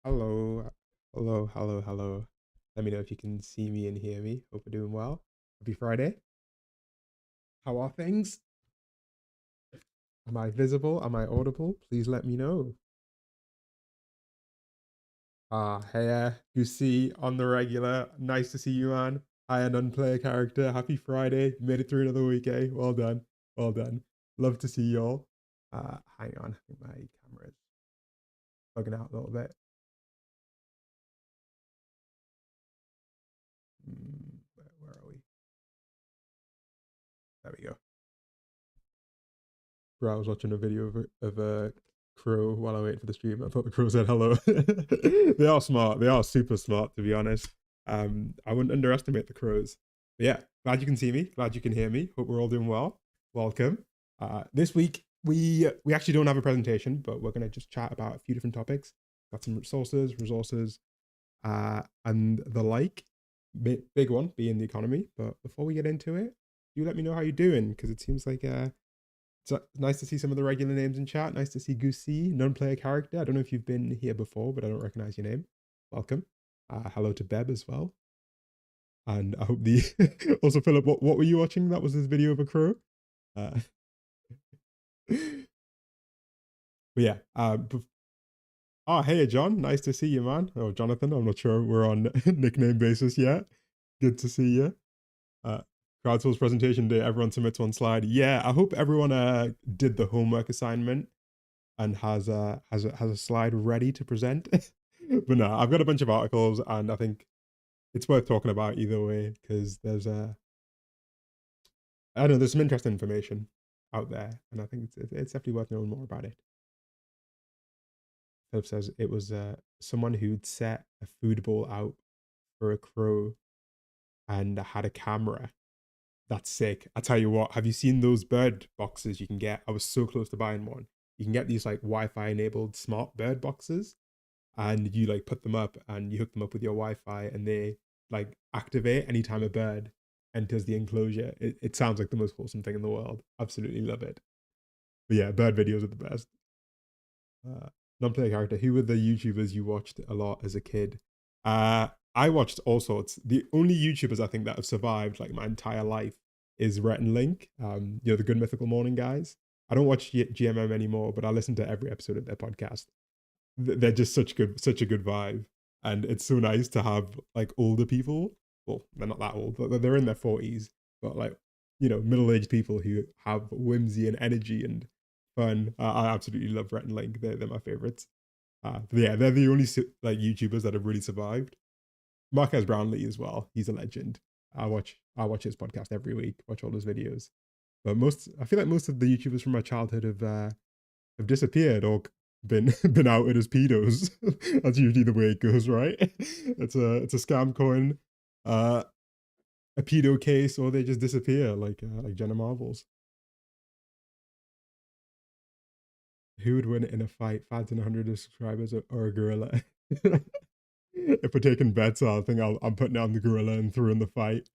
Hello, hello, hello, hello. Let me know if you can see me and hear me. Hope we're doing well. Happy Friday. How are things? Am I visible? Am I audible? Please let me know. Hey, Goosey on the regular. Nice to see you, man. Hi, an unplayer character. Happy Friday. You made it through another week, eh? Well done. Well done. Love to see y'all. Hang on. I think my camera is bugging out a little bit. Where are we? There we go. Bro, I was watching a video of a crow while I wait for the stream. I thought the crow said hello. They are smart. They are super smart, to be honest. I wouldn't underestimate the crows. But yeah, glad you can see me. Glad you can hear me. Hope we're all doing well. Welcome. This week we actually don't have a presentation, but we're gonna just chat about a few different topics. Got some resources, and the like. Big one being the economy. But before we get into it, you let me know how you're doing because it seems like it's nice to see some of the regular names in chat. Nice to see Goosey, non-player character. I don't know if you've been here before, but I don't recognize your name. Welcome. Hello to Beb as well. And I hope the also Philip, what were you watching? That was this video of a crow. Uh, but yeah. Oh, hey John, nice to see you, man. Oh, Jonathan, I'm not sure we're on nickname basis yet. Good to see you. Crowdsource presentation day. Everyone submits one slide. Yeah, I hope everyone did the homework assignment and has a slide ready to present. But no, I've got a bunch of articles, and I think it's worth talking about either way because I don't know, there's some interesting information out there, and I think it's definitely worth knowing more about it. Philip says it was someone who'd set a food bowl out for a crow and had a camera. That's sick. I tell you what, have you seen those bird boxes you can get? I was so close to buying one. You can get these like Wi-Fi enabled smart bird boxes, and you like put them up and you hook them up with your Wi-Fi, and they like activate anytime a bird enters the enclosure. It sounds like the most wholesome thing in the world. Absolutely love it. But yeah, bird videos are the best. Uh, Non-player character. Who were the YouTubers you watched a lot as a kid? I watched all sorts. The only YouTubers I think that have survived like my entire life is Rhett and Link. The Good Mythical Morning guys. I don't watch GMM anymore, but I listen to every episode of their podcast. They're just such a good vibe, and it's so nice to have like older people. Well, they're not that old, but they're in their 40s, but like middle-aged people who have whimsy and energy and fun. I absolutely love Rhett and Link. They're my favorites. But yeah, they're the only like YouTubers that have really survived. Marquez Brownlee as well. He's a legend. I watch his podcast every week. Watch all his videos. But I feel like most of the YouTubers from my childhood have disappeared or been outed as pedos. That's usually the way it goes, right? It's a scam coin, a pedo case, or they just disappear like Jenna Marbles. Who would win in a fight, Fads and 100 subscribers or a gorilla? If we're taking bets, I think I'm putting down the gorilla and throwing the fight.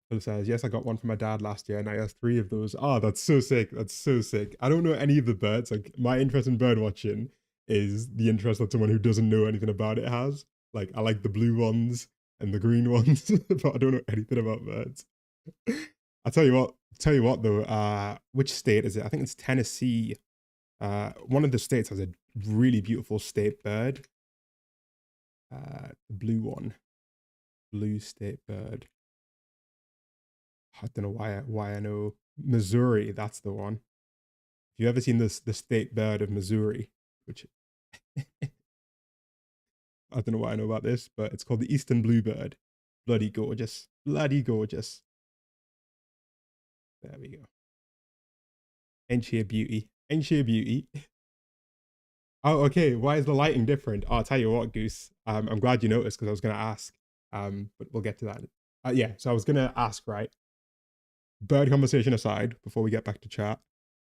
Phil says, yes, I got one from my dad last year and I have 3 of those. Oh, that's so sick. That's so sick. I don't know any of the birds. Like, my interest in bird watching is the interest that someone who doesn't know anything about it has. Like, I like the blue ones and the green ones, but I don't know anything about birds. I tell you what though, which state is it? I think it's Tennessee. One of the states has a really beautiful state bird. The blue one. Blue state bird. I don't know why I know Missouri. That's the one. Have you ever seen the state bird of Missouri? Which I don't know why I know about this, but it's called the eastern bluebird. Bloody gorgeous. Bloody gorgeous. There we go. Ain't she a beauty? Ain't she a beauty? Oh, okay. Why is the lighting different? Oh, I'll tell you what, Goose. I'm glad you noticed because I was going to ask. But we'll get to that. Yeah. So I was going to ask, right? Bird conversation aside, before we get back to chat,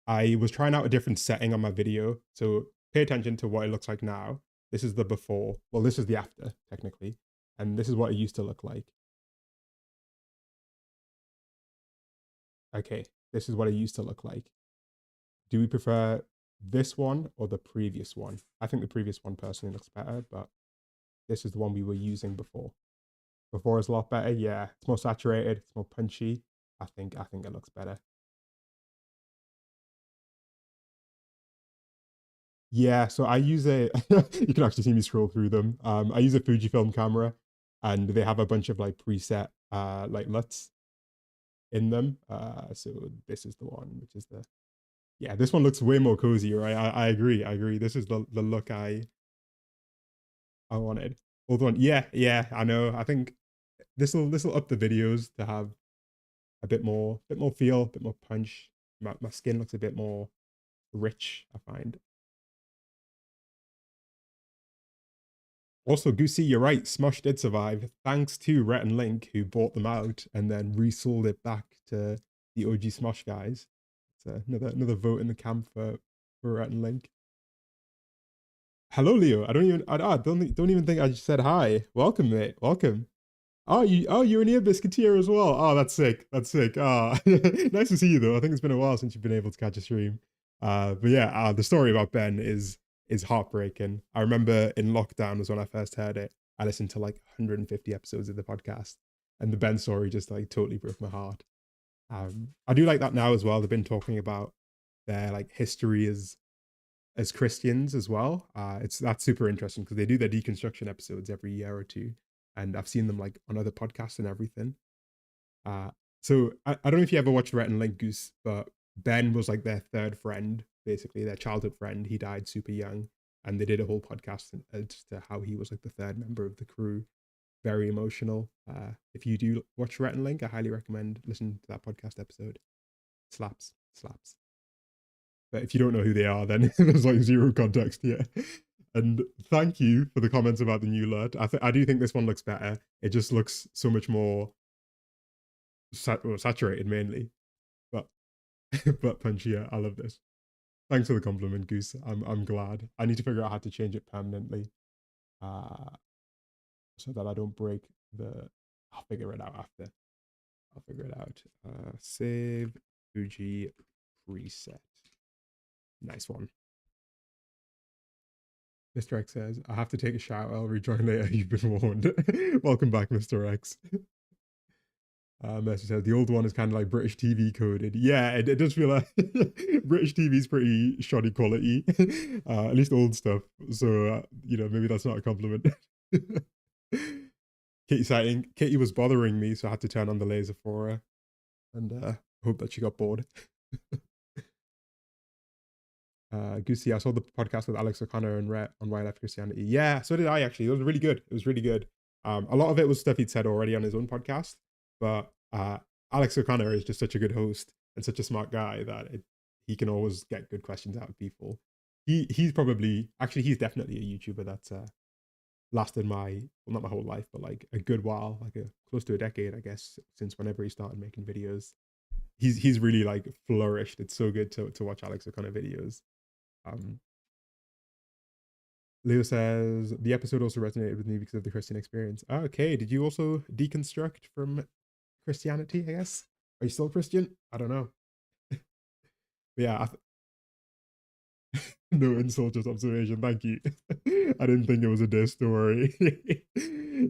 I was trying out a different setting on my video. So pay attention to what it looks like now. This is the before. Well, this is the after, technically. And this is what it used to look like. Okay. This is what it used to look like. Do we prefer this one or the previous one. I think the previous one personally looks better, but this is the one we were using before. Before is a lot better. Yeah, it's more saturated. It's more punchy. I think it looks better. Yeah, so I use a you can actually see me scroll through them. I use a Fujifilm camera and they have a bunch of like preset like LUTs in them. So this is the one, which is the yeah, this one looks way more cozy, right? I agree. I agree. This is the look I wanted. Hold on. Yeah, yeah, I know. I think this will up the videos to have a bit more feel, a bit more punch. My skin looks a bit more rich, I find. Also, Goosey, you're right. Smosh did survive thanks to Rhett and Link, who bought them out and then resold it back to the OG Smosh guys. It's another vote in the camp for Rhett and Link. Hello, Leo. I don't even think I just said hi. Welcome, mate. Welcome. You're an ear biscuiteer as well. Oh, that's sick. That's sick. Ah, nice to see you though. I think it's been a while since you've been able to catch a stream. But yeah, the story about Ben is heartbreaking. I remember in lockdown was when I first heard it. I listened to like 150 episodes of the podcast, and the Ben story just like totally broke my heart. I do like that now as well. They've been talking about their like history as Christians as well. It's that's super interesting because they do their deconstruction episodes every year or two, and I've seen them like on other podcasts and everything. Uh, so I don't know if you ever watched Rhett and Link Goose, but Ben was like their third friend, basically their childhood friend. He died super young, and they did a whole podcast as to how he was like the third member of the crew. Very emotional. If you do watch Rhett and Link, I highly recommend listening to that podcast episode. Slaps, slaps. But if you don't know who they are, then there's like zero context here. And thank you for the comments about the new LUT. I do think this one looks better. It just looks so much more saturated, mainly, but but punchier. I love this. Thanks for the compliment, Goose. I'm glad. I need to figure out how to change it permanently, uh, so that I don't break the. I'll figure it out after. I'll figure it out. Save Fuji preset. Nice one. Mr. X says, I have to take a shower. I'll rejoin later. You've been warned. Welcome back, Mr. X. Mercy says, the old one is kind of like British TV coded. Yeah, it does feel like British TV is pretty shoddy quality, at least old stuff. So, maybe that's not a compliment. Katie sighting. Katie was bothering me, so I had to turn on the laser for her. And hope that she got bored. Goosey, I saw the podcast with Alex O'Connor and Rhett on Wildlife Christianity. Yeah, so did I actually. It was really good. It was really good. A lot of it was stuff he'd said already on his own podcast, but Alex O'Connor is just such a good host and such a smart guy that he can always get good questions out of people. He's probably actually he's definitely a YouTuber that's lasted not my whole life, but like a good while, like close to a decade, I guess, since whenever he started making videos. He's really like flourished. It's so good to watch Alex O'Connor videos. Um, Leo says the episode also resonated with me because of the Christian experience. Oh, okay, did you also deconstruct from Christianity? I guess. Are you still Christian? I don't know. But yeah, no insult, just observation. Thank you. I didn't think it was a diss. Don't worry.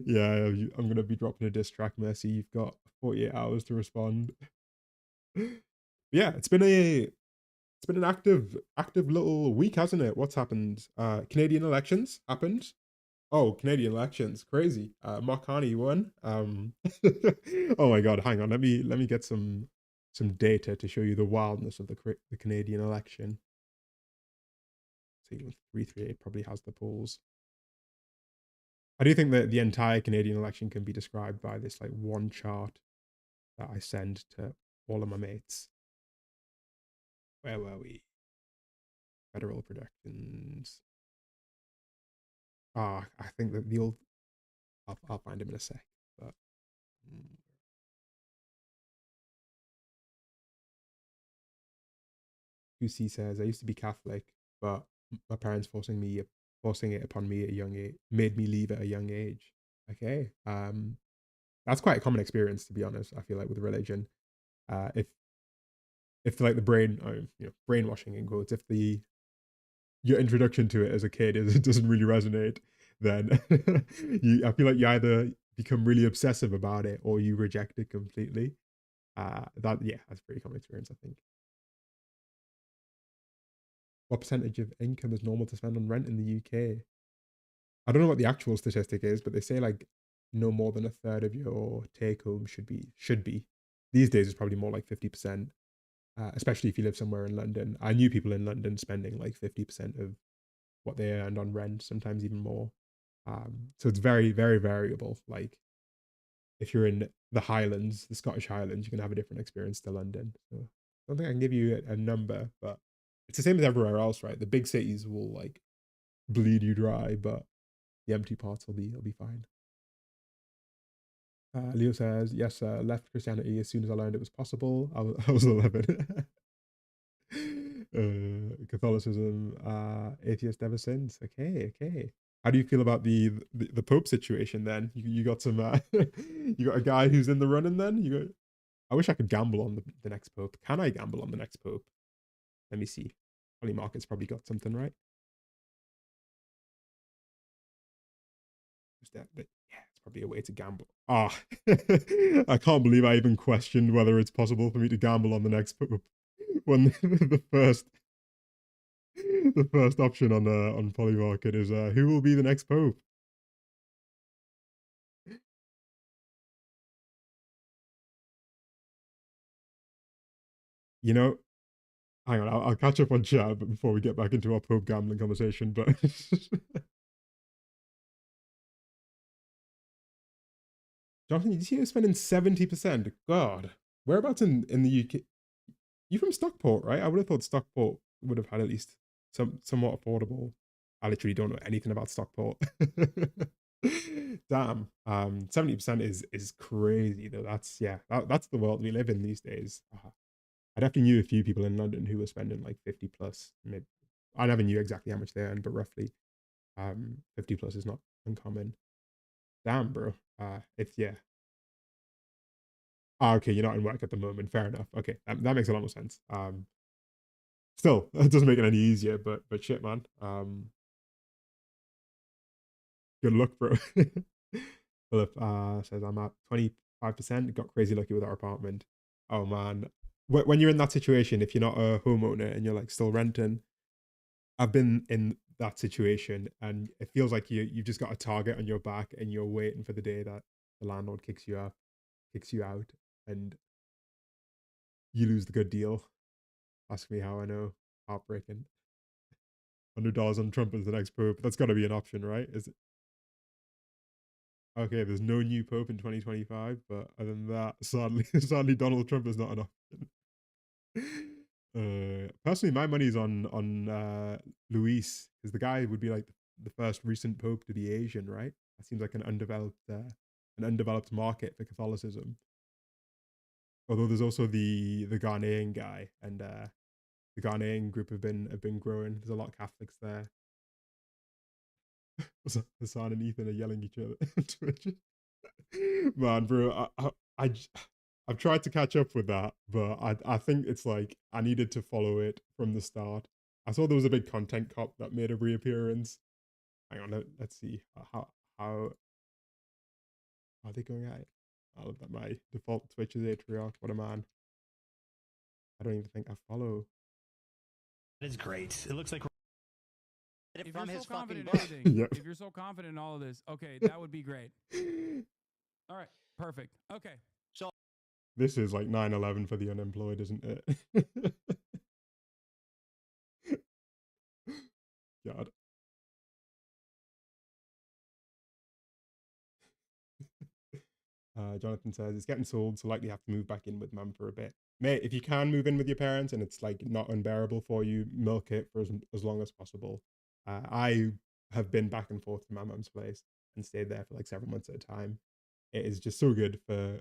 Yeah, I'm gonna be dropping a diss track. Mercy, you've got 48 hours to respond. Yeah, it's been an active little week, hasn't it? What's happened? Canadian elections happened. Oh, Canadian elections, crazy. Mark Carney won. Oh my god, hang on. Let me get some data to show you the wildness of the Canadian election. See, 338 probably has the polls. I do think that the entire Canadian election can be described by this like one chart that I send to all of my mates. Where were we? Federal predictions. I think that the old. I'll find him in a sec. But QC says I used to be Catholic, but my parents forcing it upon me at a young age made me leave at a young age. Okay, that's quite a common experience to be honest. I feel like with religion, if like the brainwashing in quotes, if your introduction to it as a kid is it doesn't really resonate, then I feel like you either become really obsessive about it or you reject it completely. That yeah, that's a pretty common experience, I think. What percentage of income is normal to spend on rent in the UK? I don't know what the actual statistic is, but they say like no more than a third of your take home should be. These days, it's probably more like 50%, especially if you live somewhere in London. I knew people in London spending like 50% of what they earned on rent, sometimes even more. So it's very, very variable. Like if you're in the Highlands, the Scottish Highlands, you can have a different experience to London. So I don't think I can give you a number, but it's the same as everywhere else, right? The big cities will like bleed you dry, but the empty parts will be fine. Leo says, yes, left Christianity as soon as I learned it was possible. I was 11. Catholicism, atheist ever since. Okay, okay. How do you feel about the Pope situation then? You got some, you got a guy who's in the running then? You got, I wish I could gamble on the next Pope. Can I gamble on the next Pope? Let me see. Holy Market's probably got something right. Just that, but yeah, it's probably a way to gamble. Ah, I can't believe I even questioned whether it's possible for me to gamble on the next Pope when the first option on Polymarket is who will be the next Pope. You know, hang on, I'll catch up on chat before we get back into our Pope gambling conversation. But Jonathan, did you see you're spending 70%? God, whereabouts in the UK? You from Stockport, right? I would have thought Stockport would have had at least somewhat affordable. I literally don't know anything about Stockport. Damn. 70% is crazy though. That's yeah, that's the world we live in these days. I definitely knew a few people in London who were spending like 50 plus. Maybe I never knew exactly how much they earned, but roughly 50 plus is not uncommon. Damn, bro. It's yeah. Okay, you're not in work at the moment. Fair enough. Okay, that makes a lot more sense. Still, it doesn't make it any easier, but shit, man. Good luck, bro. Philip says I'm at 25%. Got crazy lucky with our apartment. Oh man, when you're in that situation, if you're not a homeowner and you're like still renting, I've been in that situation, and it feels like you've just got a target on your back, and you're waiting for the day that the landlord kicks you out, and you lose the good deal. Ask me how I know. Heartbreaking. $100 on Trump as the next pope. That's got to be an option, right? Is it okay? There's no new pope in 2025, but other than that, sadly, sadly, Donald Trump is not an option. Personally, my money's on Luis because the guy would be like the first recent pope to be Asian, right? That seems like an undeveloped market for Catholicism. Although there's also the Ghanaian guy, and the Ghanaian group have been growing. There's a lot of Catholics there. Hassan and Ethan are yelling each other. Man, bro, I've tried to catch up with that, but I think it's like I needed to follow it from the start. I saw there was a big content cop that made a reappearance. Hang on, let's see how are they going at it. I love that my default Twitch is Atriarch. What a man! I don't even think I follow. That is great. It looks like If from you're his so confident fucking in book. anything, Yeah. if you're so confident in all of this, okay, that would be great. All right, perfect. Okay. So This is like 9/11 for the unemployed, isn't it? God. Jonathan says it's getting sold, so likely have to move back in with mum for a bit. Mate, if you can move in with your parents and it's like not unbearable for you, milk it for as long as possible. I have been back and forth to my mum's place and stayed there for like several months at a time. It is just so good for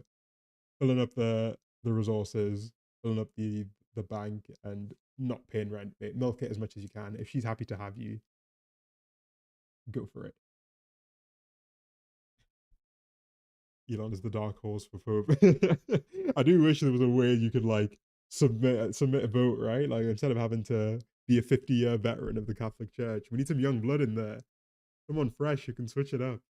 filling up the resources, filling up the bank, and not paying rent. Mate, milk it as much as you can. If she's happy to have you, go for it. Elon is the dark horse for Pope. I do wish there was a way you could like submit a vote, right? Like instead of having to be a 50-year veteran of the Catholic Church. We need some young blood in there. Someone fresh who can switch it up.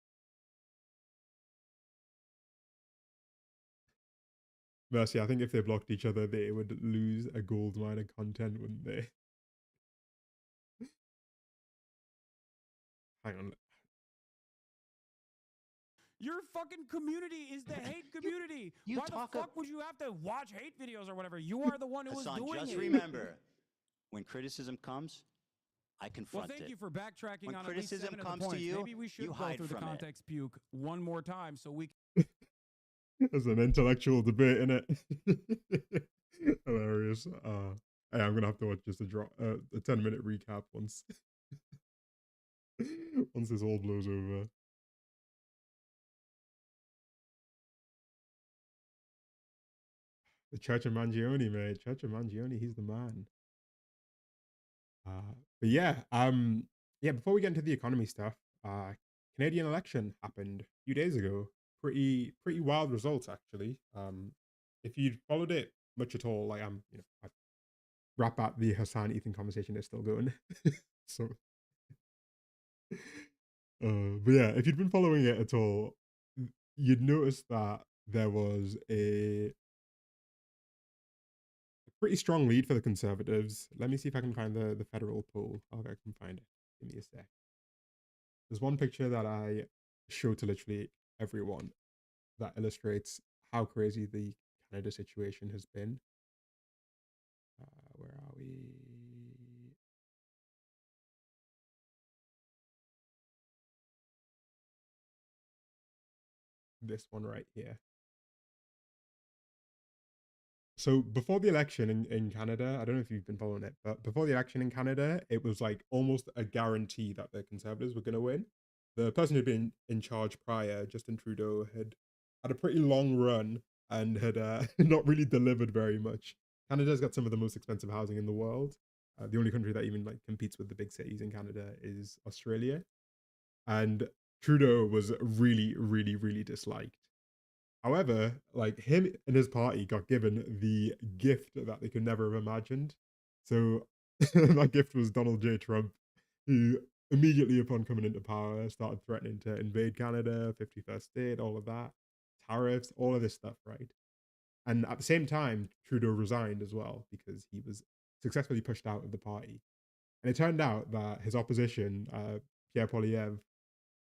Mercy, I think if they blocked each other, they would lose a gold mine of content, wouldn't they? Hang on. Your fucking community is the hate community. You Why the fuck would you have to watch hate videos or whatever? You are the one who was Hassan, doing just it. remember, when criticism comes, I Well, confront thank it. you for backtracking When on at least criticism 7 of comes the to points. you, Maybe we should you go hide through the from it. context puke one more time so we There's an intellectual debate in it. Hilarious. Hey, I'm gonna have to watch just a 10-minute recap once once this all blows over. The Church of Mangione, mate. Church of Mangione, he's the man. But yeah, before we get into the economy stuff, Canadian election happened a few days ago. Pretty wild results actually. If you'd followed it much at all, like I wrap up the Hassan Ethan conversation is still going. So but yeah, if you'd been following it at all, you'd notice that there was a pretty strong lead for the Conservatives. Let me see if I can find the federal poll. Oh, I can find it. Give me a sec. There's one picture that I show to literally everyone that illustrates how crazy the Canada situation has been. Where are we? This one right here. So before the election in Canada, I don't know if you've been following it, but before the election in Canada, it was like almost a guarantee that the Conservatives were going to win. The person who'd been in charge prior, Justin Trudeau, had a pretty long run and had not really delivered very much. Canada's got some of the most expensive housing in the world. The only country that even like competes with the big cities in Canada is Australia, and Trudeau was really, really, really disliked. However, like him and his party got given the gift that they could never have imagined. So that gift was Donald J. Trump, who immediately upon coming into power started threatening to invade Canada, 51st state, all of that, tariffs, all of this stuff, right? And at the same time, Trudeau resigned as well because he was successfully pushed out of the party. And it turned out that his opposition, Pierre Poilievre,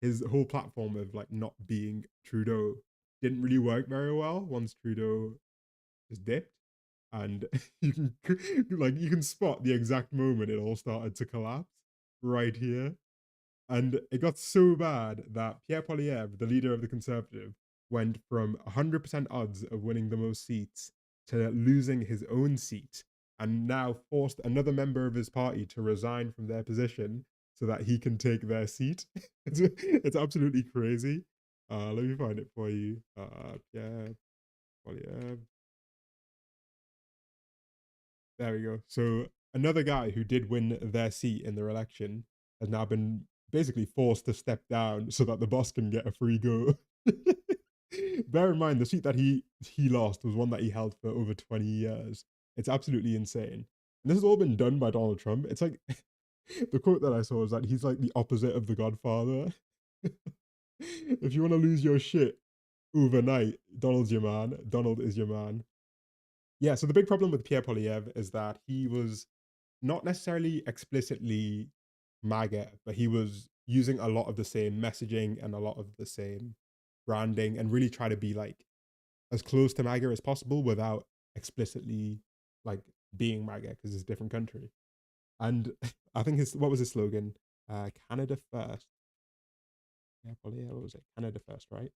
his whole platform of like not being Trudeau didn't really work very well once Trudeau just dipped. And you can you can spot the exact moment it all started to collapse right here. And it got so bad that Pierre Poilievre, the leader of the Conservative, went from 100% odds of winning the most seats to losing his own seat, and now forced another member of his party to resign from their position so that he can take their seat. It's absolutely crazy. Let me find it for you. Pierre Poilievre. There we go. So another guy who did win their seat in their election has now been basically forced to step down so that the boss can get a free go. Bear in mind, the seat that he lost was one that he held for over 20 years. It's absolutely insane. And this has all been done by Donald Trump. It's like the quote that I saw is that he's like the opposite of the Godfather. If you want to lose your shit overnight, Donald's your man. Donald is your man. Yeah, so the big problem with Pierre Poilievre is that he was not necessarily explicitly MAGA, but he was using a lot of the same messaging and a lot of the same branding and really try to be like as close to MAGA as possible without explicitly like being MAGA because it's a different country. And I think what was his slogan? Canada first. Yeah, Poilievre, what was it? Canada first, right?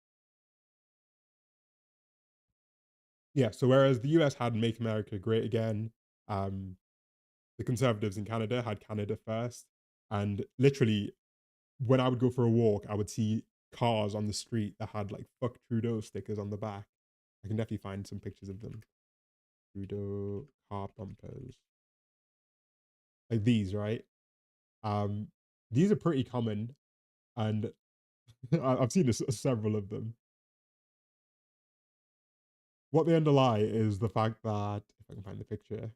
Yeah, so whereas the US had Make America Great Again, the Conservatives in Canada had Canada first. And literally, when I would go for a walk, I would see cars on the street that had like fuck Trudeau stickers on the back. I can definitely find some pictures of them. Trudeau car bumpers. Like these, right? Um, these are pretty common, and I've seen several of them. What they underlie is the fact that, if I can find the picture,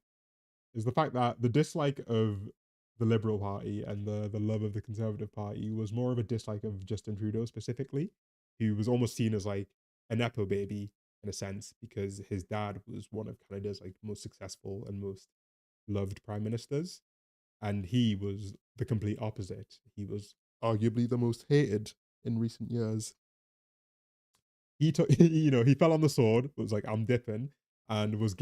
is the fact that the dislike of the Liberal Party and the love of the Conservative Party was more of a dislike of Justin Trudeau specifically, who was almost seen as like a nepo baby in a sense because his dad was one of Canada's like most successful and most loved prime ministers, and he was the complete opposite. He was arguably the most hated in recent years. He took, he fell on the sword, was like, I'm dipping, and was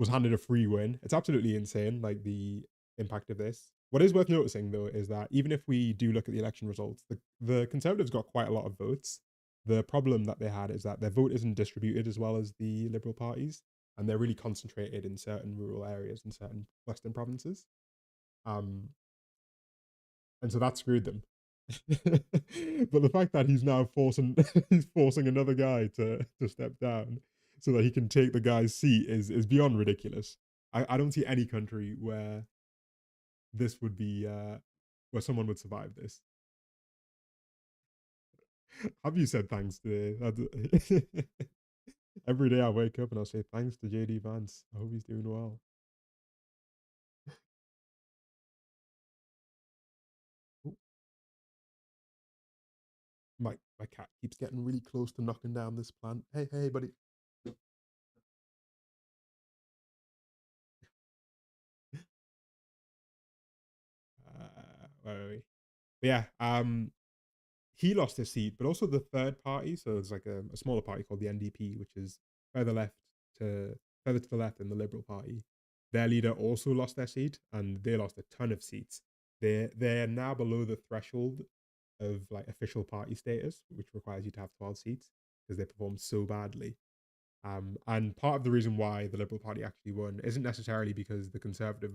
handed a free win. It's absolutely insane, like the impact of this. What is worth noticing though is that even if we do look at the election results, the Conservatives got quite a lot of votes. The problem that they had is that their vote isn't distributed as well as the Liberal parties, and they're really concentrated in certain rural areas in certain Western provinces. Um, and so that screwed them. But the fact that he's now forcing he's forcing another guy to step down so that he can take the guy's seat is beyond ridiculous. I don't see any country where this would be where someone would survive this. Have you said thanks today? Every day I wake up and I'll say thanks to JD Vance. I hope he's doing well. Ooh, my cat keeps getting really close to knocking down this plant. Hey, buddy. Where are we? But yeah, he lost his seat, but also the third party. So it's like a smaller party called the NDP, which is further left to further to the left than the Liberal Party. Their leader also lost their seat, and they lost a ton of seats. They're now below the threshold of like official party status, which requires you to have 12 seats because they performed so badly. And part of the reason why the Liberal Party actually won isn't necessarily because the Conservative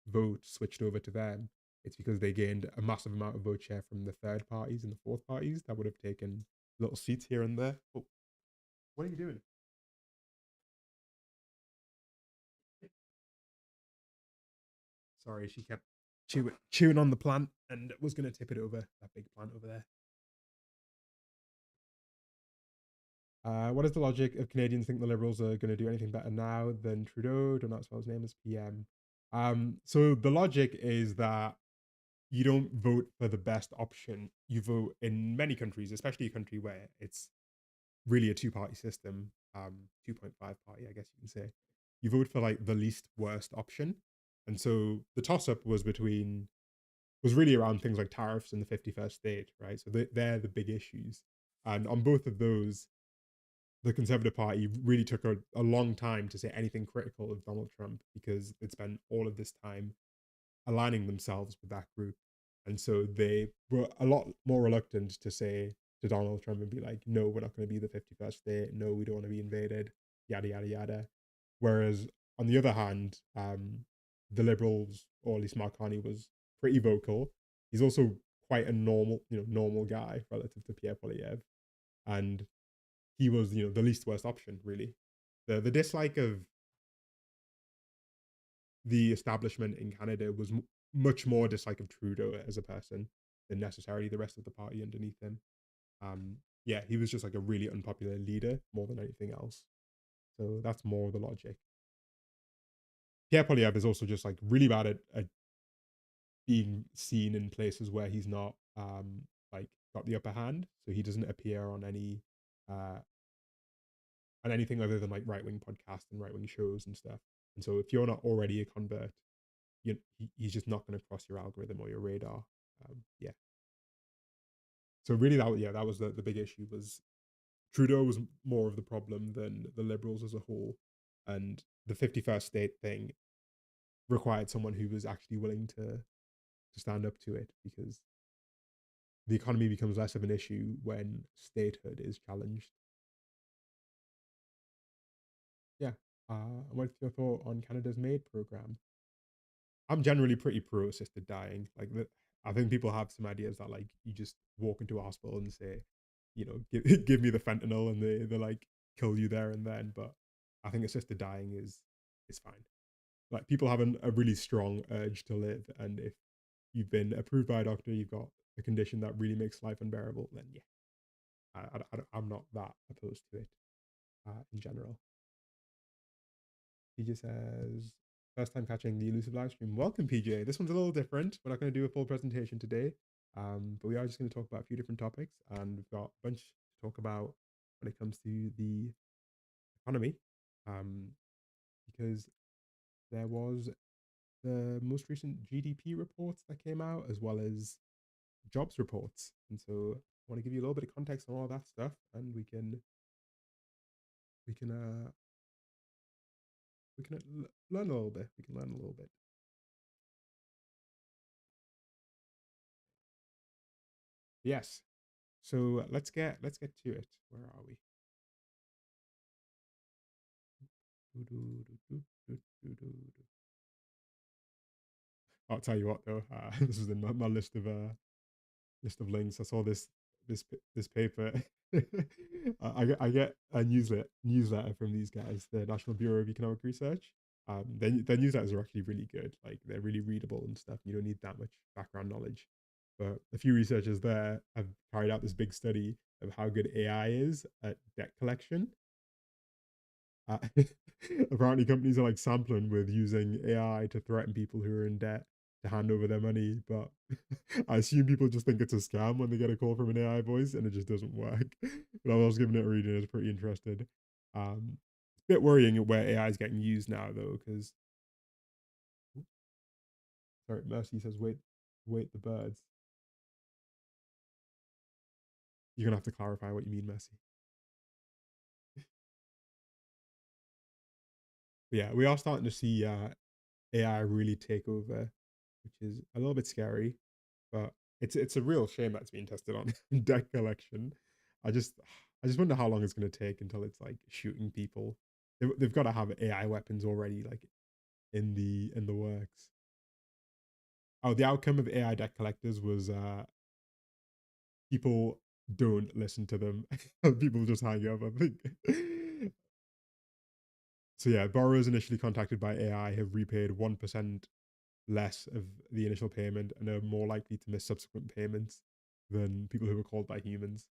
vote switched over to them. It's because they gained a massive amount of vote share from the third parties and the fourth parties that would have taken little seats here and there. Oh, what are you doing? Sorry, she kept chewing on the plant and was going to tip it over, that big plant over there. What is the logic of Canadians think the Liberals are going to do anything better now than Trudeau? Don't know spell his name as PM. So the logic is that you don't vote for the best option. You vote in many countries, especially a country where it's really a two-party system, 2.5 party, I guess you can say. You vote for like the least worst option. And so the toss-up was really around things like tariffs and the 51st state, right? So they're the big issues. And on both of those, the Conservative Party really took a long time to say anything critical of Donald Trump because it spent all of this time aligning themselves with that group. And so they were a lot more reluctant to say to Donald Trump and be like, no, we're not going to be the 51st state. No, we don't want to be invaded, yada, yada, yada. Whereas on the other hand, the Liberals, or at least Mark Carney, was pretty vocal. He's also quite a normal guy relative to Pierre Poilievre. And he was, the least worst option, really. The dislike of the establishment in Canada was much more dislike of Trudeau as a person than necessarily the rest of the party underneath him. Yeah, he was just like a really unpopular leader more than anything else. So that's more the logic. Pierre Poilievre is also just like really bad at being seen in places where he's not like got the upper hand. So he doesn't appear on anything other than like right wing podcasts and right wing shows and stuff. And so if you're not already a convert, he's just not going to cross your algorithm or your radar. Yeah. So really, that was the big issue. Was Trudeau was more of the problem than the Liberals as a whole, and the 51st state thing required someone who was actually willing to stand up to it because the economy becomes less of an issue when statehood is challenged. Yeah. What's your thought on Canada's MAID program? I'm generally pretty pro assisted dying. I think people have some ideas that like you just walk into a hospital and say, give me the fentanyl, and they like kill you there and then. But I think assisted dying is fine. Like people have a really strong urge to live, and if you've been approved by a doctor, you've got a condition that really makes life unbearable, then yeah, I'm not that opposed to it in general. He just says First time catching the elusive live stream. Welcome, PJ. This one's a little different. We're not going to do a full presentation today, but we are just going to talk about a few different topics, and we've got a bunch to talk about when it comes to the economy, because there was the most recent GDP reports that came out, as well as jobs reports, and so I want to give you a little bit of context on all that stuff, and we can uh we can learn a little bit. We can learn a little bit. Yes. So let's get to it. Where are we? I'll tell you what though. This was in my list of links. I saw this paper. I get a newsletter from these guys, the National Bureau of Economic Research. Their newsletters are actually really good. Like they're really readable and stuff. You don't need that much background knowledge. But a few researchers there have carried out this big study of how good AI is at debt collection. Uh, Apparently, companies are like sampling with using AI to threaten people who are in debt to hand over their money. But I assume people just think it's a scam when they get a call from an AI voice, and it just doesn't work. But I was giving it a read, and I was pretty interested. It's a bit worrying where AI is getting used now, though, because sorry, Mercy says, wait, the birds. You're gonna have to clarify what you mean, Mercy. But yeah, we are starting to see AI really take over, which is a little bit scary, but it's a real shame that it's being tested on deck collection. I just I just wonder how long it's going to take until it's like shooting people. They've got to have AI weapons already, like in the works. Oh, the outcome of AI debt collectors was people don't listen to them. People just hang up, I think. So yeah, borrowers initially contacted by AI have repaid 1% less of the initial payment and are more likely to miss subsequent payments than people who were called by humans.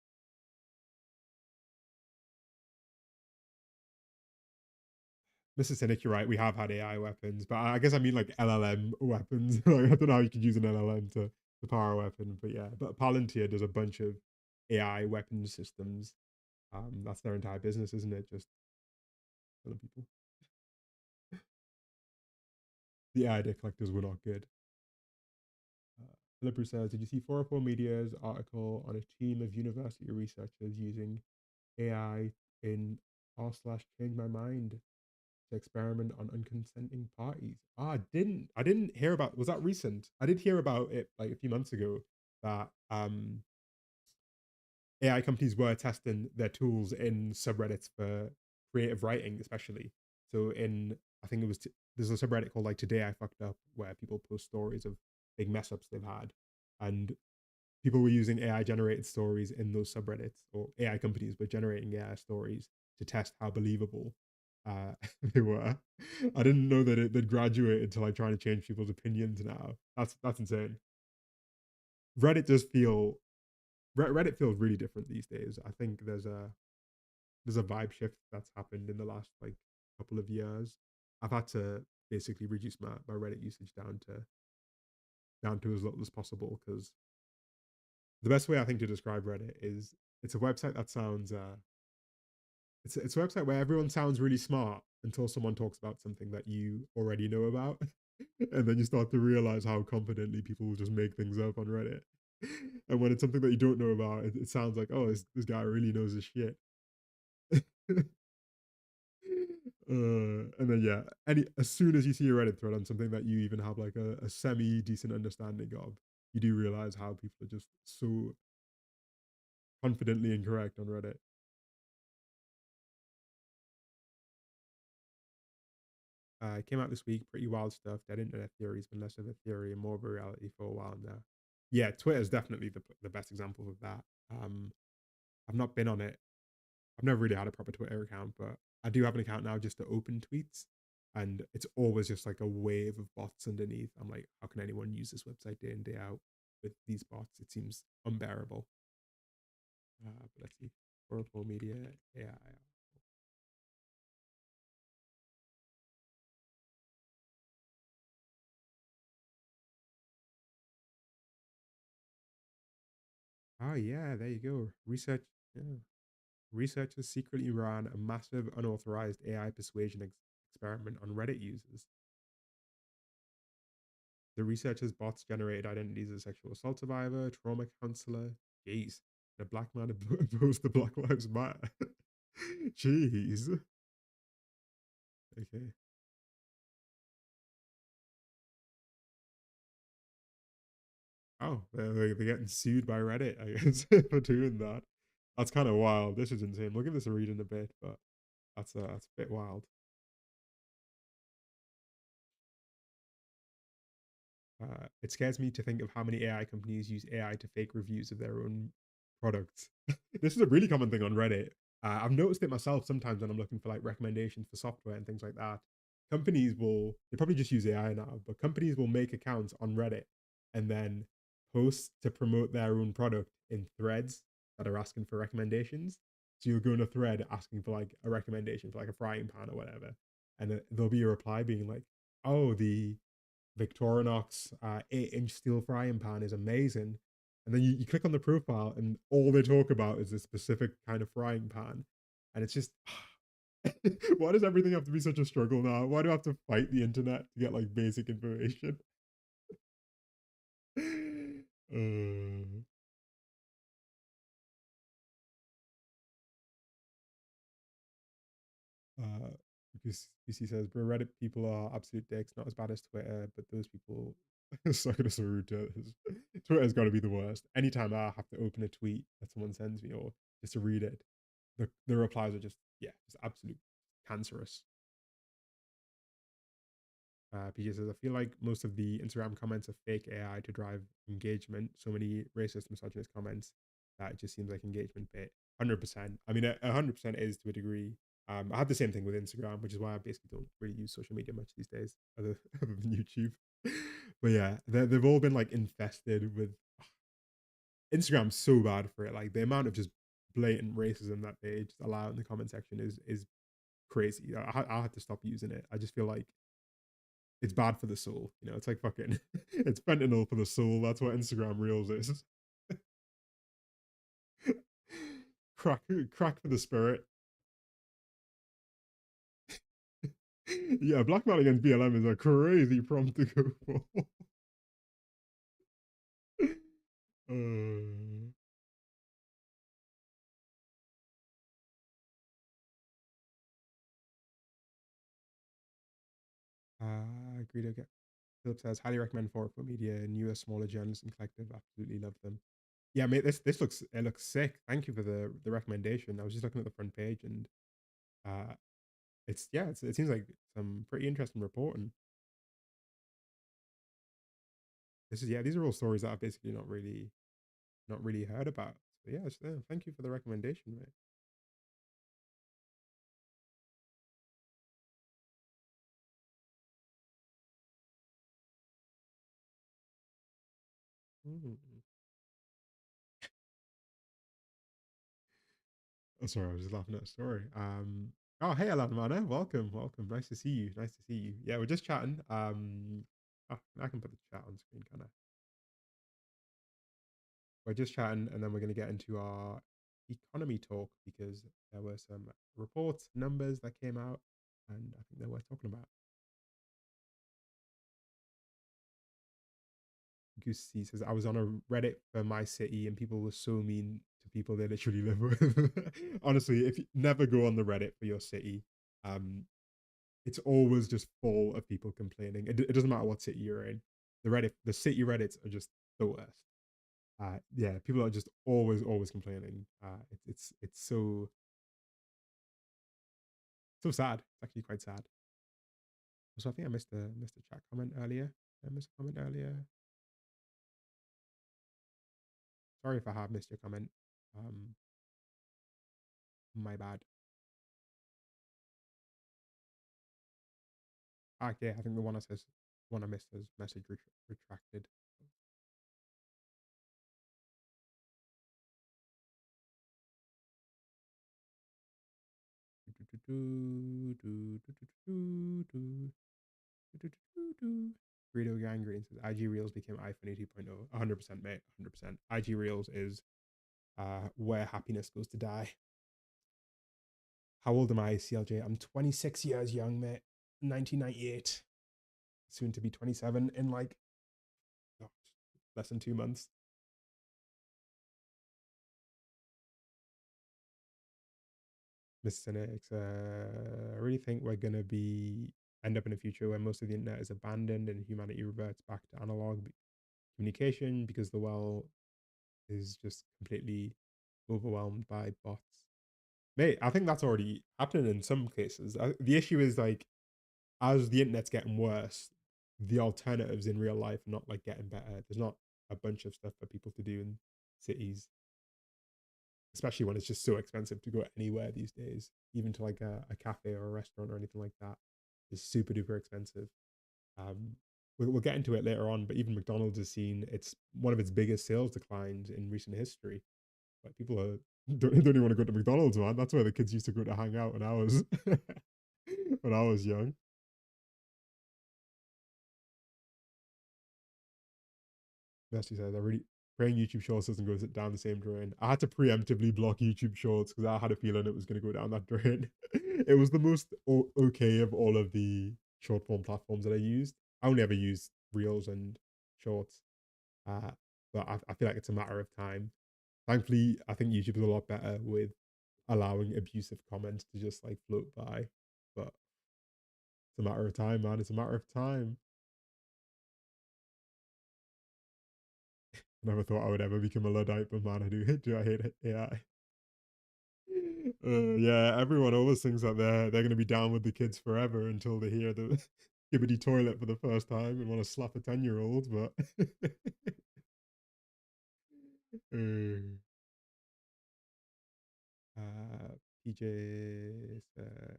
Mr. Cynic, you're right. We have had AI weapons, but I guess I mean like LLM weapons. Like, I don't know how you could use an LLM to power a weapon, but yeah. But Palantir does a bunch of AI weapon systems. That's their entire business, isn't it? Just killing people. The AI debt collectors were not good. Philip says, did you see 404 Media's article on a team of university researchers using AI in r slash change my mind to experiment on unconsenting parties? I didn't hear about, was that recent? I did hear about it like a few months ago that AI companies were testing their tools in subreddits for creative writing, especially. So in I think it was there's a subreddit called like Today I Fucked Up where people post stories of big mess ups they've had, and people were using AI generated stories in those subreddits, or AI companies were generating AI stories to test how believable they were. I didn't know that they'd graduated to like trying to change people's opinions now. That's insane. Reddit does feel Reddit feels really different these days. I think there's a vibe shift that's happened in the last like couple of years. I've had to basically reduce my Reddit usage down to as little as possible because the best way I think to describe Reddit is it's a website that sounds it's a website where everyone sounds really smart until someone talks about something that you already know about. And then you start to realize how confidently people will just make things up on Reddit. And when it's something that you don't know about, it sounds like, oh, this guy really knows his shit. And then yeah, as soon as you see a Reddit thread on something that you even have like a semi decent understanding of, you do realize how people are just so confidently incorrect on Reddit. It came out this week, pretty wild stuff. Dead internet theory has been less of a theory and more of a reality for a while now. Yeah, Twitter is definitely the best example of that. I've not been on it. I've never really had a proper Twitter account, but I do have an account now just to open tweets. And it's always just like a wave of bots underneath. I'm like, how can anyone use this website day in, day out with these bots? It seems unbearable. But let's see. Oracle Media AI. Oh yeah, there you go. Research. Yeah. Researchers secretly ran a massive unauthorized AI persuasion experiment on Reddit users. The researchers' bots generated identities as a sexual assault survivor, trauma counselor. Jeez. The black man opposed to Black Lives Matter. Jeez. Okay. Oh, they're getting sued by Reddit, I guess, for doing that. That's kind of wild. This is insane. We'll give this a read in a bit, but that's a bit wild. It scares me to think of how many AI companies use AI to fake reviews of their own products. This is a really common thing on Reddit. I've noticed it myself sometimes when I'm looking for like recommendations for software and things like that. Companies will, they probably just use AI now, but companies will make accounts on Reddit and then post to promote their own product in threads that are asking for recommendations. So you'll go in a thread asking for like a recommendation for like a frying pan or whatever. And there'll be a reply being like, oh, the Victorinox 8-inch steel frying pan is amazing. And then you click on the profile, and all they talk about is a specific kind of frying pan. And it's just, why does everything have to be such a struggle now? Why do I have to fight the internet to get like basic information? uh, Uh, because PC says, bro, Reddit people are absolute dicks, not as bad as Twitter, but those people suck at us rude to us. Twitter's got to be the worst. Anytime I have to open a tweet that someone sends me or just to read it, the replies are just, yeah, just absolute cancerous. PJ says, I feel like most of the Instagram comments are fake AI to drive engagement. So many racist, misogynist comments that it just seems like engagement bait. 100%. I mean, 100% is to a degree. I have the same thing with Instagram, which is why I basically don't really use social media much these days, other than YouTube. But yeah, they've all been like infested with Instagram's so bad for it. Like the amount of just blatant racism that they just allow in the comment section is crazy. I had to stop using it. I just feel like it's bad for the soul. You know, it's like fucking, it's fentanyl for the soul. That's what Instagram Reels is. crack, crack for the spirit. Yeah, blackmail against BLM is a crazy prompt to go for. uh, Greedo get Philip says highly recommend Fork for Media and US smaller journalists and collective. Absolutely love them. Yeah, mate, this looks it looks sick. Thank you for the recommendation. I was just looking at the front page and uh it seems like some pretty interesting reporting. This is, yeah, these are all stories that I've basically not really heard about. So yeah, thank you for the recommendation, mate. Mm. Oh, sorry, I was just laughing at a story. Oh, hey, Alan Mana, welcome, welcome. Nice to see you. Nice to see you. Yeah, we're just chatting. I can put the chat on screen, kind of. We're just chatting, and then we're going to get into our economy talk because there were some reports, numbers that came out, and I think they're worth talking about. Goosey says, I was on a Reddit for my city and people were so mean to people they literally live with. Honestly, if you never go on the Reddit for your city, um, it's always just full of people complaining. It doesn't matter what city you're in. The city Reddits are just the worst. Yeah, people are just always complaining. It's so sad. It's actually quite sad. So I think I missed a chat comment earlier. I missed a comment earlier. Sorry if I have missed your comment. My bad. Yeah, I think the one I missed says message retracted. Burrito Gangrene says IG Reels became iPhone 2.0. 100%, mate. 100%. IG Reels is where happiness goes to die. How old am I, CLJ? I'm 26 years young, mate. 1998. Soon to be 27 in like less than 2 months. Mr. Cynics, I really think we're gonna end up in a future where most of the internet is abandoned and humanity reverts back to analog communication because the world is just completely overwhelmed by bots. Mate, I think that's already happening in some cases. The issue is like, as the internet's getting worse, the alternatives in real life are not like getting better. There's not a bunch of stuff for people to do in cities, especially when it's just so expensive to go anywhere these days, even to like a cafe or a restaurant or anything like that. It's super duper expensive. Um, we'll get into it later on, but even McDonald's has seen one of its biggest sales declines in recent history. Like people don't even want to go to McDonald's, man. That's where the kids used to go to hang out when I was when I was young. Messi says, I really praying YouTube Shorts doesn't go down the same drain. I had to preemptively block YouTube Shorts because I had a feeling it was going to go down that drain. It was the most okay of all of the short form platforms that I used. I only ever used Reels and Shorts, but I feel like it's a matter of time. Thankfully, I think YouTube is a lot better with allowing abusive comments to just like float by, but it's a matter of time, man. It's a matter of time. I never thought I would ever become a Luddite, but man, do I hate AI. Yeah, everyone always thinks that they're gonna be down with the kids forever until they hear the Skibidi toilet for the first time and want to slap a 10-year-old, but PJ,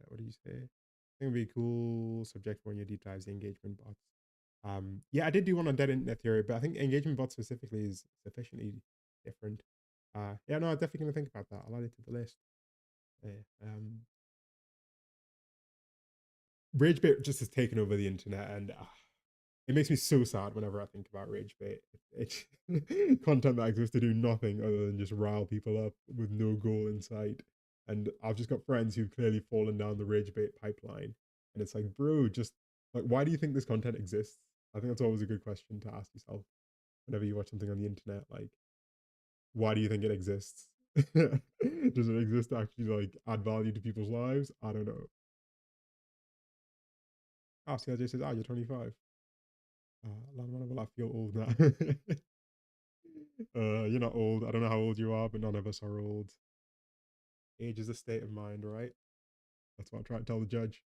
what do you say? I think it'd be a cool subject for when you deep dives the engagement bots. Yeah, I did do one on dead internet theory, but I think engagement bots specifically is sufficiently different. Yeah, no, I'm definitely gonna think about that. I'll add it to the list. Yeah, rage bait just has taken over the internet, and it makes me so sad whenever I think about rage bait. It's content that exists to do nothing other than just rile people up with no goal in sight. And I've just got friends who've clearly fallen down the rage bait pipeline, and it's like, bro, just like, why do you think this content exists? I think that's always a good question to ask yourself whenever you watch something on the internet. Like, why do you think it exists? Does it exist to actually like add value to people's lives? I don't know. Oh, CLJ says, you're 25. I feel old now. You're not old. I don't know how old you are, but none of us are old. Age is a state of mind, right? That's what I'm trying to tell the judge.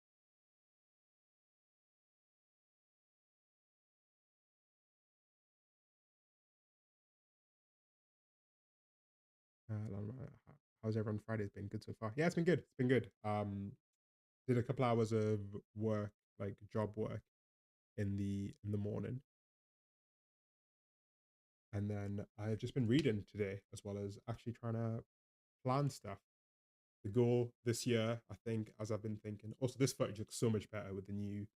How's everyone Friday's been? Good so far? Yeah, it's been good. It's been good. Did a couple hours of work, like job work in the morning. And then I've just been reading today as well as actually trying to plan stuff. The goal this year, I think, as I've been thinking, also this footage looks so much better with the new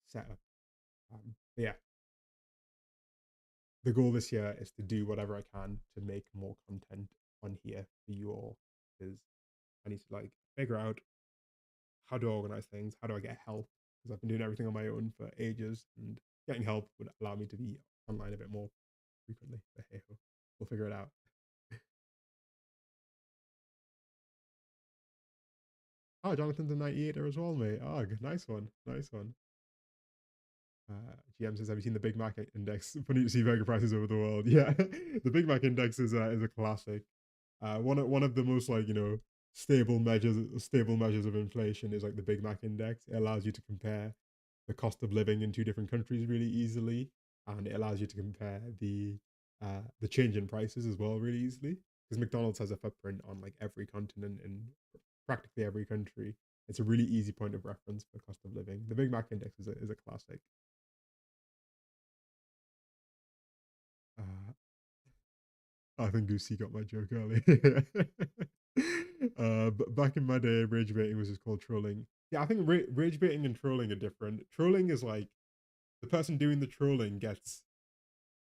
setup. Yeah, the goal this year is to do whatever I can to make more content on here for you all, because I need to like figure out how to organize things, how do I get help, because I've been doing everything on my own for ages, and getting help would allow me to be online a bit more frequently. But hey, we'll figure it out. Oh, Jonathan's a 98er as well, mate. Oh, nice one, nice one. GM says, "Have you seen the Big Mac index? Funny to see burger prices over the world." Yeah, the Big Mac index is a classic. One of the most like stable measures of inflation is like the Big Mac index. It allows you to compare the cost of living in two different countries really easily, and it allows you to compare the change in prices as well really easily. Because McDonald's has a footprint on like every continent in practically every country. It's a really easy point of reference for cost of living. The Big Mac index is a classic. Uh, I think Goosey got my joke early. But back in my day, rage baiting was just called trolling. Yeah, I think rage baiting and trolling are different. Trolling is like the person doing the trolling gets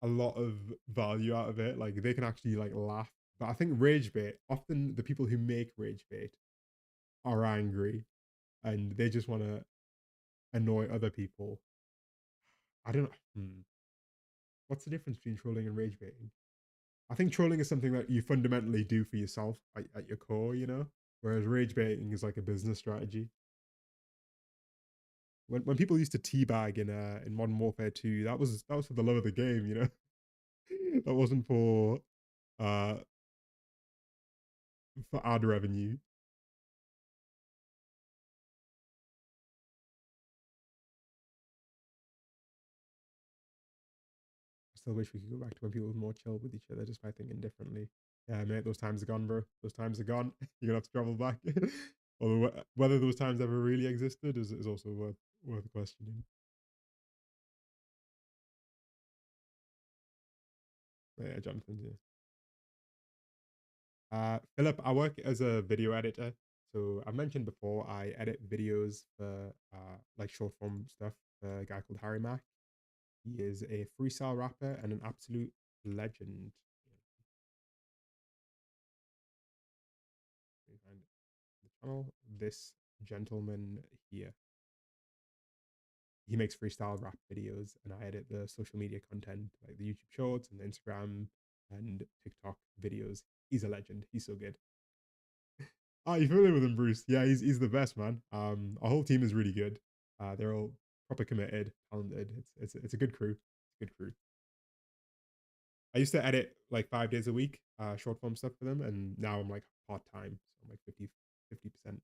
a lot of value out of it. Like they can actually like laugh But I think rage bait, often the people who make rage bait are angry and they just want to annoy other people. I don't know. What's the difference between trolling and rage baiting? I think trolling is something that you fundamentally do for yourself at your core, you know? Whereas rage baiting is like a business strategy. When people used to teabag in Modern Warfare 2, that was for the love of the game, you know? That wasn't uh for ad revenue. I still wish we could go back to when people were more chill with each other despite thinking differently. Yeah, mate, those times are gone, bro. Those times are gone. You're gonna have to travel back. Although whether those times ever really existed is also worth questioning. Yeah, Jonathan. Yeah. Philip, I work as a video editor. So I mentioned before I edit videos for like short form stuff for a guy called Harry Mack. He is a freestyle rapper and an absolute legend. Behind the channel, this gentleman here. He makes freestyle rap videos and I edit the social media content like the YouTube shorts and the Instagram and TikTok videos. He's a legend. He's so good. Oh, you familiar with him, Bruce? Yeah, he's the best, man. Our whole team is really good. They're all proper committed, talented. It's a good crew. It's a good crew. I used to edit like 5 days a week, short form stuff for them, and now I'm like part time, so I'm like 50%,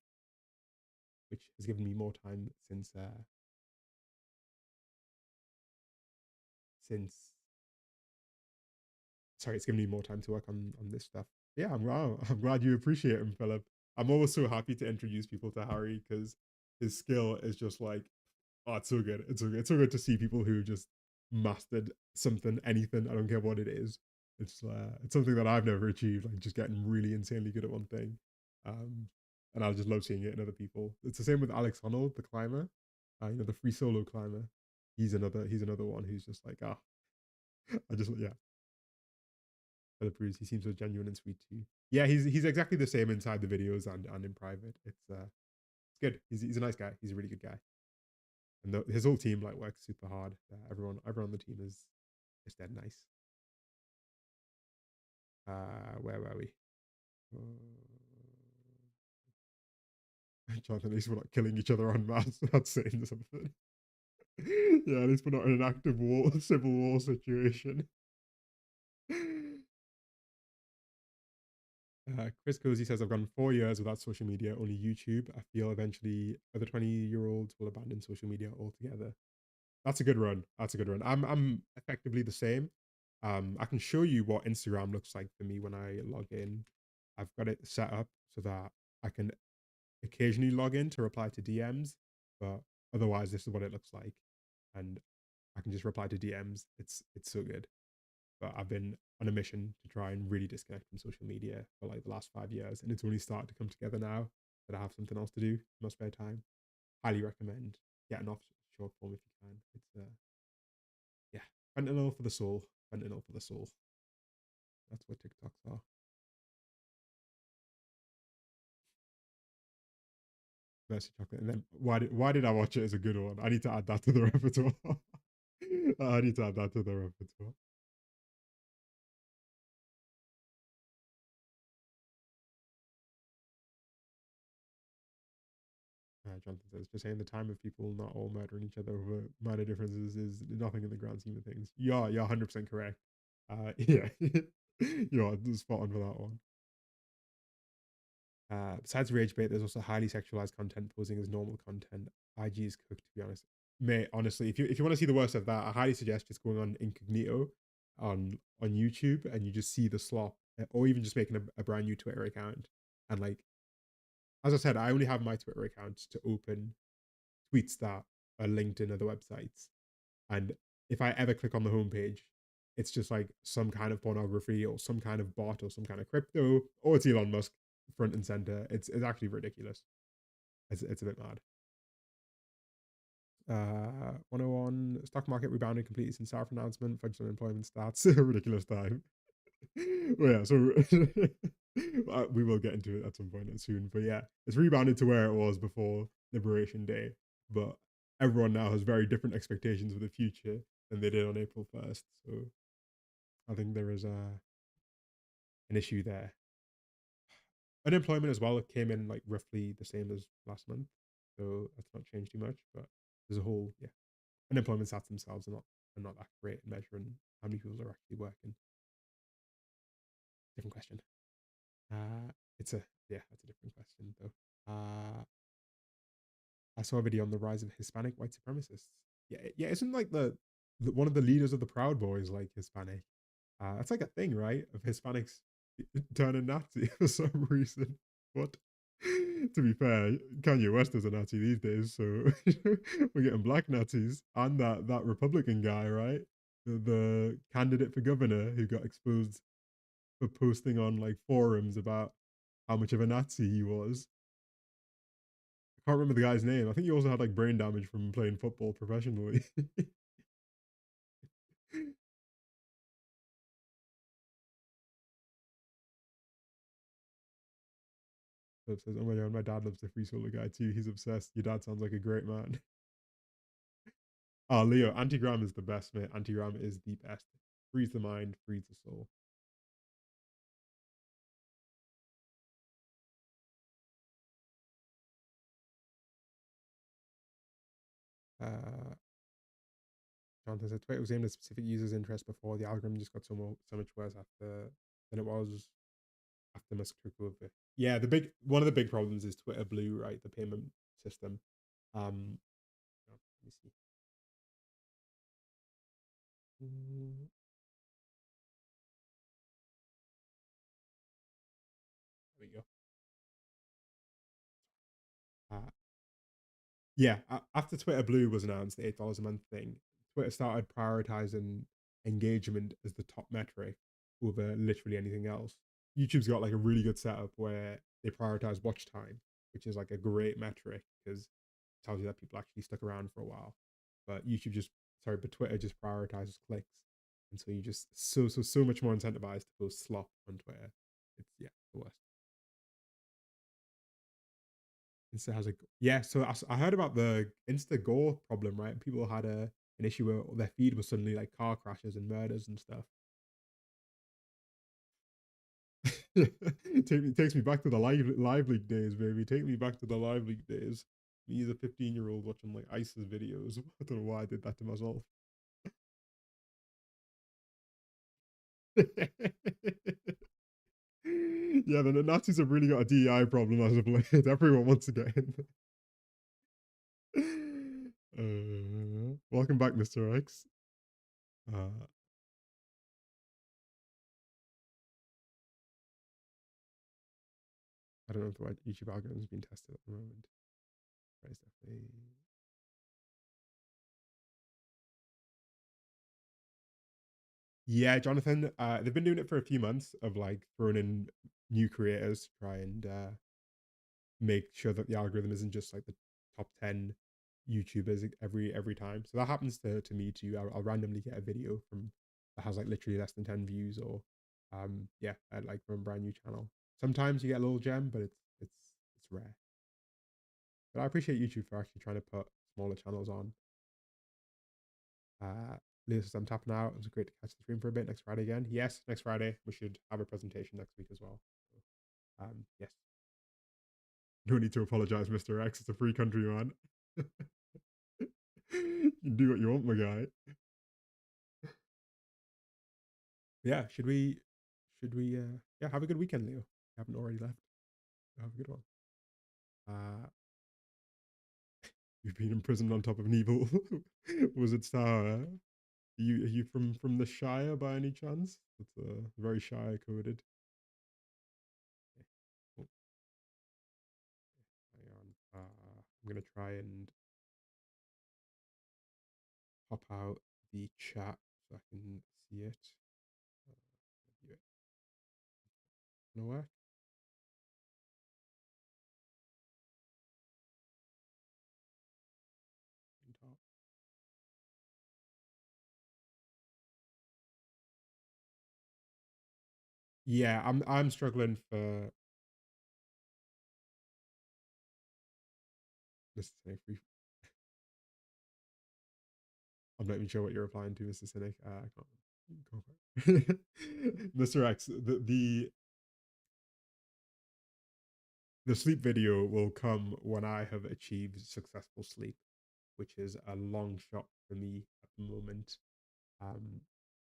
which has given me more time since sorry, it's given me more time to work on this stuff. Yeah, I'm glad you appreciate him, Philip. I'm always so happy to introduce people to Harry because his skill is just like, oh, it's so good. It's so good. It's so good to see people who just mastered something, anything. I don't care what it is. It's something that I've never achieved. Like just getting really insanely good at one thing, um, and I just love seeing it in other people. It's the same with Alex Honnold, the climber. The free solo climber. He's another one who's just like I just yeah Philip Cruz. He seems so genuine and sweet too. Yeah, he's exactly the same inside the videos and in private. It's good. He's a nice guy. He's a really good guy, and his whole team like works super hard. Everyone on the team is dead nice. Where were we? Jonathan, at least we're not killing each other en masse. That's saying something. Yeah, at least we're not in an active war, civil war situation. Chris Cozy says, I've gone 4 years without social media, only YouTube. I feel eventually other 20-year-olds will abandon social media altogether. That's a good run. That's a good run. I'm effectively the same. I can show you what Instagram looks like for me when I log in. I've got it set up so that I can occasionally log in to reply to DMs, but otherwise this is what it looks like. And I can just reply to DMs. It's so good. But I've been on a mission to try and really disconnect from social media for like the last 5 years, and it's only started to come together now that I have something else to do in my spare time. Highly recommend getting off short form if you can. It's yeah, fentanyl for the soul. Fentanyl for the soul. That's what TikToks are. Mercy chocolate. And then why did I watch it as a good one? I need to add that to the repertoire. I need to add that to the repertoire. Jonathan says, just saying the time of people not all murdering each other over minor differences is nothing in the grand scheme of things. You're 100% correct. Yeah, you're spot on for that one. Besides rage bait, there's also highly sexualized content posing as normal content. IG is cooked, to be honest. Mate, honestly, if you want to see the worst of that, I highly suggest just going on incognito on YouTube and you just see the slop, or even just making a brand new Twitter account. And like, as I said, I only have my Twitter account to open tweets that are linked in other websites. And if I ever click on the homepage, it's just like some kind of pornography or some kind of bot or some kind of crypto, or it's Elon Musk front and center. It's actually ridiculous. It's a bit mad. 101 stock market rebounded completely since South announcement, fudged unemployment stats. Ridiculous time. Well, yeah, so we will get into it at some point soon. But yeah, it's rebounded to where it was before Liberation Day. But everyone now has very different expectations for the future than they did on April 1st. So I think there is an issue there. Unemployment as well came in like roughly the same as last month. So that's not changed too much. But there's a whole, yeah, unemployment stats themselves are not that great in measuring how many people are actually working. Different question. It's a yeah, that's a different question though. I saw a video on the rise of Hispanic white supremacists. Yeah, yeah, isn't like the one of the leaders of the Proud Boys like Hispanic? That's like a thing, right? Of Hispanics turning Nazi for some reason. What? To be fair, Kanye West is a Nazi these days, so we're getting black Nazis and that Republican guy, right? The candidate for governor who got exposed for posting on like forums about how much of a Nazi he was. I can't remember the guy's name. I think he also had like brain damage from playing football professionally. So it says, "Oh my god, my dad loves the free solo guy too. He's obsessed. Your dad sounds like a great man." Oh, Leo, Antigram is the best, mate. Antigram is the best. Frees the mind, frees the soul. Uh, Jonathan said Twitter was aimed at specific users' interest before the algorithm just got so much worse after than it was after Musk took over. Yeah, the big one of the big problems is Twitter Blue, right? The payment system. Um, let me see. Mm, there we go. Uh, yeah, after Twitter Blue was announced, the $8 a month thing, Twitter started prioritizing engagement as the top metric over literally anything else. YouTube's got like a really good setup where they prioritize watch time, which is like a great metric because it tells you that people actually stuck around for a while. But but Twitter just prioritizes clicks, and so you just so much more incentivized to post slop on Twitter. It's yeah, the worst. Insta has a yeah. So I heard about the Insta Gore problem, right? People had an issue where their feed was suddenly like car crashes and murders and stuff. Takes me back to the live league days, baby. Take me back to the live league days. Me as a 15-year-old watching like ISIS videos. I don't know why I did that to myself. Yeah, the Nazis have really got a DEI problem as of late. Everyone wants to get in. Welcome back, Mr. X. Uh, I don't know if the YouTube algorithm is being tested at the moment. Right, definitely. Yeah, Jonathan. They've been doing it for a few months of like throwing in new creators to try and make sure that the algorithm isn't just like the top 10 YouTubers every time. So that happens to me too. I'll randomly get a video from that has like literally less than 10 views or yeah, like from a brand new channel. Sometimes you get a little gem, but it's rare. But I appreciate YouTube for actually trying to put smaller channels on. Lewis says, I'm tapping out. It was great to catch the stream for a bit next Friday again. Yes, next Friday. We should have a presentation next week as well. So, yes. No need to apologize, Mr. X. It's a free country, man. You can do what you want, my guy. Yeah, should we yeah, have a good weekend, Leo. You haven't already left. Have a good one. Uh you've been imprisoned on top of an evil wizard's tower. Are you from the Shire by any chance? It's very Shire coded. Okay, cool. Hang on. I'm gonna try and pop out the chat so I can see it. View it. Gonna work. Top. Yeah, I'm struggling for Mr. Cynic. I'm not even sure what you're replying to, Mr. Cynic. I can't go for it. Mr. X, the sleep video will come when I have achieved successful sleep, which is a long shot for me at the moment. Um,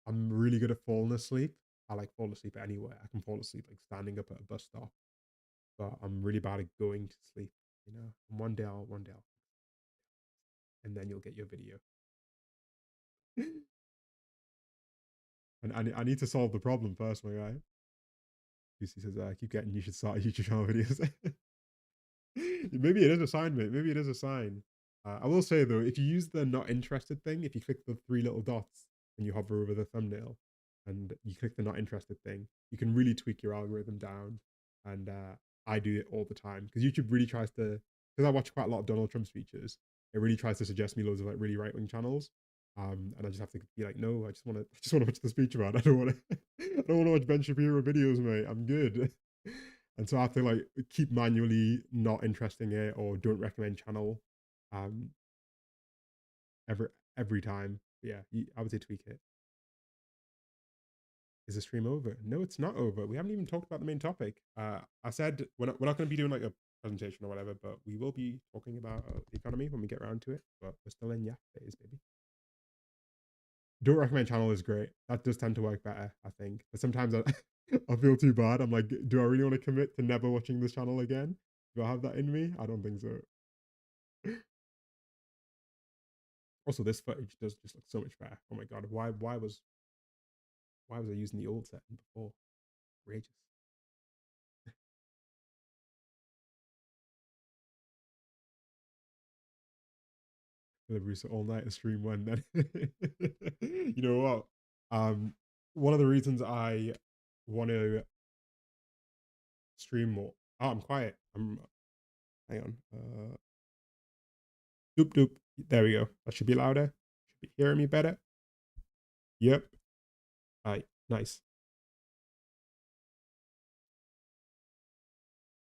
I'm really good at falling asleep. I like falling asleep anywhere. I can fall asleep like standing up at a bus stop, but I'm really bad at going to sleep. You know, and one day I'll, and then you'll get your video. And I need to solve the problem first, my guy. Lucy says, I keep getting you should start YouTube channel videos. Maybe it is a sign, mate. Maybe it is a sign. I will say though, if you use the not interested thing, if you click the 3 little dots and you hover over the thumbnail and you click the not interested thing, you can really tweak your algorithm down. And I do it all the time because YouTube really tries to, because I watch quite a lot of Donald Trump speeches, it really tries to suggest me loads of like really right-wing channels. And I just have to be like, no, I just want to watch the speech about. I don't want to I don't want to watch Ben Shapiro videos, mate. I'm good. And so I have to like keep manually not interesting it or don't recommend channel um every time. But yeah, I would say tweak it. Is the stream over? No, it's not over. We haven't even talked about the main topic. I said we're not going to be doing like a presentation or whatever, but we will be talking about the economy when we get around to it. But we're still in phase, baby. Don't recommend channel is great. That does tend to work better, I think. But sometimes I feel too bad. I'm like, do I really want to commit to never watching this channel again? Do I have that in me? I don't think so. Also, this footage does just look so much better. Oh my god, why was I using the old setting before? Outrageous. Bruce all night stream one then. You know what? One of the reasons I want to stream more. Oh, I'm quiet. Hang on. Doop doop. There we go. That should be louder. Should be hearing me better. Yep. All right. Nice.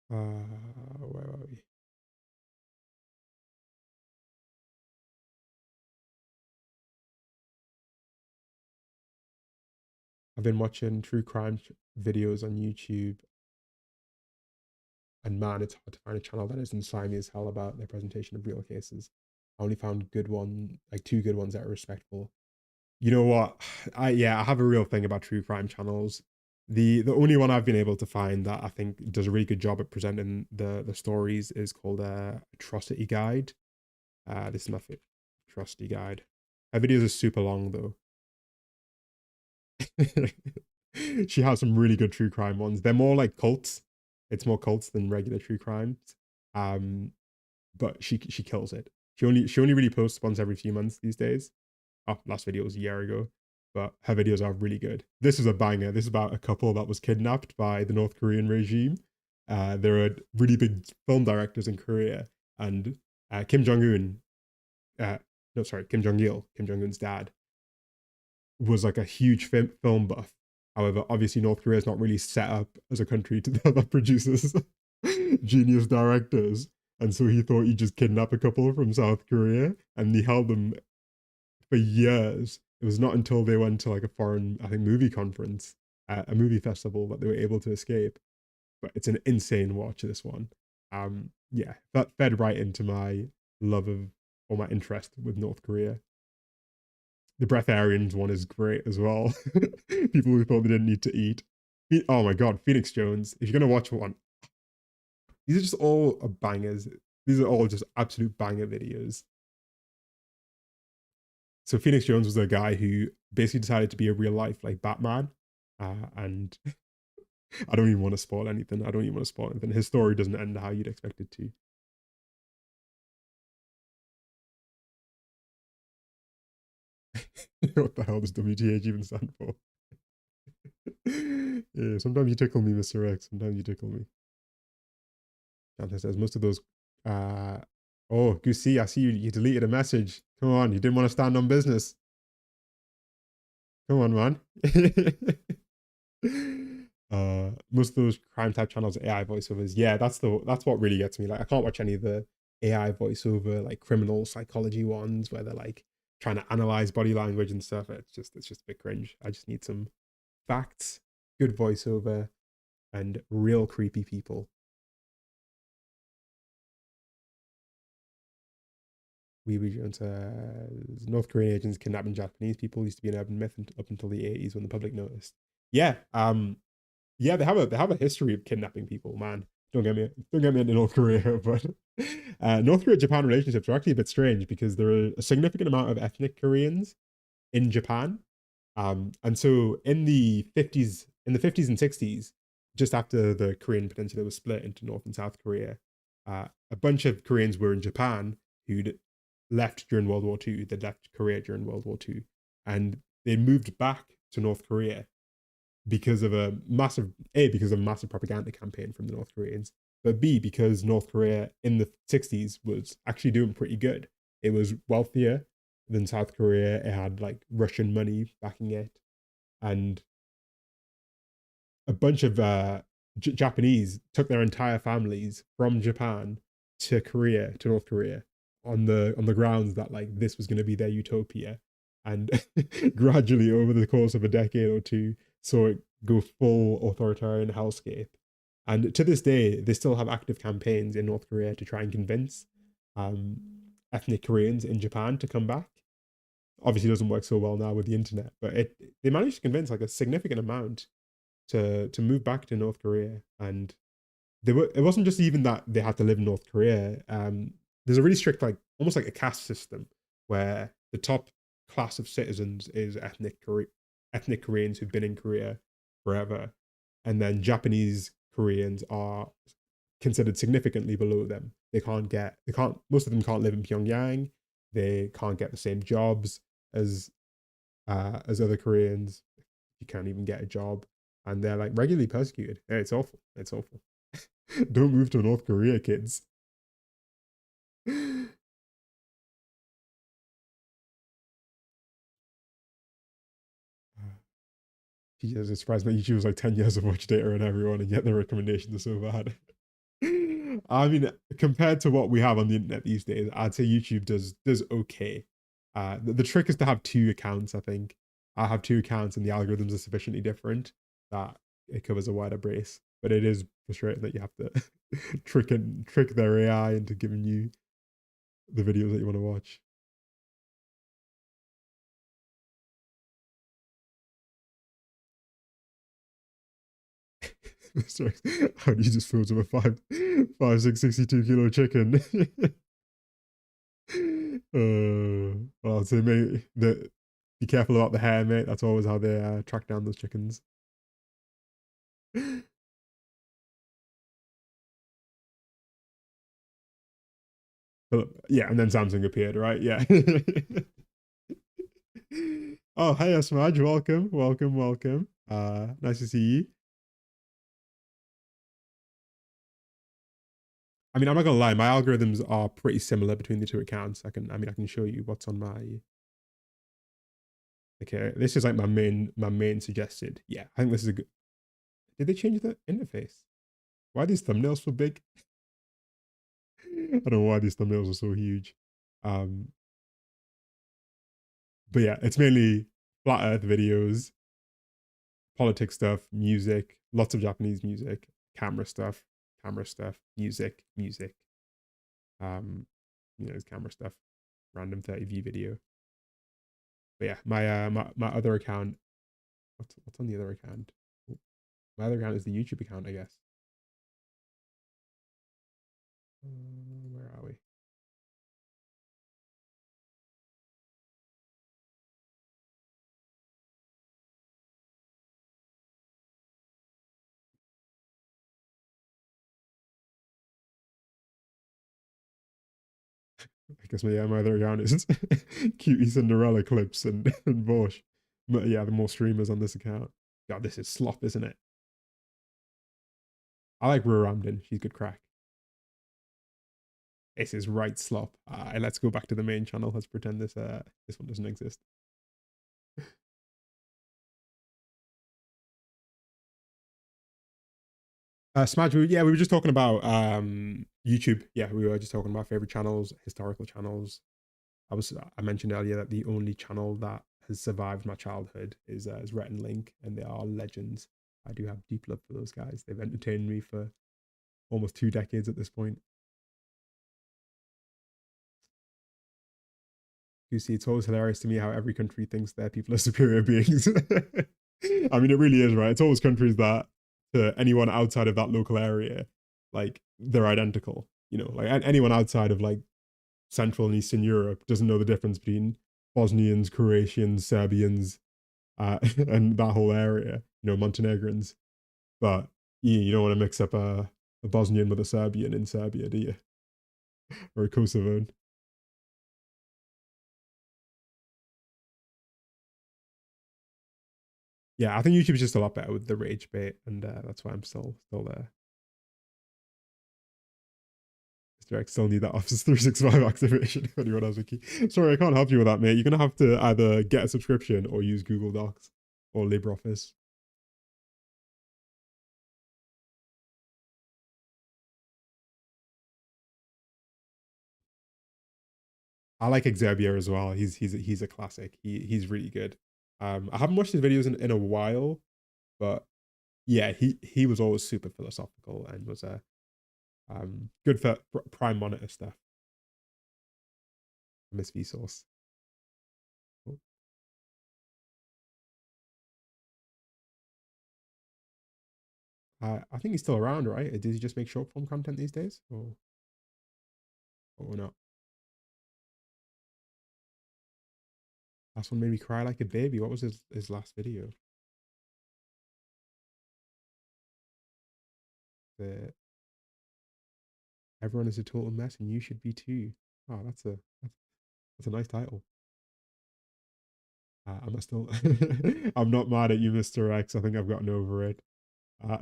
Where are we? I've been watching true crime videos on YouTube, and man, it's hard to find a channel that isn't slimy as hell about their presentation of real cases. I only found like 2 good ones that are respectful. You know what? I have a real thing about true crime channels. The only one I've been able to find that I think does a really good job at presenting the stories is called Atrocity Guide. This is my favorite, Atrocity Guide. Her videos are super long though. She has some really good true crime ones. They're more like cults. It's more cults than regular true crimes. But she kills it. She only really posts once every few months these days. Oh, last video was a year ago, but her videos are really good. This is a banger. This is about a couple that was kidnapped by the North Korean regime. There are really big film directors in Korea, and Kim Jong-un, Kim Jong-il, Kim Jong-un's dad, was like a huge film buff. However, obviously North Korea is not really set up as a country that produces genius directors. And so he thought he'd just kidnap a couple from South Korea, and he held them for years. It was not until they went to like a foreign, I think, movie conference, a movie festival, that they were able to escape. But it's an insane watch, this one. Yeah, that fed right into my love of, or my interest with North Korea. The breatharians one is great as well. People who thought they didn't need to eat. Oh my god, Phoenix Jones. If you're gonna watch one, these are just all bangers. These are all just absolute banger videos. So Phoenix Jones was a guy who basically decided to be a real life like Batman, and I don't even want to spoil anything. His story doesn't end how you'd expect it to. What the hell does WTH even stand for? Yeah, sometimes you tickle me, Mr. X. Sometimes you tickle me. Dante says most of those. Oh, Goosey, I see you deleted a message. Come on, you didn't want to stand on business. Come on, man. Most of those crime type channels, AI voiceovers. Yeah, that's what really gets me. Like, I can't watch any of the AI voiceover like criminal psychology ones where they're like trying to analyze body language and stuff. It's just a bit cringe. I just need some facts, good voiceover, and real creepy people. Weeby Jones says North Korean agents kidnapping Japanese people used to be an urban myth up until the 80s when the public noticed. Yeah, yeah, they have a history of kidnapping people, man. Don't get me into North Korea, but North Korea Japan relationships are actually a bit strange because there are a significant amount of ethnic Koreans in Japan. And so in the 50s and 60s, just after the Korean Peninsula was split into North and South Korea, a bunch of Koreans were in Japan who'd left during World War II. They'd left Korea during World War II, and they moved back to North Korea because of a massive propaganda campaign from the North Koreans, but B, because North Korea in the 60s was actually doing pretty good. It was wealthier than South Korea. It had like Russian money backing it, and a bunch of Japanese took their entire families from Japan to North Korea on the grounds that like this was going to be their utopia, and gradually over the course of a decade or two, saw it go full authoritarian hellscape. And to this day, they still have active campaigns in North Korea to try and convince um, ethnic Koreans in Japan to come back. Obviously, it doesn't work so well now with the internet, but they managed to convince like a significant amount to move back to North Korea. And it wasn't just even that they had to live in North Korea. There's a really strict, like almost like a caste system where the top class of citizens is ethnic Koreans who've been in Korea forever, and then Japanese Koreans are considered significantly below them. Most of them can't live in Pyongyang. They can't get the same jobs as as other Koreans. You can't even get a job, and they're like regularly persecuted. It's awful. It's awful. Don't move to North Korea, kids. Jesus, it's surprising that YouTube was like 10 years of watch data on everyone, and yet the recommendations are so bad. I mean, compared to what we have on the internet these days, I'd say YouTube does okay. The trick is to have two accounts, I think. I have two accounts and the algorithms are sufficiently different that it covers a wider base. But it is frustrating that you have to trick their AI into giving you the videos that you want to watch. Sorry, how do you just filter a 62 kilo chicken? Well, I'd say, mate, be careful about the hair, mate. That's always how they track down those chickens. But, yeah, and then Samsung appeared, right? Yeah. Oh, hey, Asmaj, welcome. Nice to see you. I mean, I'm not gonna lie, my algorithms are pretty similar between the two accounts. I can show you what's on my. Okay, this is like my main suggested. Yeah, I think this is a good. Did they change the interface? Why are these thumbnails so big? I don't know why these thumbnails are so huge. But yeah, it's mainly flat Earth videos, politics stuff, music, lots of Japanese music, camera stuff, music. It's camera stuff, random 30 view video. But yeah, my other account. What's on the other account? My other account is the YouTube account, I guess. Where are we? I guess my other account is cutie Cinderella clips and Bosch. But yeah, the more streamers on this account. God, this is slop, isn't it? I like Rue Ramden. She's good crack. This is right slop. Let's go back to the main channel. Let's pretend this one doesn't exist. Smash, yeah, we were just talking about YouTube. Yeah, we were just talking about favorite channels, historical channels. I mentioned earlier that the only channel that has survived my childhood is Rhett and Link, and they are legends. I do have deep love for those guys. They've entertained me for almost 2 decades at this point. You see, it's always hilarious to me how every country thinks their people are superior beings. I mean, it really is, right? It's always countries that to anyone outside of that local area, like they're identical. You know, like anyone outside of like Central and Eastern Europe doesn't know the difference between Bosnians, Croatians, Serbians, and that whole area. You know, Montenegrins. But you don't want to mix up a Bosnian with a Serbian in Serbia, do you? Or a Kosovan. Yeah, I think YouTube's just a lot better with the rage bait, and that's why I'm still there. Mr. X still need that Office 365 activation if anyone has a key. Sorry, I can't help you with that, mate. You're gonna have to either get a subscription or use Google Docs or LibreOffice. I like Xavier as well. He's a classic. He's really good. I haven't watched his videos in a while, but yeah, he was always super philosophical and was good for Prime Monitor stuff. I miss Vsauce. Oh, I think he's still around, right? Did he just make short form content these days, or not? Last one made me cry like a baby. What was his last video? The Everyone is a total mess and you should be too. Oh, that's a nice title. I'm still I'm not mad at you, Mr. X. I think I've gotten over it. Uh,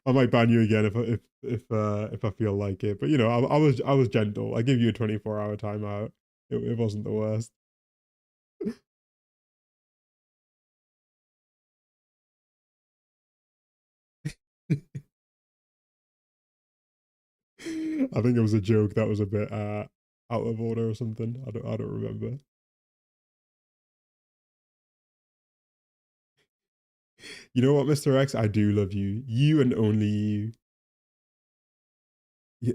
I might ban you again if I feel like it. But you know, I was gentle. I give you a 24-hour timeout. It wasn't the worst. I think it was a joke that was a bit out of order or something. I don't remember. You know what, Mr. X? I do love you. You and only you. Yeah,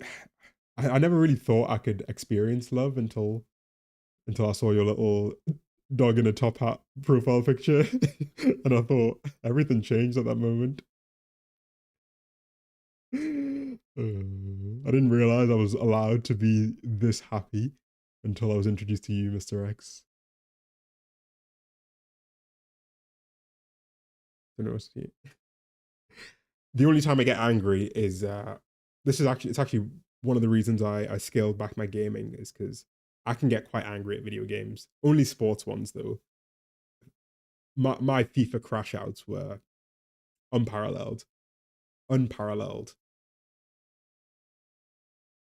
I never really thought I could experience love until I saw your little dog in a top hat profile picture, and I thought everything changed at that moment. I didn't realize I was allowed to be this happy until I was introduced to you, Mr. X. Don't know what to The only time I get angry is it's actually one of the reasons I scaled back my gaming is because I can get quite angry at video games. Only sports ones though. My FIFA crash outs were unparalleled. Unparalleled.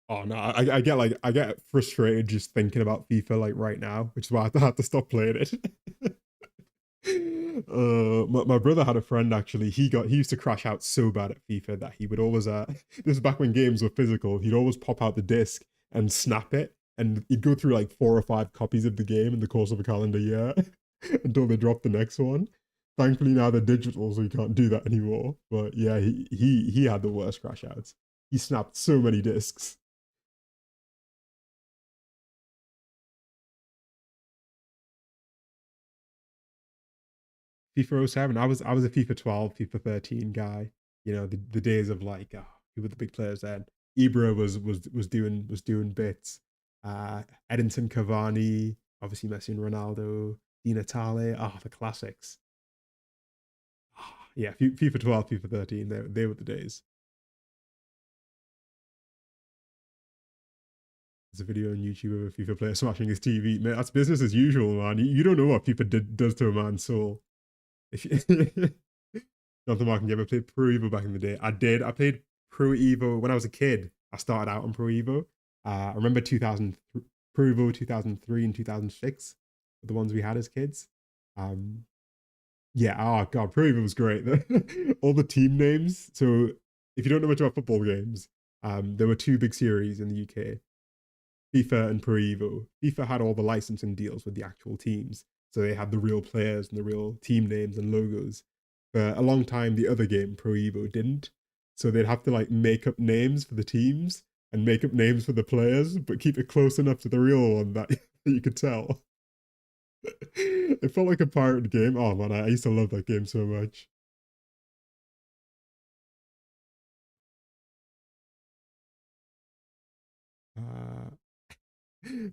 Oh no, I get frustrated just thinking about FIFA like right now, which is why I had to stop playing it. My brother had a friend actually. He used to crash out so bad at FIFA that he would always this is back when games were physical. He'd always pop out the disc and snap it, and he'd go through like 4 or 5 copies of the game in the course of a calendar year until they dropped the next one. Thankfully now they're digital, so he can't do that anymore. But yeah, he had the worst crash outs. He snapped so many discs. FIFA oh 07. I was a FIFA 12, FIFA 13 guy. You know, the days of like who were the big players then. Ibra was doing bits. Edinson Cavani, obviously Messi and Ronaldo, Di Natale, the classics. Yeah, FIFA 12, FIFA 13, they were the days. There's a video on YouTube of a FIFA player smashing his TV. Man, that's business as usual, man. You don't know what FIFA does to a man's soul. If you, Not the marking game. I played Pro Evo back in the day. I did. I played Pro Evo when I was a kid. I started out on Pro Evo. I remember 2000 Pro Evo 2003 and 2006 were the ones we had as kids. Um, Yeah, oh god, Pro Evo was great. All the team names. So if you don't know much about football games, there were two big series in the UK, FIFA and Pro Evo. FIFA had all the licensing deals with the actual teams. So they had the real players and the real team names and logos. For a long time, the other game, Pro Evo, didn't. So they'd have to like make up names for the teams and make up names for the players, but keep it close enough to the real one that you could tell. It felt like a pirate game. Oh man, I used to love that game so much. Uh,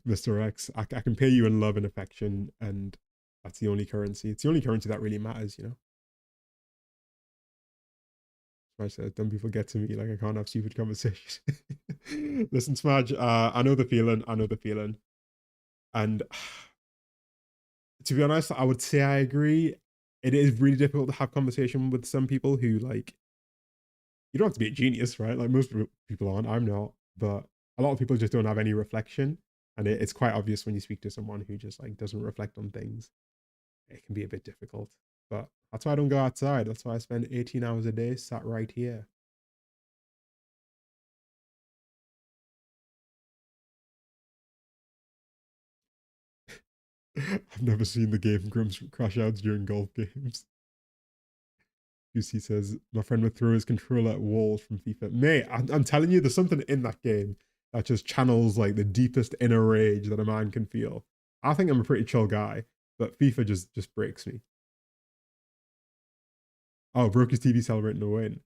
Mr. X, I can pay you in love and affection, and that's the only currency. It's the only currency that really matters, you know. I said, don't people get to me like I can't have stupid conversations. Listen, Smudge, I know the feeling. I know the feeling. And to be honest, I would say I agree. It is really difficult to have conversation with some people who like you don't have to be a genius, right? Like most people aren't. I'm not, but a lot of people just don't have any reflection, and it's quite obvious when you speak to someone who just like doesn't reflect on things. It can be a bit difficult, but that's why I don't go outside. That's why I spend 18 hours a day sat right here. I've never seen the Game Grumps crash outs during golf games. QC says, my friend would throw his controller at walls from FIFA. Mate, I'm telling you, there's something in that game that just channels like the deepest inner rage that a man can feel. I think I'm a pretty chill guy, but FIFA just breaks me. Oh, broke his TV celebrating a win.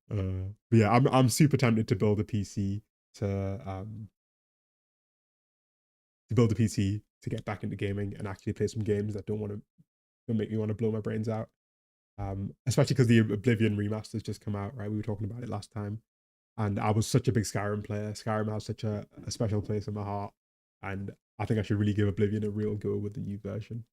But yeah, I'm super tempted to build a PC to build a PC to get back into gaming and actually play some games that don't make me want to blow my brains out. Especially because the Oblivion remaster's just come out, right? We were talking about it last time, and I was such a big Skyrim player. Skyrim has such a special place in my heart, and I think I should really give Oblivion a real go with the new version.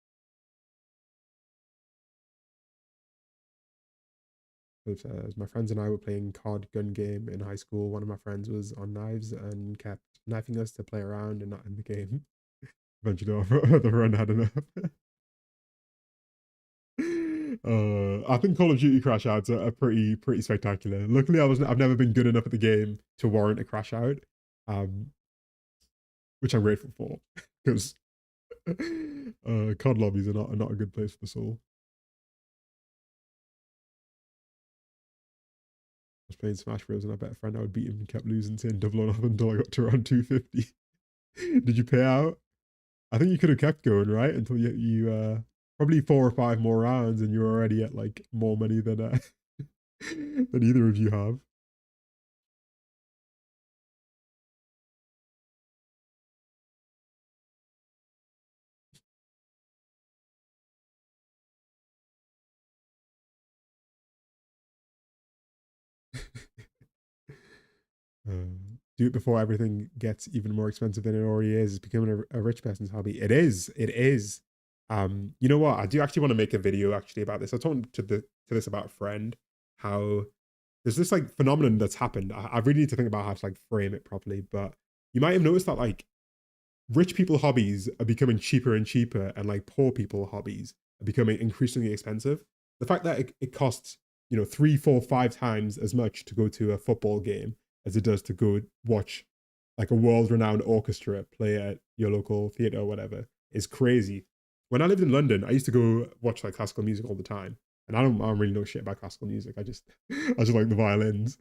It says, my friends and I were playing COD gun game in high school. One of my friends was on knives and kept knifing us to play around and not in the game. Eventually, the friend had enough. I think Call of Duty crash outs are pretty spectacular. Luckily, I've never been good enough at the game to warrant a crash out, um, which I'm grateful for because COD lobbies are not a good place for the soul. I was playing Smash Bros. And I bet a friend I would beat him and kept losing, saying double or nothing until I got to around 250. Did you pay out? I think you could have kept going, right? Until you probably 4 or 5 more rounds and you're already at like more money than than either of you have. Do it before everything gets even more expensive than it already is. It's becoming a rich person's hobby. It is. It is. You know what? I do actually want to make a video actually about this. I was talking to this about a friend how there's this like phenomenon that's happened. I really need to think about how to like frame it properly. But you might have noticed that like rich people hobbies are becoming cheaper and cheaper, and like poor people hobbies are becoming increasingly expensive. The fact that it costs 3, 4, 5 times as much to go to a football game as it does to go watch like a world-renowned orchestra play at your local theater or whatever is crazy. When I lived in London, I used to go watch like classical music all the time, and I don't really know shit about classical music. I just like the violins,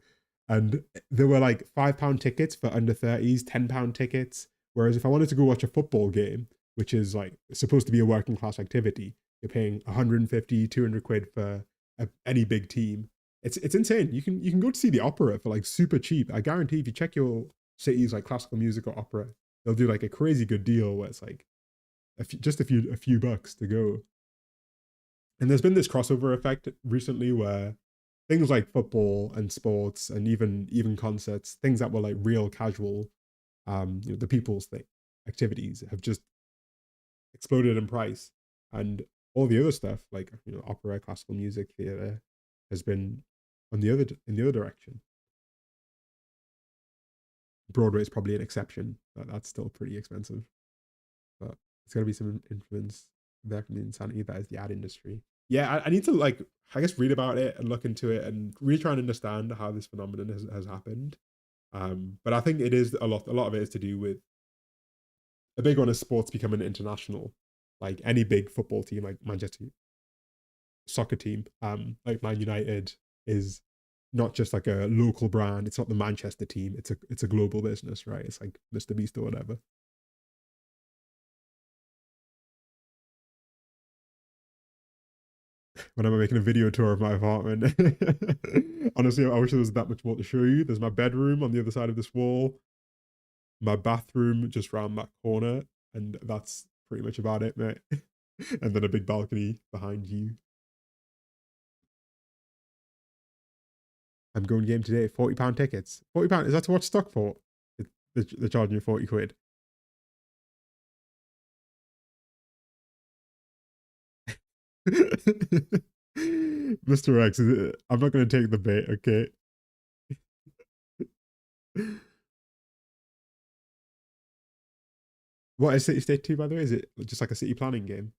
and there were like £5 tickets for under 30s, £10 tickets. Whereas if I wanted to go watch a football game, which is like supposed to be a working class activity, you're paying 150, 200 quid for any big team. It's insane. You can go to see the opera for like super cheap. I guarantee if you check your city's like classical music or opera, they'll do like a crazy good deal where it's like just a few bucks to go. And there's been this crossover effect recently where things like football and sports and even concerts, things that were like real casual, the people's thing activities have just exploded in price, and all the other stuff like opera, classical music, theater has been on the other in the other direction. Broadway is probably an exception. That's still pretty expensive, but it's got to be some influence definitely insanity that is the ad industry. Yeah, I need to like, I guess, read about it and look into it and really try and understand how this phenomenon has happened. But I think it is a lot. A lot of it is to do with a big one is sports becoming international. Like any big football team, like Manchester soccer team, like Man United is not just like a local brand. It's not the Manchester team. It's a global business, right? It's like Mr. Beast or whatever. When I'm making a video tour of my apartment, honestly, I wish there was that much more to show you. There's my bedroom on the other side of this wall, my bathroom just round that corner, and that's pretty much about it, mate. And then a big balcony behind you. I'm going game today. £40 tickets. £40. Is that to watch Stockport? They're charging you 40 quid. Mr. X, I'm not going to take the bait, okay? What is City State 2, by the way? Is it just like a city planning game?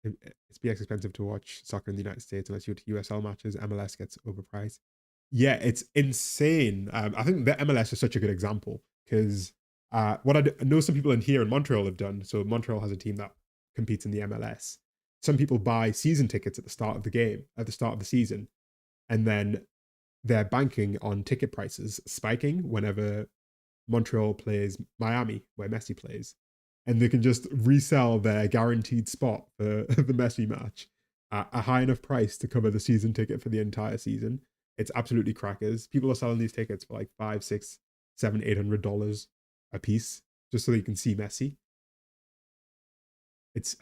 It's BX expensive to watch soccer in the United States unless you go to USL matches. MLS gets overpriced. Yeah, it's insane. I think the MLS is such a good example because what I know some people in here in Montreal have done. So Montreal has a team that competes in the MLS. Some people buy season tickets at the start of the game, at the start of the season, and then they're banking on ticket prices spiking whenever Montreal plays Miami, where Messi plays, and they can just resell their guaranteed spot for the Messi match at a high enough price to cover the season ticket for the entire season. It's absolutely crackers. People are selling these tickets for like $5, $6, $7, $800 a piece just so they can see Messi. It's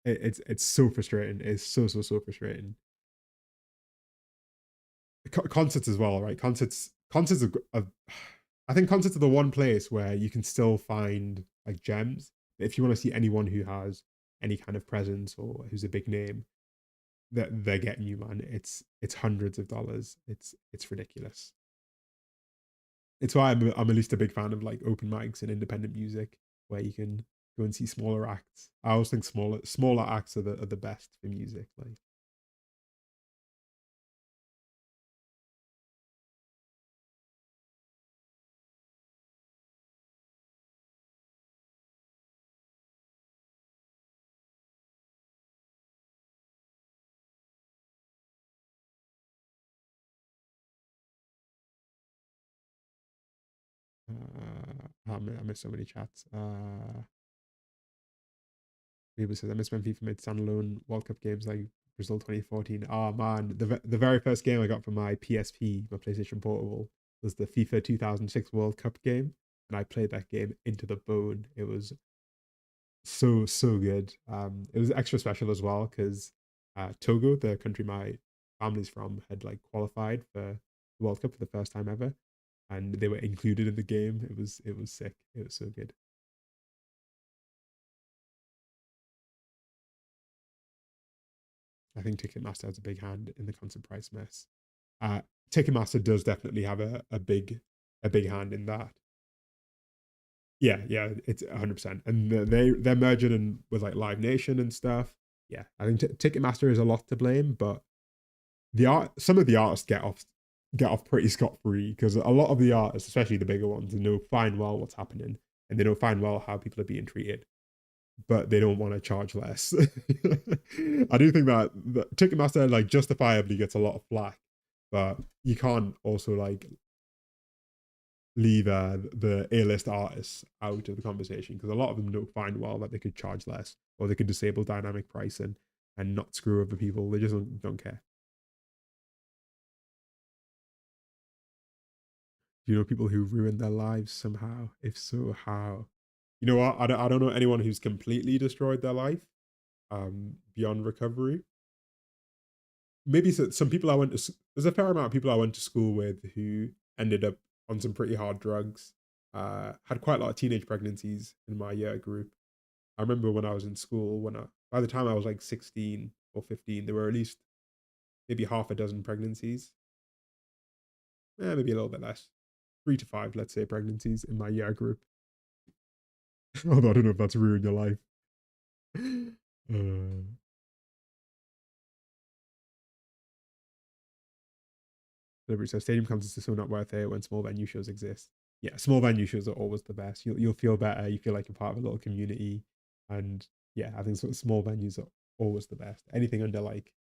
it's so frustrating. It's so frustrating. Concerts as well, right? Concerts are I think concerts are the one place where you can still find like gems. If you want to see anyone who has any kind of presence or who's a big name, that they're getting you, man. It's hundreds of dollars. It's ridiculous. It's why I'm at least a big fan of like open mics and independent music where you can go and see smaller acts. I always think smaller acts are the best for music. Like I miss so many chats. People says I miss when FIFA made standalone World Cup games like Brazil 2014. Oh man, the very first game I got for my PSP, my PlayStation Portable, was the FIFA 2006 World Cup game, and I played that game into the bone. It was so good. It was extra special as well because Togo, the country my family's from, had like qualified for the World Cup for the first time ever, and they were included in the game. It was sick. It was so good. I think Ticketmaster has a big hand in the concert price mess. Uh, Ticketmaster does definitely have a big hand in that. Yeah, it's 100%. And they're merging in with like Live Nation and stuff. Yeah, I think Ticketmaster is a lot to blame, but some of the artists get off pretty scot free because a lot of the artists, especially the bigger ones, know fine well what's happening and they know fine well how people are being treated, but they don't want to charge less. I do think that Ticketmaster like justifiably gets a lot of flack, but you can't also like leave the A-list artists out of the conversation because a lot of them know fine well that they could charge less or they could disable dynamic pricing and not screw over people. They just don't care. Do you know people who ruined their lives somehow? If so, how? You know what? I don't know anyone who's completely destroyed their life beyond recovery. Maybe some people there's a fair amount of people I went to school with who ended up on some pretty hard drugs. Had quite a lot of teenage pregnancies in my year group. I remember when I was in school, by the time I was like 16 or 15, there were at least maybe half a dozen pregnancies. Maybe a little bit less, 3 to 5, let's say, pregnancies in my year group. Although I don't know if that's ruined your life. Delivery. So stadium concerts are still not worth it when small venue shows exist. Yeah, small venue shows are always the best. You'll feel better. You feel like you're part of a little community, and yeah, I think sort of small venues are always the best. Anything under like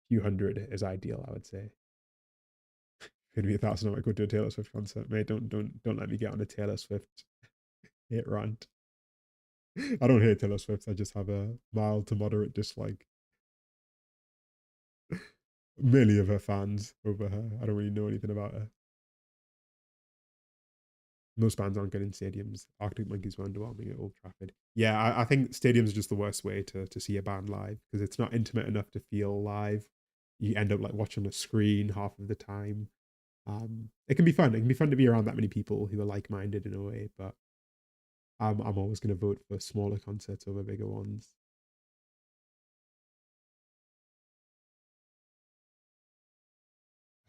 a few hundred is ideal, I would say. Could be $1,000 I go to a Taylor Swift concert, mate. Don't let me get on a Taylor Swift hate rant. I don't hate Taylor Swift. I just have a mild to moderate dislike, mainly of her fans over her. I don't really know anything about her. Most bands aren't good in stadiums. Arctic Monkeys were underwhelming at Old Trafford. Yeah, I think stadiums are just the worst way to see a band live because it's not intimate enough to feel live. You end up like watching a screen half of the time. It can be fun. It can be fun to be around that many people who are like minded in a way, but I'm always going to vote for smaller concerts over bigger ones.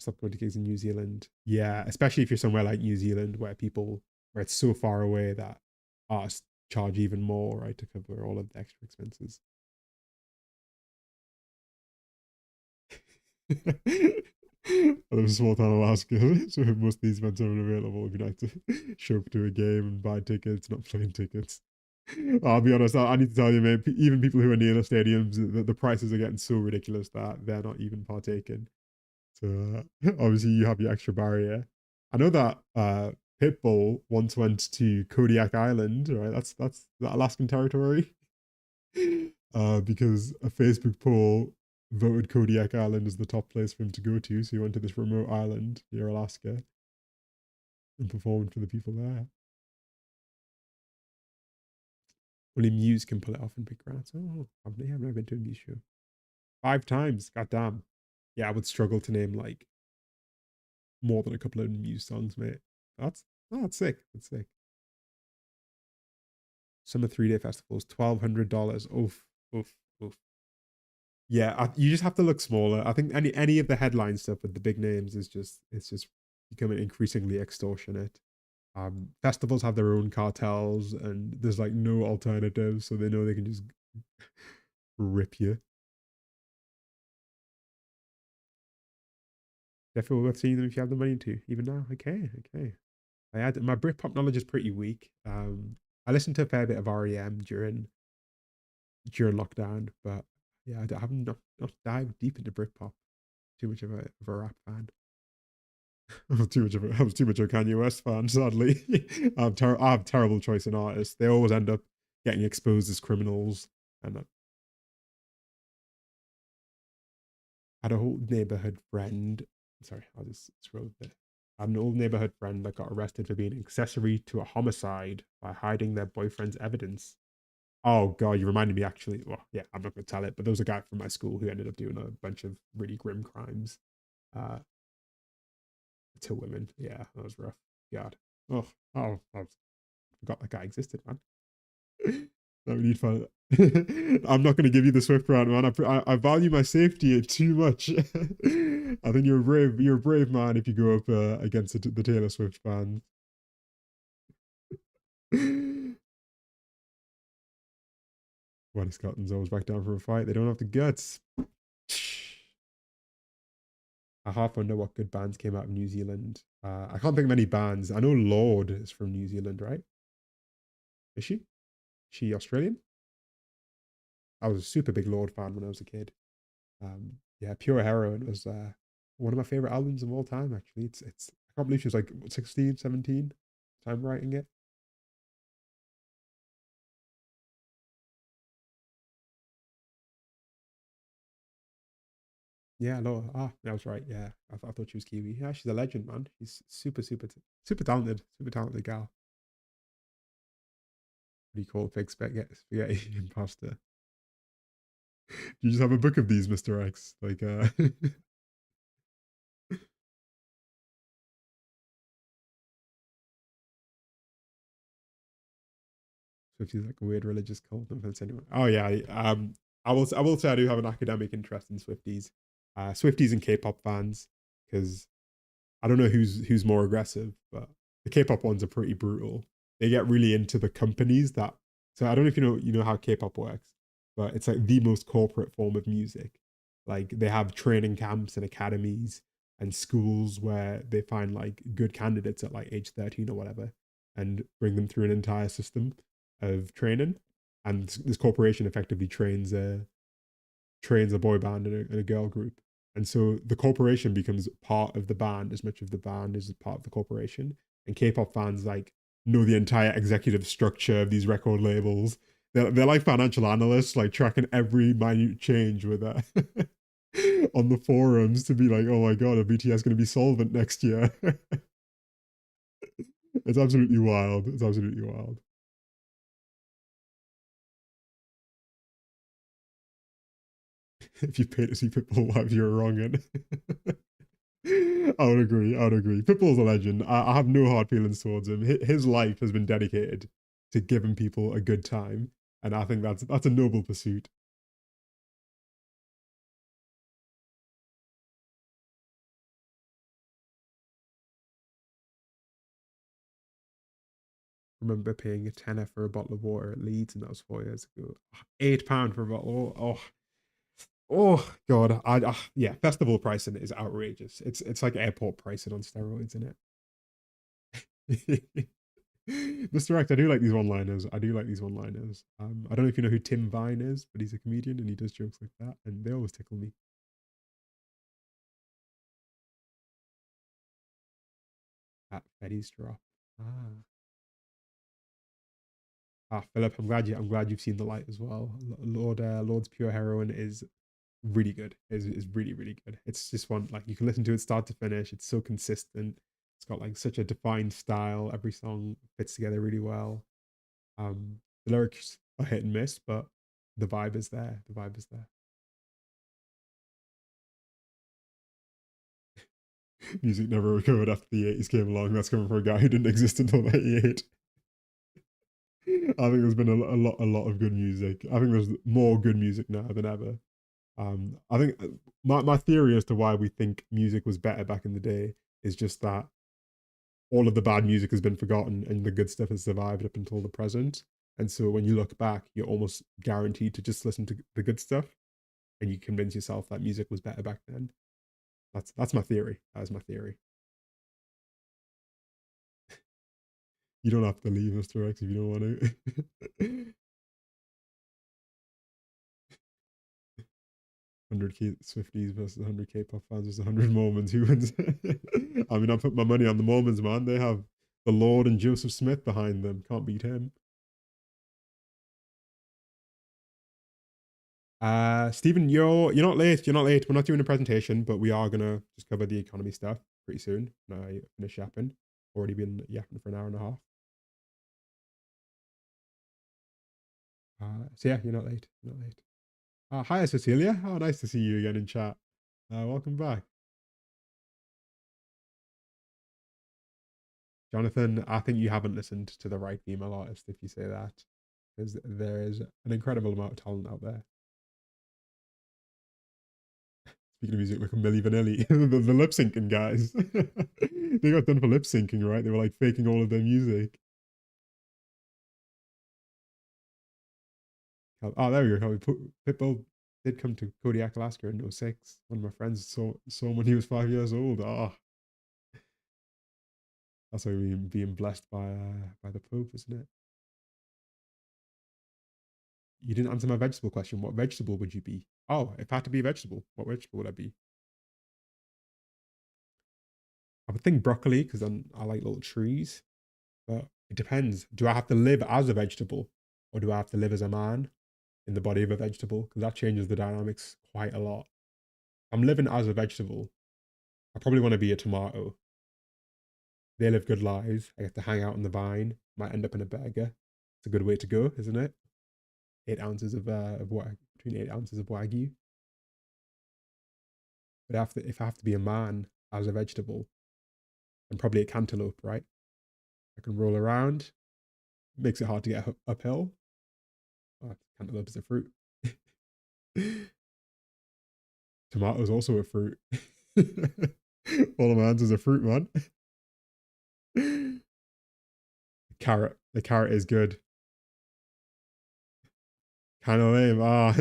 Stop going to gigs in New Zealand. Yeah, especially if you're somewhere like New Zealand where it's so far away that artists charge even more, right, to cover all of the extra expenses. I live in a small town Alaska, so most of these events are unavailable. It'd be nice to show up to a game and buy tickets, not plane tickets. I'll be honest, I need to tell you, mate, even people who are near the stadiums, the prices are getting so ridiculous that they're not even partaking. So obviously you have your extra barrier. I know that Pitbull once went to Kodiak Island, right? That's the Alaskan territory. Because a Facebook poll voted Kodiak Island as the top place for him to go to. So he went to this remote island near Alaska and performed for the people there. Only Muse can pull it off in big crowds. Oh, I've never been to a Muse show. 5 times. God damn. Yeah, I would struggle to name like more than a couple of Muse songs, mate. That's sick. That's sick. Summer 3-day festivals, $1,200. Oof, oof, oof. Yeah, you just have to look smaller. I think any of the headline stuff with the big names is just becoming increasingly extortionate. Festivals have their own cartels, and there's like no alternatives, so they know they can just rip you. Definitely worth seeing them if you have the money to. Even now, okay. My Britpop knowledge is pretty weak. I listened to a fair bit of REM during lockdown, but yeah, I haven't not dived deep into Britpop. Too much of a rap fan. I was too much of a Kanye West fan. Sadly, I have terrible choice in artists. They always end up getting exposed as criminals, and I had a whole neighborhood friend. Sorry, I'll just scroll a bit. I had an old neighborhood friend that got arrested for being accessory to a homicide by hiding their boyfriend's evidence. Oh god, you reminded me actually. Well, yeah, I'm not gonna tell it, but there was a guy from my school who ended up doing a bunch of really grim crimes uh, to women. Yeah, that was rough. God. I forgot that guy existed, man. No need for. I'm not gonna give you the Swift round, man. I value my safety too much. I think you're a brave man if you go up against the Taylor Swift fans. Why Scottons always back down from a fight? They don't have the guts. I half wonder what good bands came out of New Zealand. I can't think of any bands. I know Lord is from New Zealand, right? Is she? Is she Australian? I was a super big Lord fan when I was a kid. Yeah, Pure Heroin was one of my favorite albums of all time. Actually, it's I can't believe she was like 16, 17 time writing it. Yeah, no, that was right. Yeah, I thought she was Kiwi. Yeah, she's a legend, man. She's super talented, super talented gal. Pretty cool. Big spaghetti and pasta. You just have a book of these, Mr. X. Like, so she's like a weird religious cult. No offense, anyway. Oh yeah, I will say I do have an academic interest in Swifties, Swifties and K-pop fans, because I don't know who's more aggressive, but the K-pop ones are pretty brutal. they get really into the companies that. So I don't know if you know how K-pop works, but it's like the most corporate form of music. Like they have training camps and academies and schools where they find like good candidates at like age 13 or whatever and bring them through an entire system of training. And this corporation effectively trains a boy band and a girl group. And so the corporation becomes part of the band as much of the band is part of the corporation. And K-pop fans like know the entire executive structure of these record labels. They're like financial analysts, like tracking every minute change with that on the forums to be like, oh my god, are BTS going to be solvent next year? It's absolutely wild. It's absolutely wild. If you pay to see Pitbull live, you're wrong. And I would agree. I would agree. Pitbull's a legend. I have no hard feelings towards him. His life has been dedicated to giving people a good time, and I think that's a noble pursuit. I remember paying a tenner for a bottle of water at Leeds, and that was 4 years ago. £8 for a bottle. Oh God. Yeah. Festival pricing is outrageous. It's like airport pricing on steroids, isn't it? Mr. X, I do like these one-liners. I do like these one-liners. I don't know if you know who Tim Vine is, but he's a comedian and he does jokes like that, and they always tickle me. At Fetty's drop. Ah. Philip, I'm glad you've seen the light as well. Lord's Pure Heroine is really good. Is really really good. It's just one like you can listen to it start to finish. It's so consistent. It's got like such a defined style. Every song fits together really well. The lyrics are hit and miss, but the vibe is there. The vibe is there. Music never recovered after the 80s came along. That's coming from a guy who didn't exist until 88. I think there's been a lot of good music. I think there's more good music now than ever. I think my theory as to why we think music was better back in the day is just that all of the bad music has been forgotten and the good stuff has survived up until the present. And so when you look back, you're almost guaranteed to just listen to the good stuff, and you convince yourself that music was better back then. That's my theory. That is my theory. You don't have to leave, Mr. X, if you don't want to. 100k Swifties versus 100k pop fans versus 100 Mormons. Who wins? I mean, I put my money on the Mormons, man. They have the Lord and Joseph Smith behind them. Can't beat him. Stephen, you're not late. You're not late. We're not doing a presentation, but we are gonna just cover the economy stuff pretty soon. When I finish yapping. Already been yapping for an hour and a half. So yeah, you're not late. You're not late. Hi, Cecilia. Oh, nice to see you again in chat. Welcome back. Jonathan, I think you haven't listened to the right female artist if you say that, because there is an incredible amount of talent out there. Speaking of music, like a Milli Vanilli, the lip syncing guys, they got done for lip syncing, right? They were like faking all of their music. Oh, there we go. Pitbull did come to Kodiak, Alaska in 06. One of my friends saw him when he was 5 years old. Oh, that's why we're being blessed by the Pope, isn't it? You didn't answer my vegetable question. What vegetable would you be? Oh, if I had to be a vegetable, what vegetable would I be? I would think broccoli because I like little trees, but it depends. Do I have to live as a vegetable or do I have to live as a man in the body of a vegetable? Because that changes the dynamics quite a lot. I'm living as a vegetable. I probably want to be a tomato. They live good lives. I get to hang out on the vine. Might end up in a burger. It's a good way to go, isn't it? 8 ounces of between 8 ounces of wagyu. But if I have to be a man as a vegetable, I'm probably a cantaloupe, right? I can roll around. Makes it hard to get uphill. Oh, cantaloupe is a fruit. Tomato's also a fruit. All of my answers are fruit, man. Carrot. The carrot is good. Kind of lame. Ah,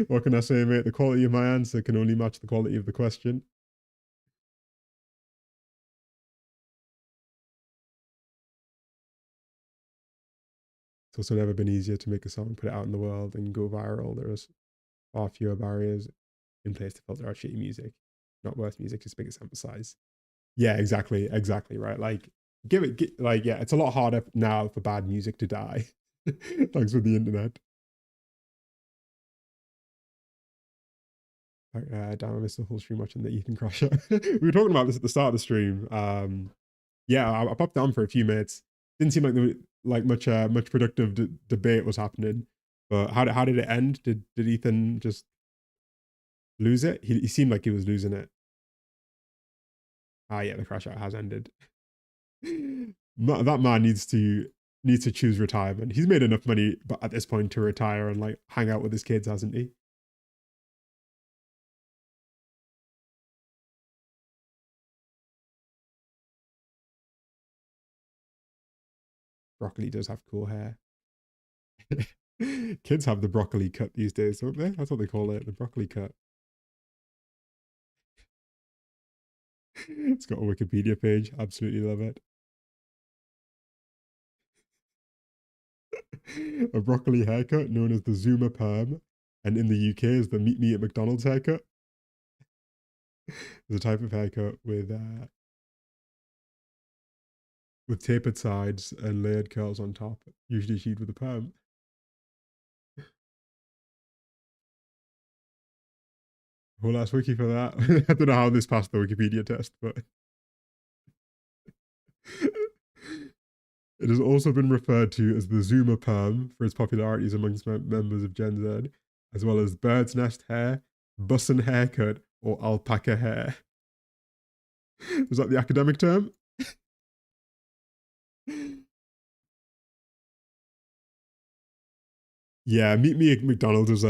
what can I say, mate? The quality of my answer can only match the quality of the question. It's also never been easier to make a song, put it out in the world, and go viral. There's far fewer barriers in place to filter out shitty music. Not worth music, just bigger sample size. Yeah, exactly, exactly right. Like, like, yeah, it's a lot harder now for bad music to die. Thanks for the internet. Damn, I missed the whole stream watching the Ethan Crusher. We were talking about this at the start of the stream. Yeah, I popped down for a few minutes. Didn't seem like there was like much productive debate was happening. But how did it end? Did Ethan just lose it? He seemed like he was losing it. Ah, yeah, the crash out has ended. That man needs to choose retirement. He's made enough money, but at this point to retire and like hang out with his kids, hasn't he? Broccoli does have cool hair. Kids have the broccoli cut these days, don't they? That's what they call it, the broccoli cut. It's got a Wikipedia page. Absolutely love it. A broccoli haircut known as the Zuma perm, and in the UK is the Meet Me at McDonald's haircut. There's a type of haircut with tapered sides and layered curls on top, usually achieved with a perm. Whole ass wiki for that. I don't know how this passed the Wikipedia test, but it has also been referred to as the Zuma perm for its popularities amongst members of Gen Z, as well as bird's nest hair, bussin haircut, or alpaca hair. Is that the academic term? Yeah, Meet Me at McDonald's is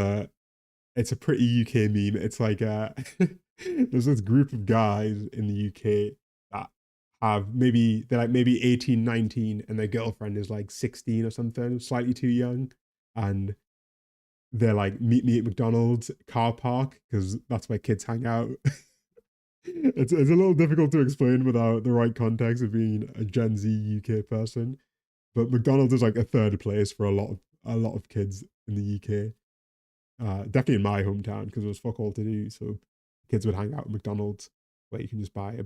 it's a pretty UK meme. It's like there's this group of guys in the UK that have they're like maybe 18, 19, and their girlfriend is like 16 or something, slightly too young. And they're like, meet me at McDonald's car park, because that's where kids hang out. It's a little difficult to explain without the right context of being a Gen Z UK person. But McDonald's is like a third place for a lot of kids in the UK. Definitely in my hometown because it was fuck all to do. So kids would hang out at McDonald's where you can just buy a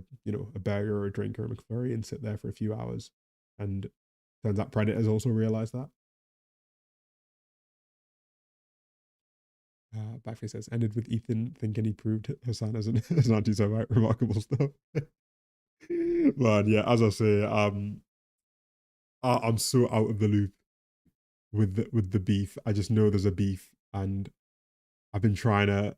burger or a drink or a McFlurry and sit there for a few hours. And turns out Predators also realized that. Backface says ended with Ethan thinking he proved Hassan as an anti-Semite. Remarkable stuff. But yeah, as I say, I'm so out of the loop with the beef. I just know there's a beef, and I've been trying to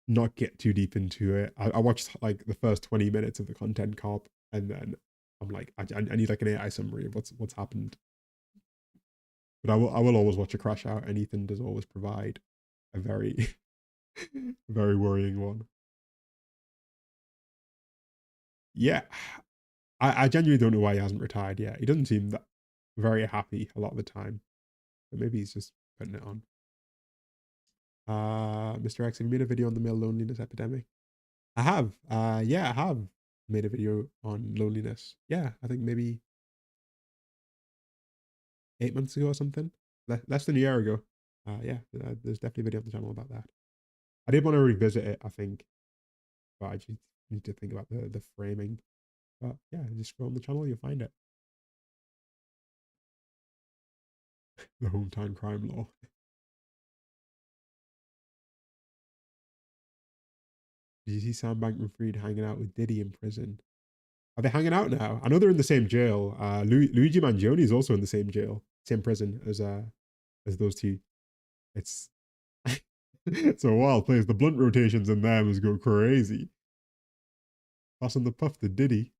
not get too deep into it. I watched like the first 20 minutes of the content cop, and then I'm like, I need like an AI summary of what's happened. But I will always watch a crash out, and Ethan does always provide a very very worrying one. Yeah, I genuinely don't know why he hasn't retired yet. He doesn't seem that very happy a lot of the time, but maybe he's just putting it on. Mr. X, have you made a video on the male loneliness epidemic? I have. Yeah, I have made a video on loneliness. Yeah, I think maybe 8 months ago or something. Less than a year ago. Yeah, there's definitely a video on the channel about that. I did want to revisit it, I think, but I just need to think about the framing. But yeah, just scroll on the channel, you'll find it. The hometown crime law. Did you see Sam Bankman-Fried hanging out with Diddy in prison? Are they hanging out now? I know they're in the same jail. Luigi Mangione is also in the same jail, same prison as those two. It's it's a wild place. The blunt rotations in them is go crazy. Passing the puff to Diddy.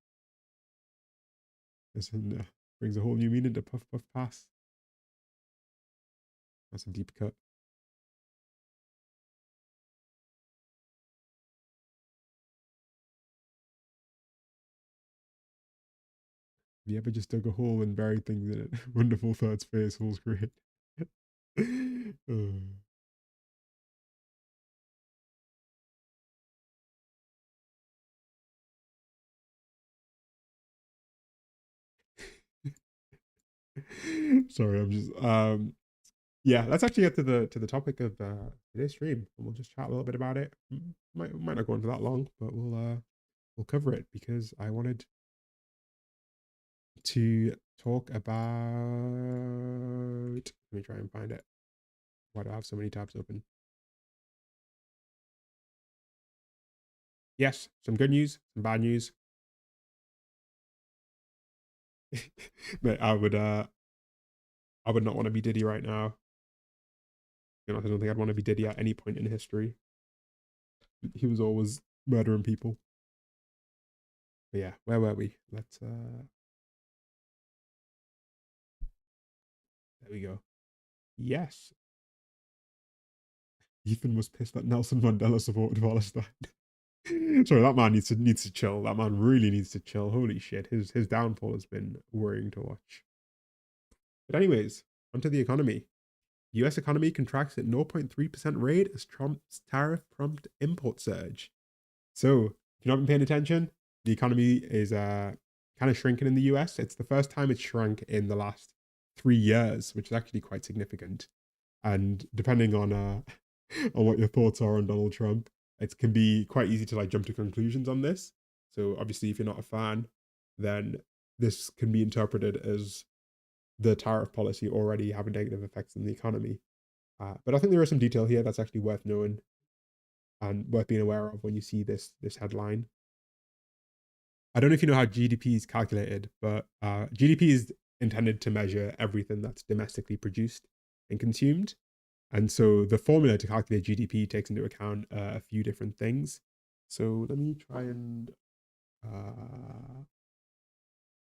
This brings a whole new meaning to puff puff pass. That's a deep cut. You ever just dug a hole and buried things in it? Wonderful third space, hole's great. Uh. Sorry, I'm just yeah, let's actually get to the topic of today's stream, and we'll just chat a little bit about it. Might not go on for that long, but we'll cover it because I wanted to talk about. Let me try and find it. Why do I have so many tabs open? Yes, some good news, some bad news. But I would not want to be Diddy right now. You know, I don't think I'd want to be Diddy at any point in history. He was always murdering people. But yeah, where were we? Let's there we go. Yes. Ethan was pissed that Nelson Mandela supported Palestine. Sorry, that man needs to chill. That man really needs to chill. Holy shit. His downfall has been worrying to watch. But anyways, onto the economy. US economy contracts at 0.3% rate as Trump's tariff prompt import surge. So, if you've not been paying attention, the economy is kind of shrinking in the US. It's the first time it's shrunk in the last 3 years, which is actually quite significant. And depending on on what your thoughts are on Donald Trump, it can be quite easy to like jump to conclusions on this. So obviously, if you're not a fan, then this can be interpreted as the tariff policy already having negative effects on the economy. But I think there is some detail here that's actually worth knowing and worth being aware of when you see this headline. I don't know if you know how GDP is calculated, but GDP is intended to measure everything that's domestically produced and consumed. And so the formula to calculate GDP takes into account a few different things. So let me try and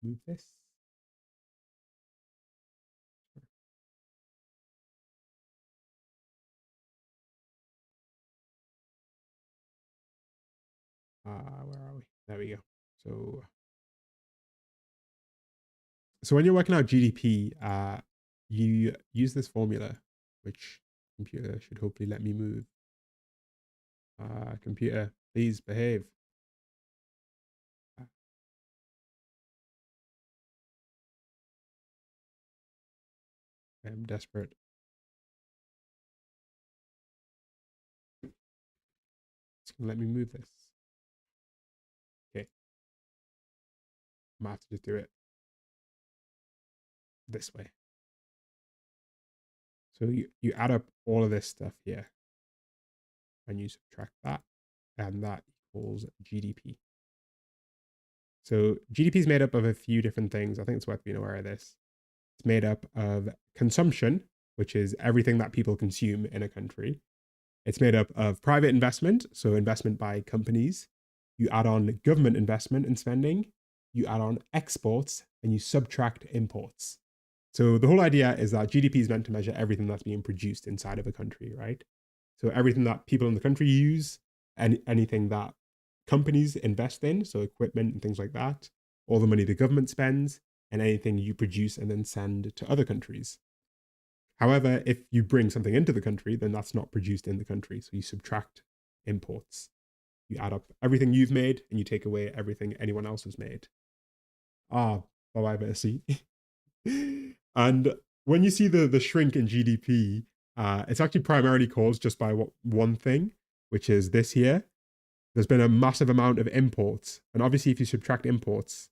move this. Where are we? There we go. So when you're working out GDP, you use this formula, which computer should hopefully let me move. Computer, please behave. I'm desperate. It's gonna let me move this. Okay. I might have to just do it this way. So you add up all of this stuff here and you subtract that, and that equals GDP. So GDP is made up of a few different things. I think it's worth being aware of this. It's made up of consumption, which is everything that people consume in a country. It's made up of private investment, so investment by companies. You add on government investment and spending. You add on exports, and you subtract imports. So the whole idea is that GDP is meant to measure everything that's being produced inside of a country, right? So everything that people in the country use, and anything that companies invest in, so equipment and things like that, all the money the government spends, and anything you produce and then send to other countries. However, if you bring something into the country, then that's not produced in the country. So you subtract imports. You add up everything you've made and you take away everything anyone else has made. Bye-bye, Mercy. And when you see the shrink in GDP, it's actually primarily caused just by one thing, which is this here. There's been a massive amount of imports. And obviously, if you subtract imports,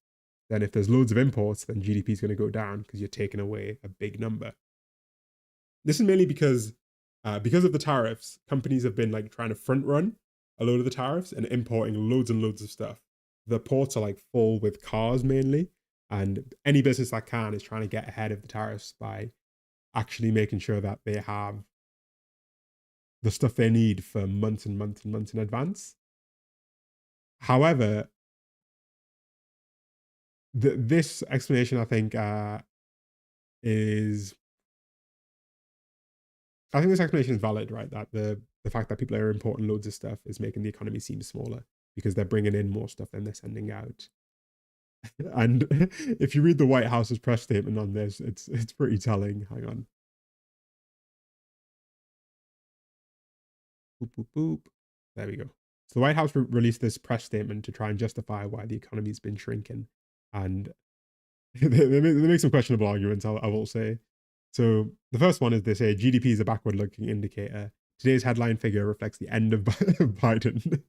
then if there's loads of imports, then GDP is going to go down because you're taking away a big number. This is mainly because of the tariffs, companies have been like trying to front run a load of the tariffs and importing loads and loads of stuff. The ports are like full with cars mainly, and any business that can is trying to get ahead of the tariffs by actually making sure that they have the stuff they need for months and months and months in advance. However, this explanation, I think, is... I think this explanation is valid, right? That the fact that people are importing loads of stuff is making the economy seem smaller because they're bringing in more stuff than they're sending out. And if you read the White House's press statement on this, it's pretty telling. Hang on. Boop, boop, boop. There we go. So the White House released this press statement to try and justify why the economy's been shrinking. And they make some questionable arguments, I will say. So the first one is they say GDP is a backward-looking indicator. Today's headline figure reflects the end of Biden.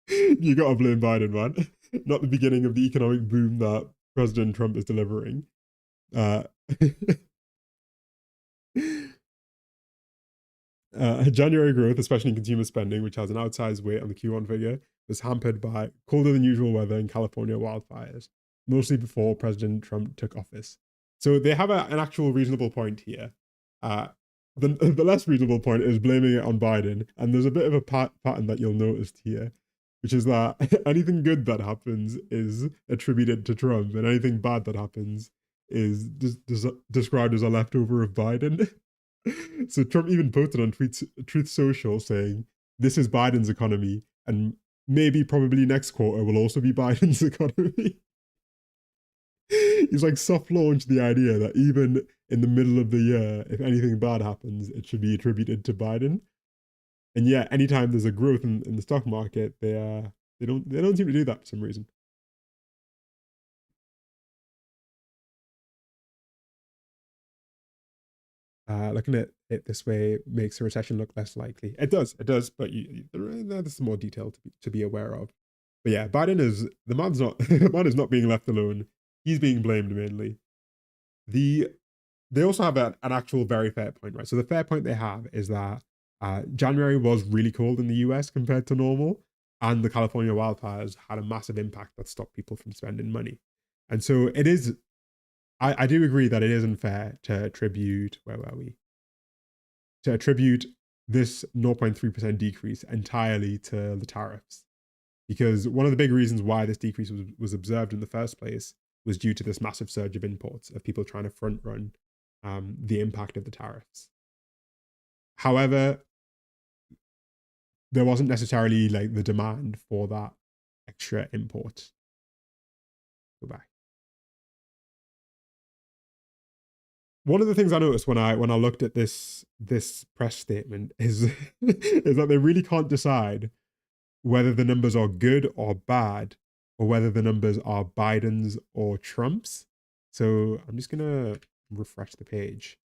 You gotta blame Biden, man. Not the beginning of the economic boom that President Trump is delivering. January growth, especially in consumer spending, which has an outsized weight on the Q1 figure, was hampered by colder than usual weather and California wildfires, mostly before President Trump took office. So they have an actual reasonable point here. The less reasonable point is blaming it on Biden, and there's a bit of a pattern that you'll notice here, which is that anything good that happens is attributed to Trump, and anything bad that happens is described as a leftover of Biden. So Trump even posted on Truth Social saying, "This is Biden's economy, and maybe probably next quarter will also be Biden's economy." He's like soft launched the idea that even in the middle of the year, if anything bad happens, it should be attributed to Biden. And yet, anytime there's a growth in the stock market, they don't seem to do that for some reason. Looking at it this way makes a recession look less likely. It does, but there's some more detail to be aware of. But yeah, the man is not being left alone. He's being blamed mainly. They also have an actual very fair point, right? So the fair point they have is that January was really cold in the US compared to normal, and the California wildfires had a massive impact that stopped people from spending money. And so it is, I do agree that it isn't fair to attribute, where were we? To attribute this 0.3% decrease entirely to the tariffs. Because one of the big reasons why this decrease was observed in the first place was due to this massive surge of imports, of people trying to front run the impact of the tariffs. However, there wasn't necessarily like the demand for that extra import. Go back. One of the things I noticed when I looked at this press statement is is that they really can't decide whether the numbers are good or bad, or whether the numbers are Biden's or Trump's. So I'm just gonna refresh the page.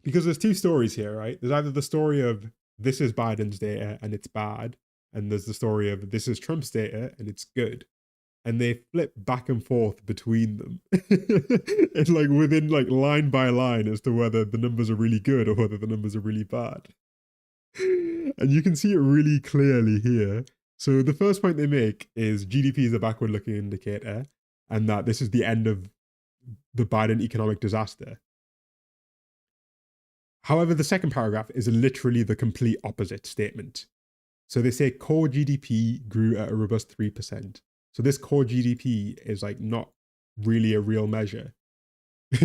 Because there's two stories here, right? There's either the story of this is Biden's data and it's bad, and there's the story of this is Trump's data and it's good. And they flip back and forth between them. It's like within like line by line as to whether the numbers are really good or whether the numbers are really bad. And you can see it really clearly here. So the first point they make is GDP is a backward looking indicator, and that this is the end of the Biden economic disaster. However, the second paragraph is literally the complete opposite statement. So they say core GDP grew at a robust 3%. So this core GDP is like not really a real measure.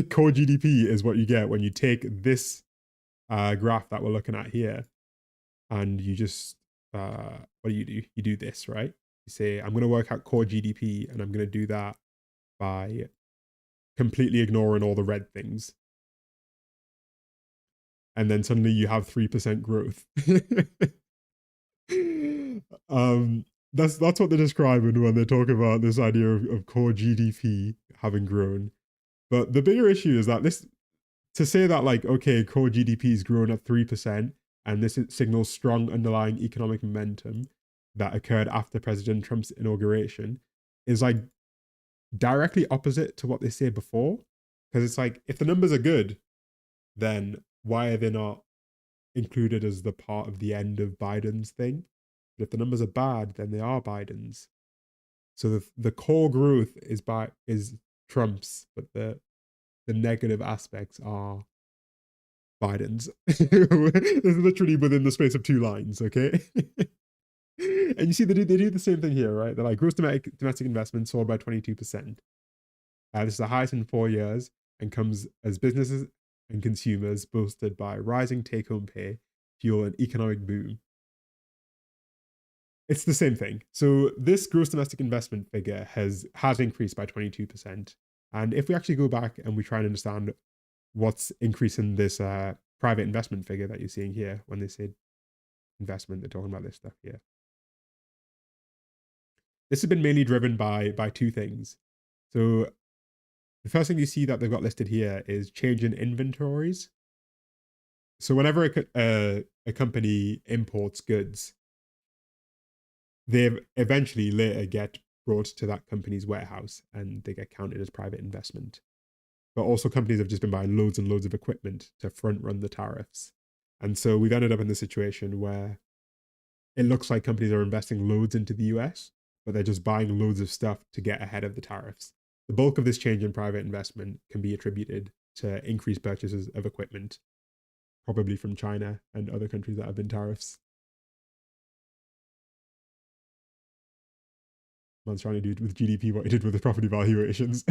Core GDP is what you get when you take this graph that we're looking at here, and you just, what do? You do this, right? You say, I'm going to work out core GDP, and I'm going to do that by completely ignoring all the red things. And then suddenly you have 3% growth. That's what they're describing when they talk about this idea of core GDP having grown. But the bigger issue is that to say that like, okay, core GDP is grown at 3%, and this signals strong underlying economic momentum that occurred after President Trump's inauguration, is like directly opposite to what they say before. Because it's like, if the numbers are good, then why are they not included as the part of the end of Biden's thing? But if the numbers are bad, then they are Biden's. So the core growth is Trump's, but the negative aspects are Biden's. It's literally within the space of 2 lines, okay? And you see they do the same thing here, right? They're like gross domestic investment soared by 22%. This is the highest in 4 years and comes as businesses and consumers boosted by rising take-home pay, fuel, and economic boom. It's the same thing. So this gross domestic investment figure has increased by 22%. And if we actually go back and we try and understand what's increasing this private investment figure that you're seeing here, when they say investment, they're talking about this stuff here. This has been mainly driven by two things. So the first thing you see that they've got listed here is change in inventories. So whenever a company imports goods, they eventually later get brought to that company's warehouse and they get counted as private investment. But also companies have just been buying loads and loads of equipment to front run the tariffs. And so we've ended up in this situation where it looks like companies are investing loads into the US, but they're just buying loads of stuff to get ahead of the tariffs. The bulk of this change in private investment can be attributed to increased purchases of equipment, probably from China and other countries that have been tariffs. Man's trying to do with GDP what he did with the property valuations.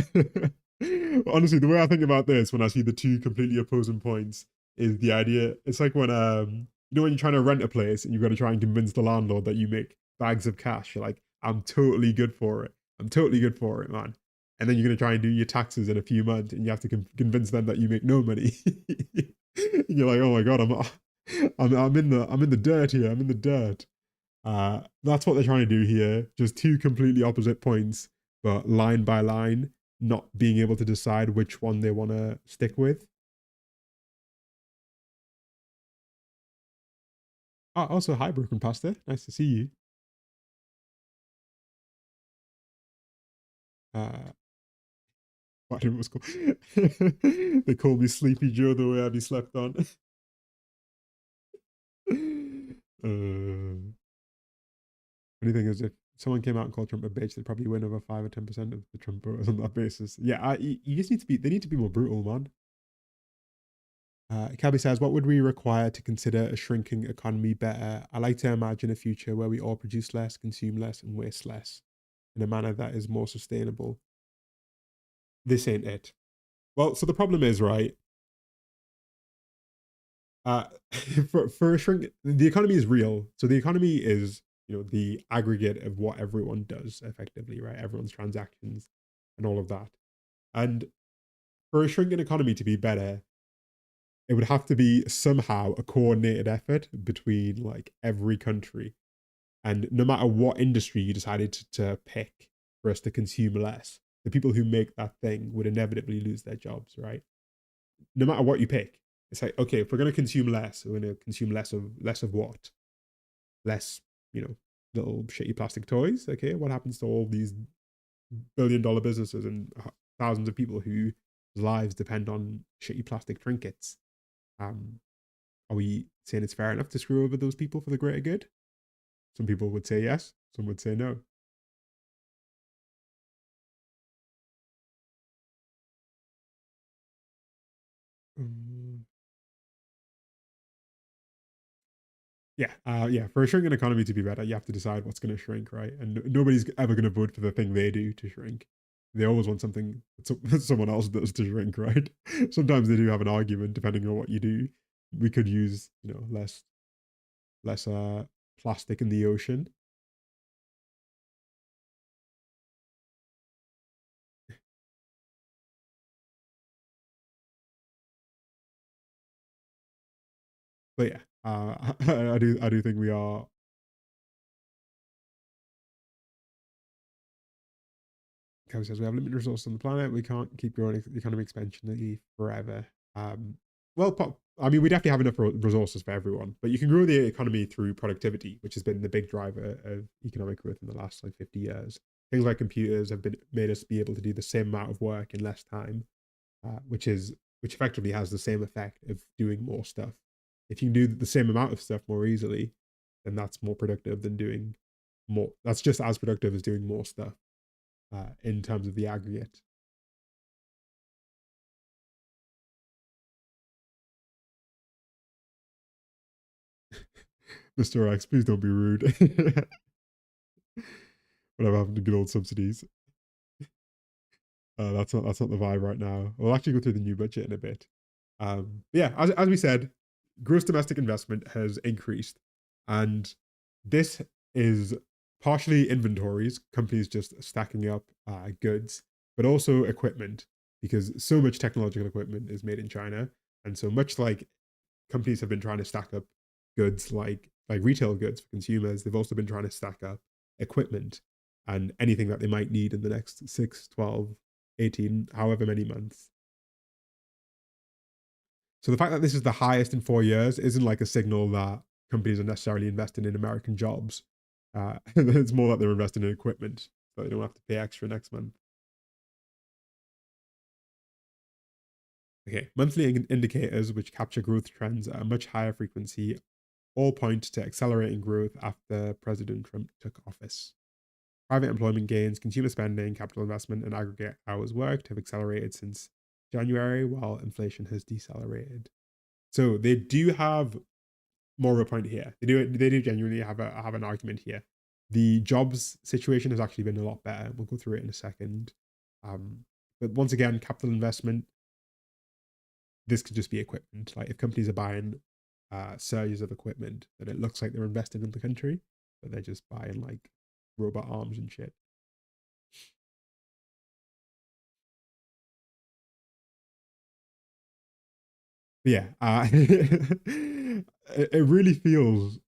Honestly, the way I think about this when I see the two completely opposing points is the idea. It's like when when you're trying to rent a place and you've got to try and convince the landlord that you make bags of cash. You're like, I'm totally good for it. I'm totally good for it, man. And then you're going to try and do your taxes in a few months and you have to convince them that you make no money. And you're like, oh my god, I'm in the dirt here. I'm in the dirt. That's what they're trying to do here. Just two completely opposite points, but line by line, not being able to decide which one they want to stick with. Also, hi, Broken Pasta. Nice to see you. What it was called? They call me Sleepy Joe the way I be slept on. Funny thing is, if someone came out and called Trump a bitch, they'd probably win over 5 or 10% of the Trump voters on that basis. Yeah, you just need to be. They need to be more brutal, man. Kelby says, what would we require to consider a shrinking economy better? I like to imagine a future where we all produce less, consume less, and waste less in a manner that is more sustainable. This ain't it. Well, so the problem is, right? For a shrink, the economy is real. So the economy is, the aggregate of what everyone does effectively, right? Everyone's transactions and all of that. And for a shrinking economy to be better, it would have to be somehow a coordinated effort between like every country. And no matter what industry you decided to pick for us to consume less, the people who make that thing would inevitably lose their jobs, right? No matter what you pick. It's like, okay, if we're going to consume less, we're going to consume less of what? Less, little shitty plastic toys. Okay, what happens to all these billion-dollar businesses and thousands of people whose lives depend on shitty plastic trinkets? Are we saying it's fair enough to screw over those people for the greater good? Some people would say yes, some would say no. Yeah. For a shrinking economy to be better, you have to decide what's going to shrink, right? And nobody's ever going to vote for the thing they do to shrink. They always want something someone else does to shrink, right? Sometimes they do have an argument depending on what you do. We could use, less plastic in the ocean. But yeah, I do think we are. Kevin says we have limited resources on the planet. We can't keep growing economic expansion forever. We definitely have enough resources for everyone, but you can grow the economy through productivity, which has been the big driver of economic growth in the last 50 years. Things like computers have made us be able to do the same amount of work in less time, which effectively has the same effect of doing more stuff. If you can do the same amount of stuff more easily, then that's more productive than doing more. That's just as productive as doing more stuff in terms of the aggregate. Mr. X, please don't be rude. Whatever happened to good old subsidies? That's not the vibe right now. We'll actually go through the new budget in a bit. Yeah, as we said, gross domestic investment has increased, and this is partially inventories, companies just stacking up goods, but also equipment, because so much technological equipment is made in China. And so much like companies have been trying to stack up goods like retail goods for consumers, they've also been trying to stack up equipment and anything that they might need in the next 6, 12, 18, however many months. So the fact that this is the highest in 4 years isn't like a signal that companies are necessarily investing in American jobs. It's more that they're investing in equipment, so they don't have to pay extra next month. Okay, monthly indicators which capture growth trends at a much higher frequency all point to accelerating growth after President Trump took office. Private employment gains, consumer spending, capital investment, and aggregate hours worked have accelerated since January, while inflation has decelerated. So they do have more of a point here. They do genuinely have an argument here. The jobs situation has actually been a lot better. We'll go through it in a second. But once again, capital investment, this could just be equipment. Like if companies are buying surges of equipment, then it looks like they're investing in the country, but they're just buying like robot arms and shit. But yeah, it really feels.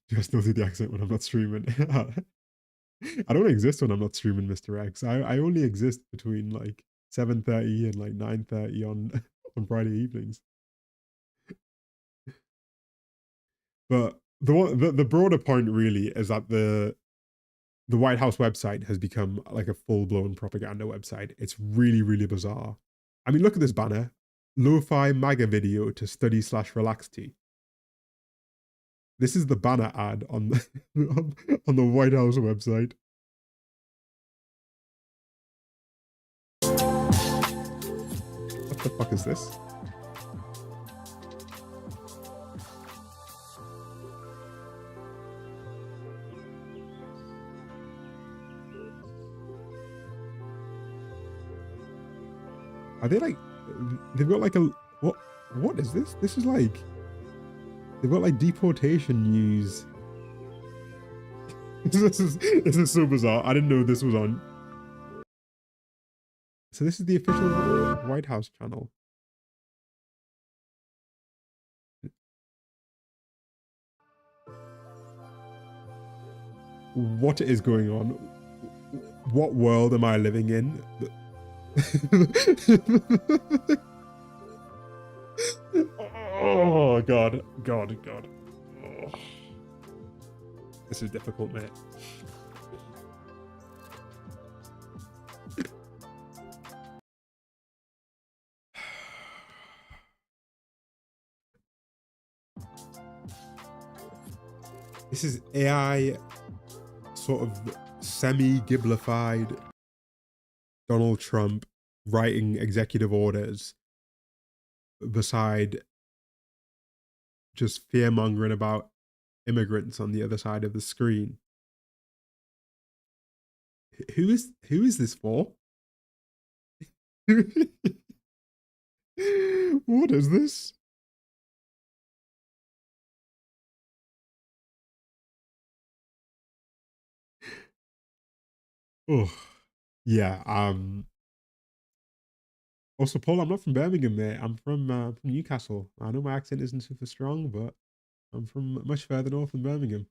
Do I still do the accent when I'm not streaming? I don't exist when I'm not streaming, Mr. X. I only exist between like 7:30 and like 9:30 on on Friday evenings. But the broader point really is that the White House website has become like a full-blown propaganda website. It's really, really bizarre. I mean, look at this banner. Lo-fi MAGA video to study/relax to. This is the banner ad on the, on the White House website. What the fuck is this? Are they like, they've got like a, what is this? This is like, they've got like deportation news. This is so bizarre. I didn't know this was on. So this is the official White House channel. What is going on? What world am I living in? Oh god. Oh. This is difficult, mate. This is AI sort of semi-giblified Donald Trump writing executive orders beside just fear-mongering about immigrants on the other side of the screen. Who is this for? What is this? Oh, yeah. Also, Paul, I'm not from Birmingham, mate. I'm from Newcastle. I know my accent isn't super strong, but I'm from much further north than Birmingham.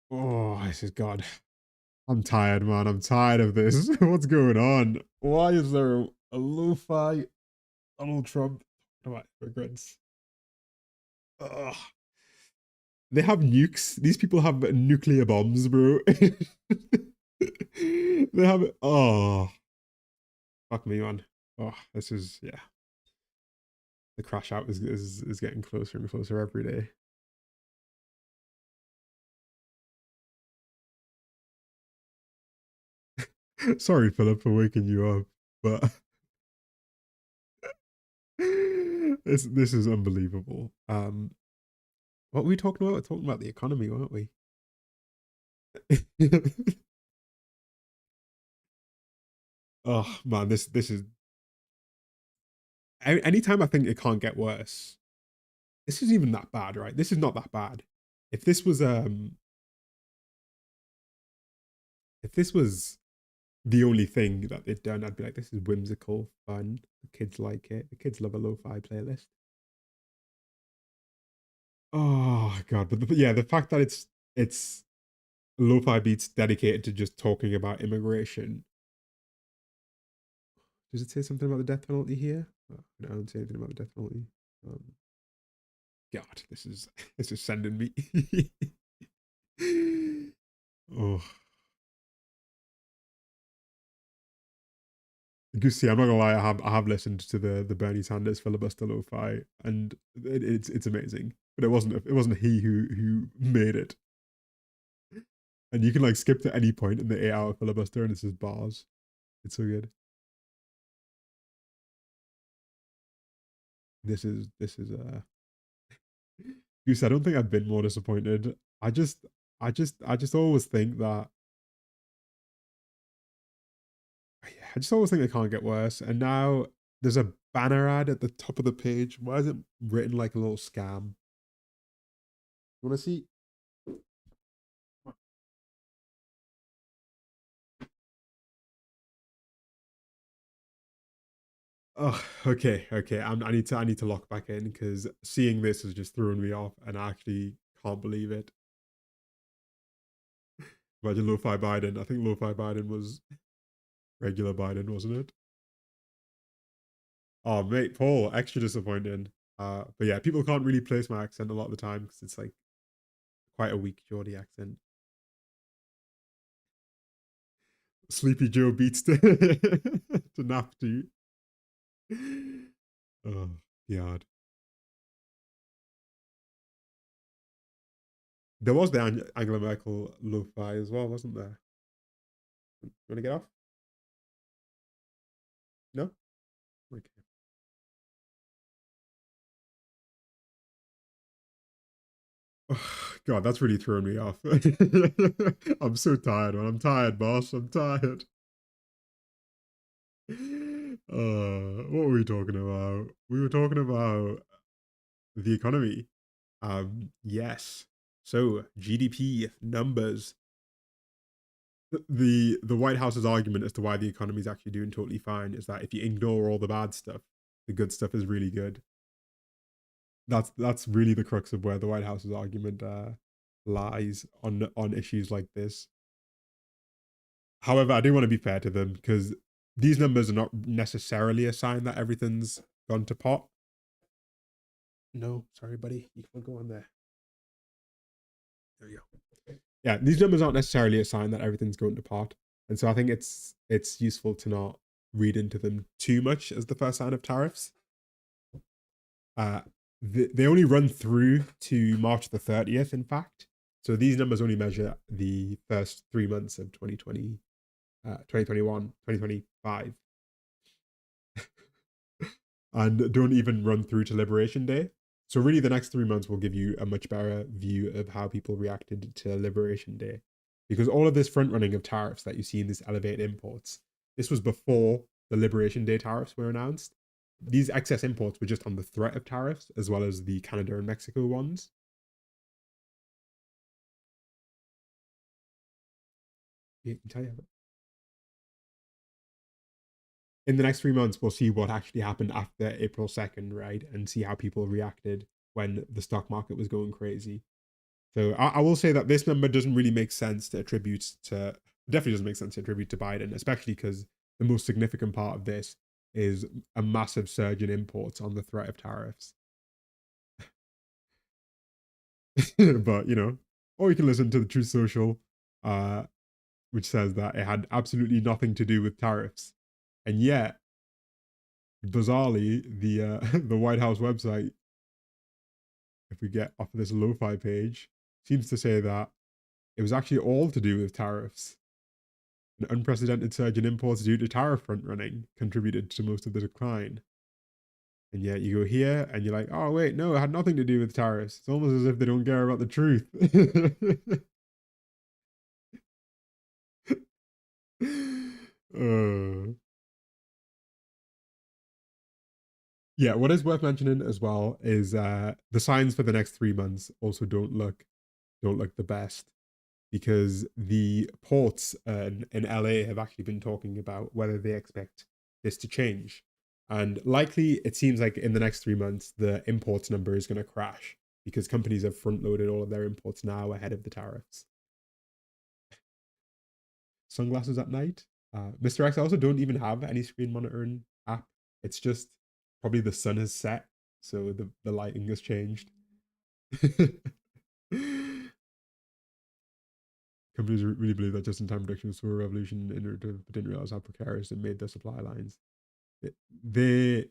Oh, this is God. I'm tired, man. I'm tired of this. What's going on? Why is there a lo-fi Donald Trump about immigrants? Ugh. They have nukes. These people have nuclear bombs, bro. They have. Oh, fuck me, man. Oh, this is, yeah. The crash out is getting closer and closer every day. Sorry, Philip, for waking you up, but this is unbelievable. What were we talking about? We're talking about the economy, weren't we? Oh man, this is. Anytime I think it can't get worse, this is even that bad, right? This is not that bad. if this was the only thing that they'd done, I'd be like, this is whimsical, fun. The kids like it. The kids love a lo-fi playlist. Oh god, but yeah, the fact that it's lo-fi beats dedicated to just talking about immigration. Does it say something about the death penalty here? Oh, I don't say anything about the death penalty. God, this is sending me. Oh, Goosey, I'm not gonna lie. I have listened to the Bernie Sanders filibuster lo-fi, and it's amazing. But it wasn't he who made it. And you can like skip to any point in the 8 hour filibuster, and it's just bars. It's so good. This is Goose, I don't think I've been more disappointed. I just always think that I just always think it can't get worse. And now there's a banner ad at the top of the page. Why is it written like a little scam? You want to see? Oh, okay. I need to lock back in because seeing this has just thrown me off, and I actually can't believe it. Imagine lo-fi Biden. I think lo-fi Biden was regular Biden, wasn't it? Oh, mate, Paul, extra disappointing. But yeah, people can't really place my accent a lot of the time because it's like quite a weak Geordie accent. Sleepy Joe beats to nap to. Oh, God. There was the Angela Merkel lo-fi as well, wasn't there? You want to get off? No? Okay. Oh, God, that's really thrown me off. I'm so tired, man. I'm tired, boss. I'm tired. What were we talking about? We were talking about the economy. Yes. So GDP numbers. The White House's argument as to why the economy is actually doing totally fine is that if you ignore all the bad stuff, the good stuff is really good. That's really the crux of where the White House's argument lies on issues like this. However, I do want to be fair to them because these numbers are not necessarily a sign that everything's gone to pot. No, sorry, buddy. You can go on there. There you go. Yeah, these numbers aren't necessarily a sign that everything's going to pot. And so I think it's useful to not read into them too much as the first sign of tariffs. They only run through to March the 30th, in fact. So these numbers only measure the first 3 months of 2020, 2021, 2025. And don't even run through to Liberation Day. So really the next 3 months will give you a much better view of how people reacted to Liberation Day. Because all of this front running of tariffs that you see in this elevated imports, this was before the Liberation Day tariffs were announced. These excess imports were just on the threat of tariffs, as well as the Canada and Mexico ones. Yeah, I can tell you. In the next 3 months, we'll see what actually happened after April 2nd, right? And see how people reacted when the stock market was going crazy. So I will say that this number doesn't really make sense to attribute to, definitely doesn't make sense to attribute to Biden, especially because the most significant part of this is a massive surge in imports on the threat of tariffs. But, or you can listen to the Truth Social, which says that it had absolutely nothing to do with tariffs. And yet, bizarrely, the White House website, if we get off of this lo-fi page, seems to say that it was actually all to do with tariffs. An unprecedented surge in imports due to tariff front running contributed to most of the decline. And yet you go here and you're like, oh, wait, no, it had nothing to do with tariffs. It's almost as if they don't care about the truth. Yeah, what is worth mentioning as well is the signs for the next 3 months also don't look don't look the best, because the ports in LA have actually been talking about whether they expect this to change. And likely, it seems like in the next 3 months, the imports number is going to crash because companies have front loaded all of their imports now ahead of the tariffs. Sunglasses at night. Mr. X, I also don't even have any screen monitoring app. It's just probably the sun has set, so the lighting has changed. Companies really believe that just-in-time production was a revolution in order but didn't realize how precarious it made their supply lines. They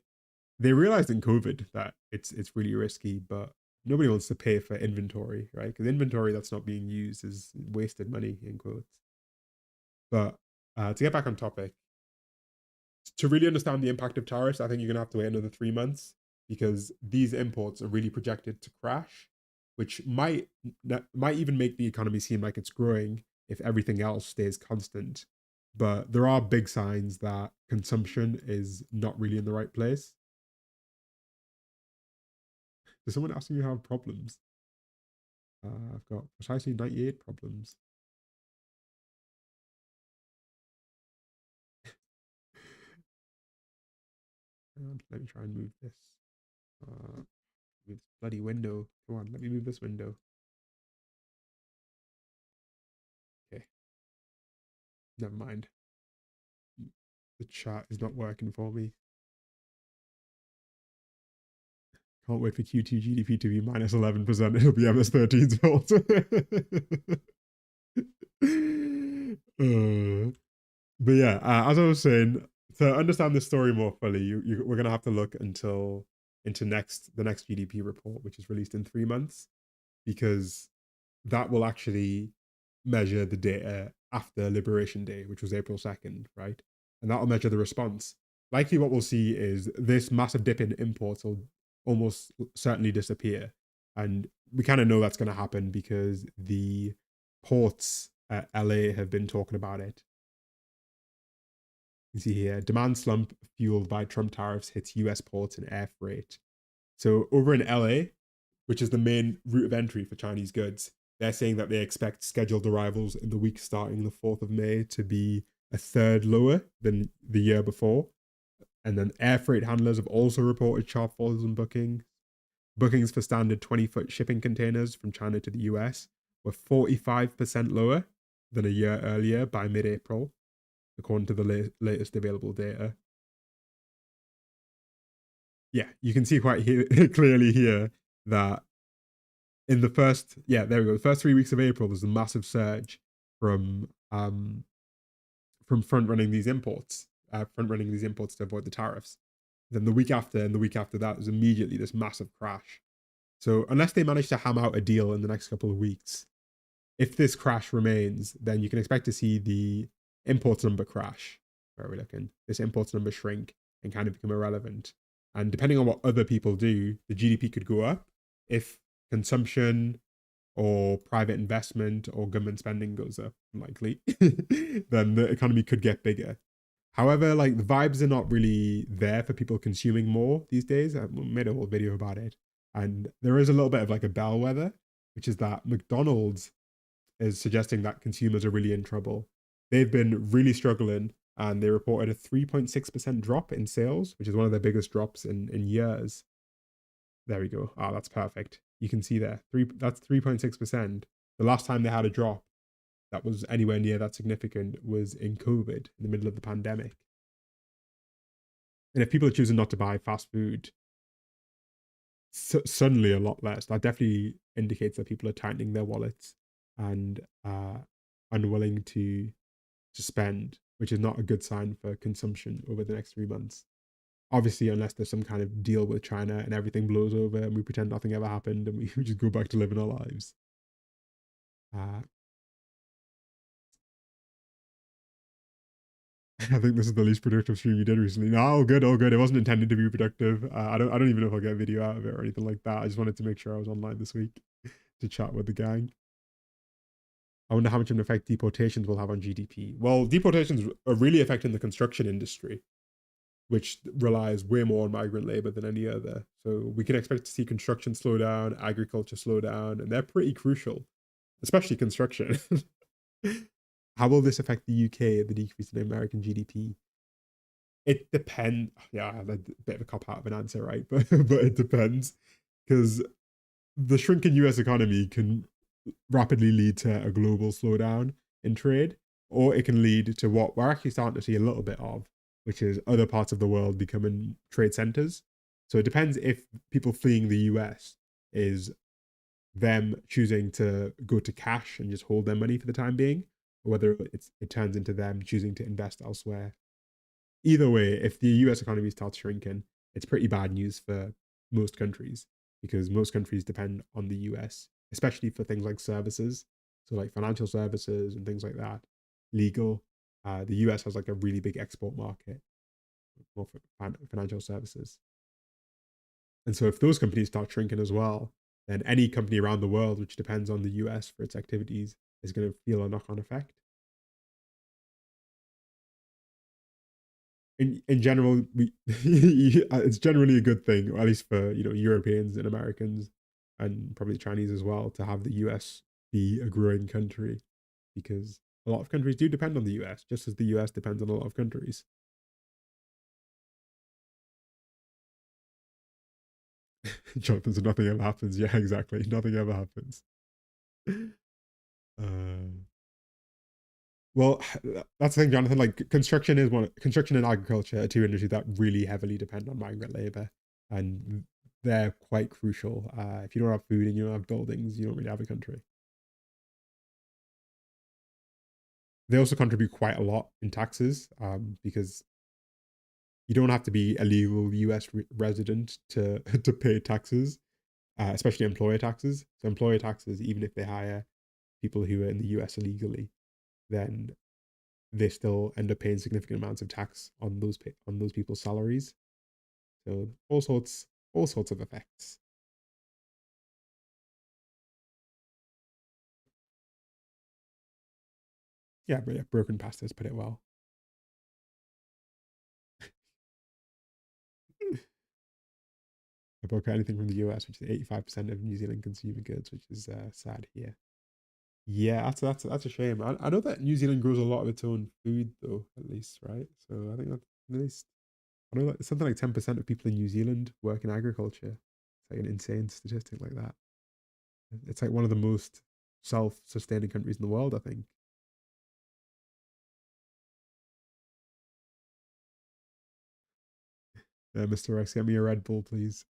realized in COVID that it's really risky, but nobody wants to pay for inventory, right? Because inventory that's not being used is wasted money, in quotes. But to get back on topic, to really understand the impact of tariffs, I think you're going to have to wait another 3 months, because these imports are really projected to crash, which might even make the economy seem like it's growing if everything else stays constant. But there are big signs that consumption is not really in the right place. Does someone asking you have problems? I've got precisely 98 problems. And let me try and move this. Move this bloody window. Come on, let me move this window. Okay. Never mind. The chat is not working for me. Can't wait for Q2 GDP to be minus 11%. It'll be MS13's fault. But yeah, as I was saying, to understand this story more fully, we're gonna have to look into the next GDP report, which is released in 3 months, because that will actually measure the data after Liberation Day, which was April 2nd, right? And that'll measure the response. Likely what we'll see is this massive dip in imports will almost certainly disappear. And we kind of know that's going to happen because the ports at LA have been talking about it. You see here, demand slump fueled by Trump tariffs hits US ports and air freight. So over in LA, which is the main route of entry for Chinese goods, they're saying that they expect scheduled arrivals in the week starting the 4th of May to be a third lower than the year before. And then air freight handlers have also reported sharp falls in bookings for standard 20-foot shipping containers from China to the US were 45% lower than a year earlier by mid-April, according to the latest available data. Yeah, you can see quite clearly here that in the first, there we go, the first 3 weeks of April, there's a massive surge from front running these imports to avoid the tariffs. Then the week after and the week after that was immediately this massive crash. So unless they manage to ham out a deal in the next couple of weeks, if this crash remains, then you can expect to see the imports number crash. Where are we looking? This imports number shrink and kind of become irrelevant. And depending on what other people do, the GDP could go up if consumption or private investment or government spending goes up, likely, then the economy could get bigger. However, like, the vibes are not really there for people consuming more these days. I made a whole video about it. And there is a little bit of like a bellwether, which is that McDonald's is suggesting that consumers are really in trouble. They've been really struggling, and they reported a 3.6% drop in sales, which is one of their biggest drops in years. There we go. Oh, that's perfect. You can see there. That's 3.6%. The last time they had a drop that was anywhere near that significant was in COVID, in the middle of the pandemic. And if people are choosing not to buy fast food, suddenly a lot less. That definitely indicates that people are tightening their wallets and unwilling to spend, which is not a good sign for consumption over the next 3 months. Obviously, unless there's some kind of deal with China and everything blows over and we pretend nothing ever happened and we just go back to living our lives. I think this is the least productive stream you did recently. No, all good. It wasn't intended to be productive. I don't even know if I'll get a video out of it or anything like that. I just wanted to make sure I was online this week to chat with the gang. I wonder how much of an effect deportations will have on GDP. Well, deportations are really affecting the construction industry, which relies way more on migrant labor than any other. So we can expect to see construction slow down, agriculture slow down, and they're pretty crucial. especially construction. How will this affect the UK, the decrease in American GDP? It depends. Yeah, a bit of a cop out of an answer, right? But it depends, because the shrinking US economy can rapidly lead to a global slowdown in trade, or it can lead to what we're actually starting to see a little bit of, which is other parts of the world becoming trade centers. So it depends if people fleeing the US is them choosing to go to cash and just hold their money for the time being, or whether it turns into them choosing to invest elsewhere. Either way, if the US economy starts shrinking, it's pretty bad news for most countries, because most countries depend on the US, especially for things like services. So, like financial services and things like that, legal. The US has like a really big export market for financial services. And so, if those companies start shrinking as well, then any company around the world which depends on the US for its activities is going to feel a knock on effect. In general, we it's generally a good thing, or at least for Europeans and Americans, and probably Chinese as well, to have the US be a growing country, because a lot of countries do depend on the US, just as the US depends on a lot of countries. Jonathan said nothing ever happens. Yeah, exactly. Nothing ever happens. Well, that's the thing, Jonathan. Like construction and agriculture are two industries that really heavily depend on migrant labor, and they're quite crucial. If you don't have food and you don't have buildings, you don't really have a country. They also contribute quite a lot in taxes, because you don't have to be a legal US resident to to pay taxes, especially employer taxes. So employer taxes, even if they hire people who are in the US illegally, then they still end up paying significant amounts of tax on those people's salaries. So all sorts of effects. Yeah, but yeah, broken pastas put it well. I book anything from the US, which is 85% of New Zealand consumer goods, which is sad here. Yeah, that's a shame. I know that New Zealand grows a lot of its own food though, at least, right? So I think that at least I know that something like 10% of people in New Zealand work in agriculture. It's like an insane statistic like that. It's like one of the most self-sustaining countries in the world, I think. Mr. X, get me a Red Bull, please.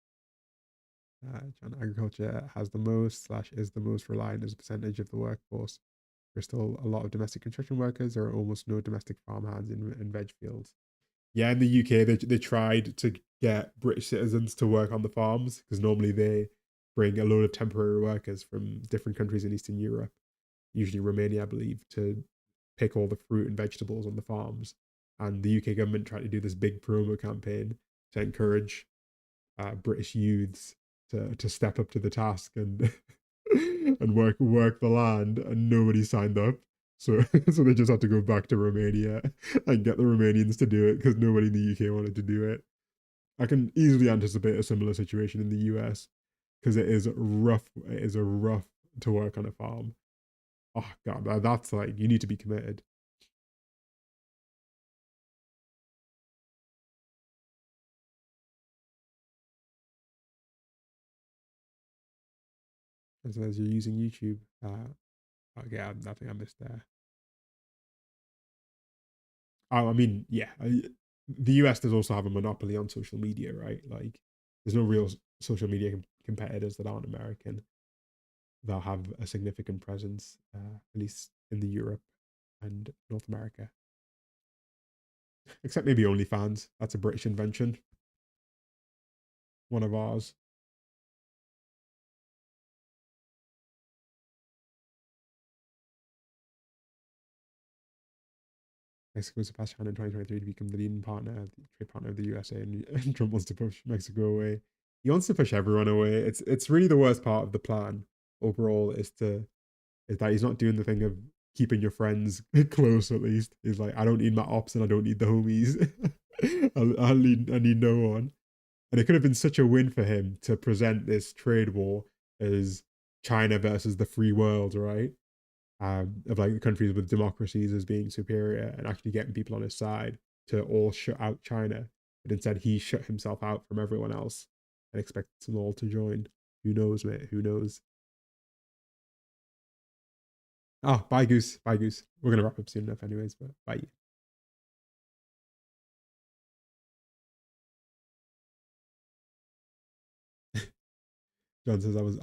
John, agriculture has the most slash is the most reliant as a percentage of the workforce. There's still a lot of domestic construction workers. There are almost no domestic farmhands in veg fields. Yeah, in the UK, they tried to get British citizens to work on the farms, because normally they bring a load of temporary workers from different countries in Eastern Europe, usually Romania, I believe, to pick all the fruit and vegetables on the farms. And the UK government tried to do this big promo campaign to encourage British youths to step up to the task and and work the land, and nobody signed up. So so they just had to go back to Romania and get the Romanians to do it, because nobody in the UK wanted to do it. I can easily anticipate a similar situation in the US, because it is rough. It is a rough to work on a farm. Oh god, that's like, you need to be committed. As long as you're using YouTube, okay, I think I missed there. I mean, yeah, the US does also have a monopoly on social media, right? Like, there's no real social media competitors that aren't American that have a significant presence, at least in the Europe and North America. Except maybe OnlyFans. That's a British invention. One of ours. Mexico surpassed China in 2023 to become the leading trade partner of the USA, and Trump wants to push Mexico away. He wants to push everyone away. It's really the worst part of the plan overall, is that he's not doing the thing of keeping your friends close. At least he's like, I don't need my ops and I don't need the homies. I need no one. And it could have been such a win for him to present this trade war as China versus the free world, right? Of like the countries with democracies as being superior and actually getting people on his side to all shut out China. But instead, he shut himself out from everyone else and expects them all to join. Who knows, mate? Who knows? Oh, bye, Goose. Bye, Goose. We're going to wrap up soon enough, anyways, but bye. John says I was,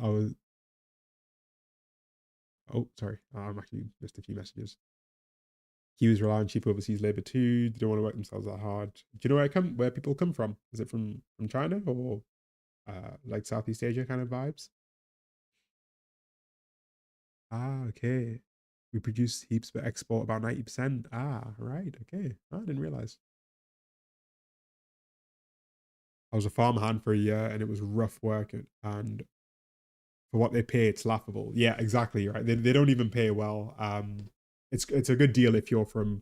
oh, sorry. I'm actually missed a few messages. Kiwis rely on cheap overseas labor too. They don't want to work themselves that hard. Do you know where people come from? Is it from China or like Southeast Asia kind of vibes? Ah, okay. We produce heaps but export about 90%. Ah, right. Okay. Oh, I didn't realize. I was a farmhand for a year and it was rough work, and for what they pay, it's laughable. Yeah, exactly. Right. They don't even pay well. It's a good deal if you're from,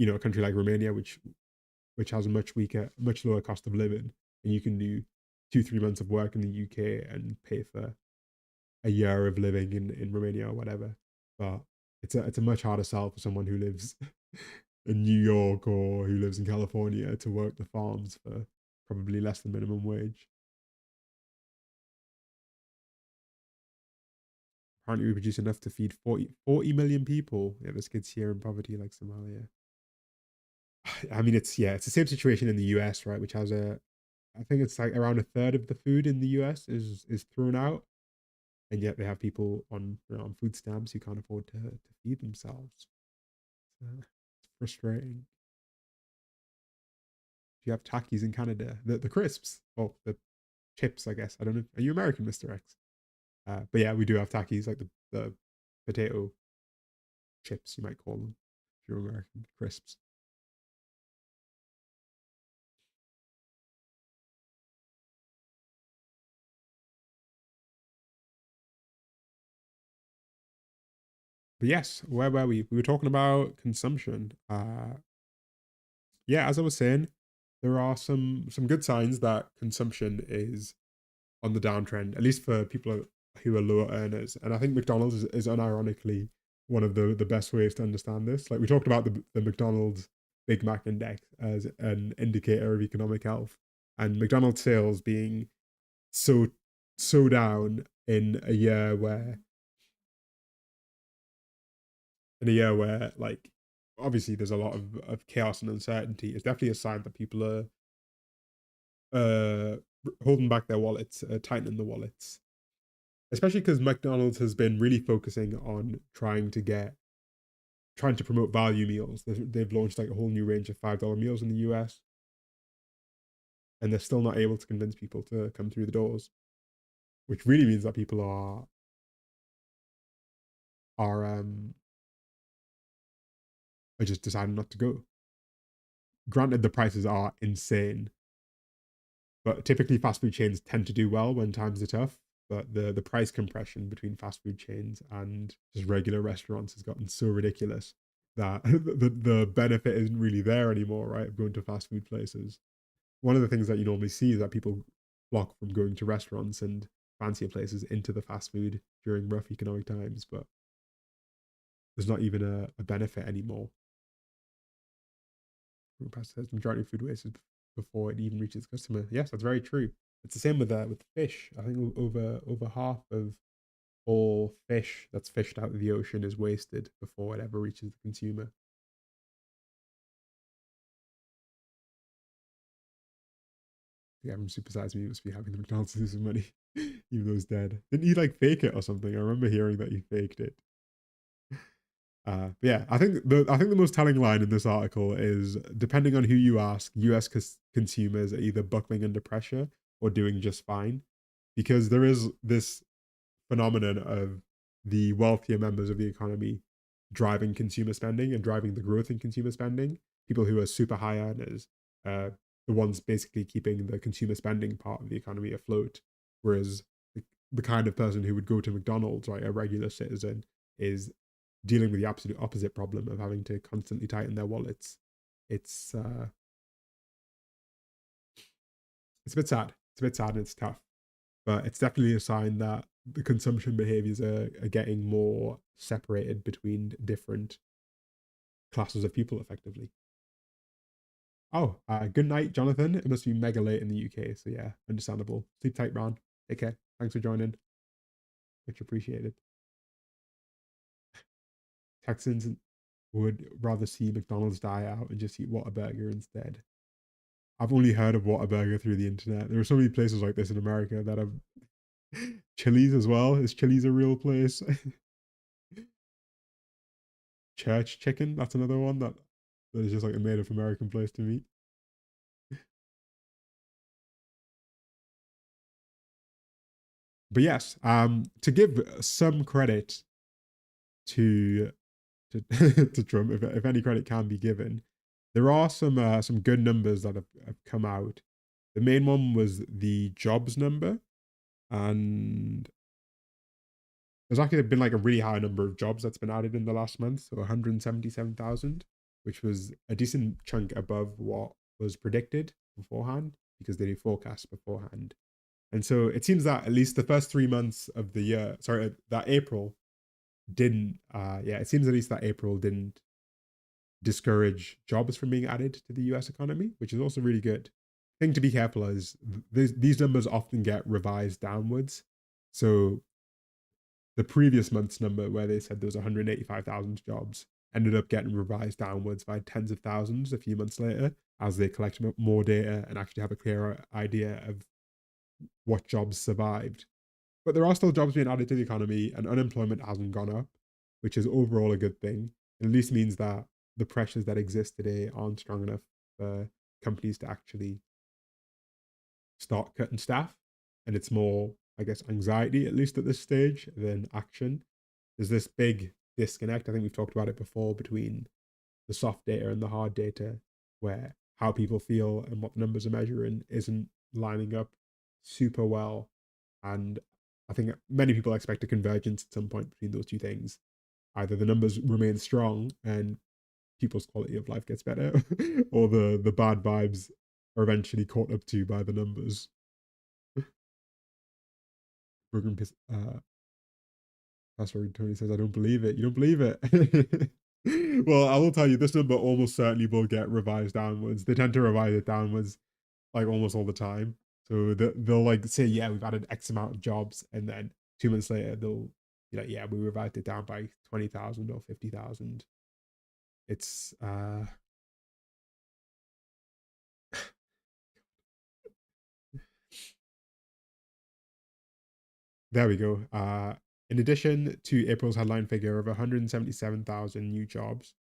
a country like Romania, which has a much lower cost of living, and you can do 2-3 months of work in the UK and pay for a year of living in Romania or whatever. But it's a much harder sell for someone who lives in New York or who lives in California to work the farms for probably less than minimum wage. Apparently, we produce enough to feed 40 million people. Yeah, there's kids here in poverty like Somalia. I mean, it's the same situation in the US, right? Which has I think it's like around a third of the food in the US is thrown out, and yet they have people on food stamps who can't afford to feed themselves. It's frustrating. Do you have Takis in Canada? The crisps, well, the chips, I guess. I don't know. Are you American, Mr. X? But yeah, we do have Takis, like the potato chips, you might call them, if you're American. Crisps. But yes, where were we? We were talking about consumption. Yeah, as I was saying, there are some good signs that consumption is on the downtrend, at least for people who are lower earners. And I think McDonald's is unironically one of the best ways to understand this. Like we talked about the McDonald's Big Mac Index as an indicator of economic health, and McDonald's sales being so down in a year where like obviously there's a lot of chaos and uncertainty. It's definitely a sign that people are uh holding back their wallets, tightening the wallets, especially because McDonald's has been really focusing on trying to promote value meals. They've launched like a whole new range of $5 meals in the US, and they're still not able to convince people to come through the doors, which really means that people are just deciding not to go. Granted, the prices are insane, but typically fast food chains tend to do well when times are tough. But the price compression between fast food chains and just regular restaurants has gotten so ridiculous that the benefit isn't really there anymore, right? Of going to fast food places. One of the things that you normally see is that people flock from going to restaurants and fancier places into the fast food during rough economic times, but there's not even a benefit anymore. The majority of food waste is before it even reaches the customer. Yes, that's very true. It's the same with fish. I think over half of all fish that's fished out of the ocean is wasted before it ever reaches the consumer. The guy from Super Size Me must be having the McDonald's lose some money, even though he's dead. Didn't he like fake it or something? I remember hearing that he faked it. But yeah, I think the most telling line in this article is, depending on who you ask, US consumers are either buckling under pressure or doing just fine, because there is this phenomenon of the wealthier members of the economy driving consumer spending and driving the growth in consumer spending. People who are super high earners, the ones basically keeping the consumer spending part of the economy afloat, whereas the kind of person who would go to McDonald's, right, a regular citizen, is dealing with the absolute opposite problem of having to constantly tighten their wallets. It's a bit sad. It's a bit sad and it's tough, but it's definitely a sign that the consumption behaviors are getting more separated between different classes of people effectively. Oh, good night, Jonathan. It must be mega late in the UK, so yeah, understandable. Sleep tight, Ron. Take care. Thanks for joining. Much appreciated. Texans would rather see McDonald's die out and just eat Whataburger instead. I've only heard of Whataburger through the internet. There are so many places like this in America that have Chili's as well. Is Chili's a real place? Church chicken, that's another one that is just like a native American place to meet. But yes, to give some credit to to Trump, if any credit can be given, there are some good numbers that have come out. The main one was the jobs number, and there's actually been like a really high number of jobs that's been added in the last month, so 177,000, which was a decent chunk above what was predicted beforehand because they do forecasts beforehand. And so it seems that at least the first 3 months of the year, sorry, that April didn't, it seems at least that April didn't discourage jobs from being added to the US economy, which is also really good. Thing to be careful is these numbers often get revised downwards. So the previous month's number, where they said there was 185,000 jobs, ended up getting revised downwards by tens of thousands a few months later as they collect more data and actually have a clearer idea of what jobs survived. But there are still jobs being added to the economy, and unemployment hasn't gone up, which is overall a good thing. It at least means that the pressures that exist today aren't strong enough for companies to actually start cutting staff. And it's more, I guess, anxiety, at least at this stage, than action. There's this big disconnect. I think we've talked about it before between the soft data and the hard data, where how people feel and what the numbers are measuring isn't lining up super well. And I think many people expect a convergence at some point between those two things. Either the numbers remain strong and people's quality of life gets better, or the bad vibes are eventually caught up to by the numbers. Pastor Tony says, I don't believe it. You don't believe it. Well, I will tell you, this number almost certainly will get revised downwards. They tend to revise it downwards like almost all the time. So they'll like say, yeah, we've added X amount of jobs, and then 2 months later they'll be like, yeah, we revised it down by 20,000 or 50,000. It's there we go. In addition to April's headline figure of 177,000 new jobs,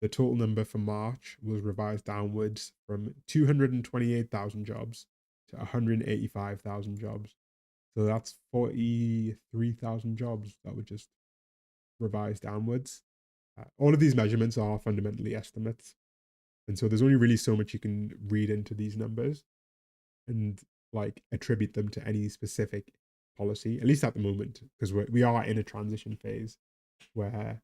the total number for March was revised downwards from 228,000 jobs to 185,000 jobs. So that's 43,000 jobs that were just revised downwards. All of these measurements are fundamentally estimates. And so there's only really so much you can read into these numbers and like attribute them to any specific policy, at least at the moment, because we are in a transition phase where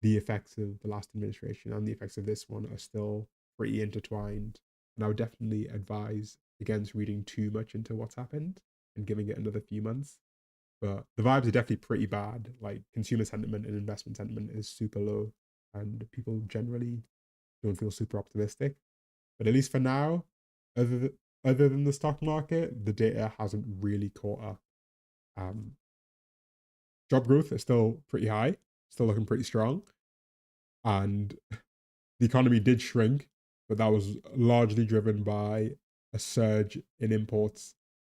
the effects of the last administration and the effects of this one are still pretty intertwined. And I would definitely advise against reading too much into what's happened and giving it another few months. But the vibes are definitely pretty bad. Like consumer sentiment and investment sentiment is super low, and people generally don't feel super optimistic. But at least for now, other than the stock market, the data hasn't really caught up. Job growth is still pretty high, still looking pretty strong, and the economy did shrink, but that was largely driven by a surge in imports,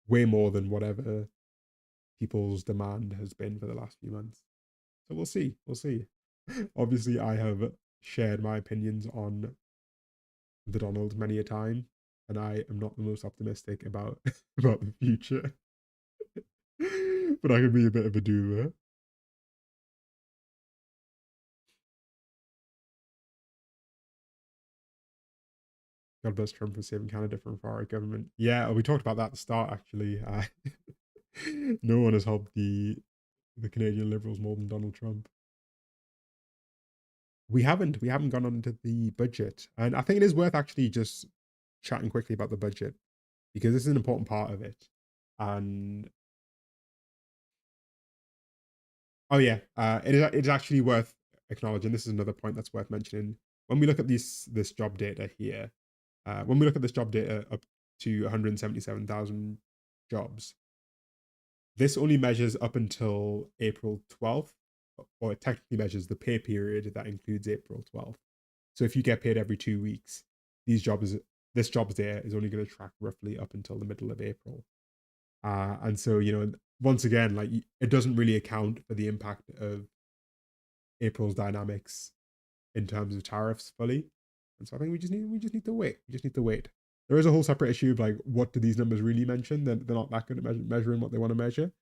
way more than whatever people's demand has been for the last few months. So we'll see. We'll see. Obviously, I have shared my opinions on the Donald many a time, and I am not the most optimistic about about the future. But I can be a bit of a doer. God bless Trump for saving Canada from foreign government. Yeah, we talked about that at the start. Actually, no one has helped the Canadian Liberals more than Donald Trump. We haven't gone on to the budget, and I think it is worth actually just chatting quickly about the budget because this is an important part of it. And Oh yeah, it's actually worth acknowledging. This is another point that's worth mentioning. When we look at this job data here, when we look at this job data up to 177,000 jobs, this only measures up until April 12th, or it technically measures the pay period that includes April 12th. So if you get paid every 2 weeks, this jobs there is only going to track roughly up until the middle of April. And so, once again, like it doesn't really account for the impact of April's dynamics in terms of tariffs fully. And so I think we just need to wait. We just need to wait. There is a whole separate issue of like what do these numbers really mention? They're not that good at measuring what they want to measure.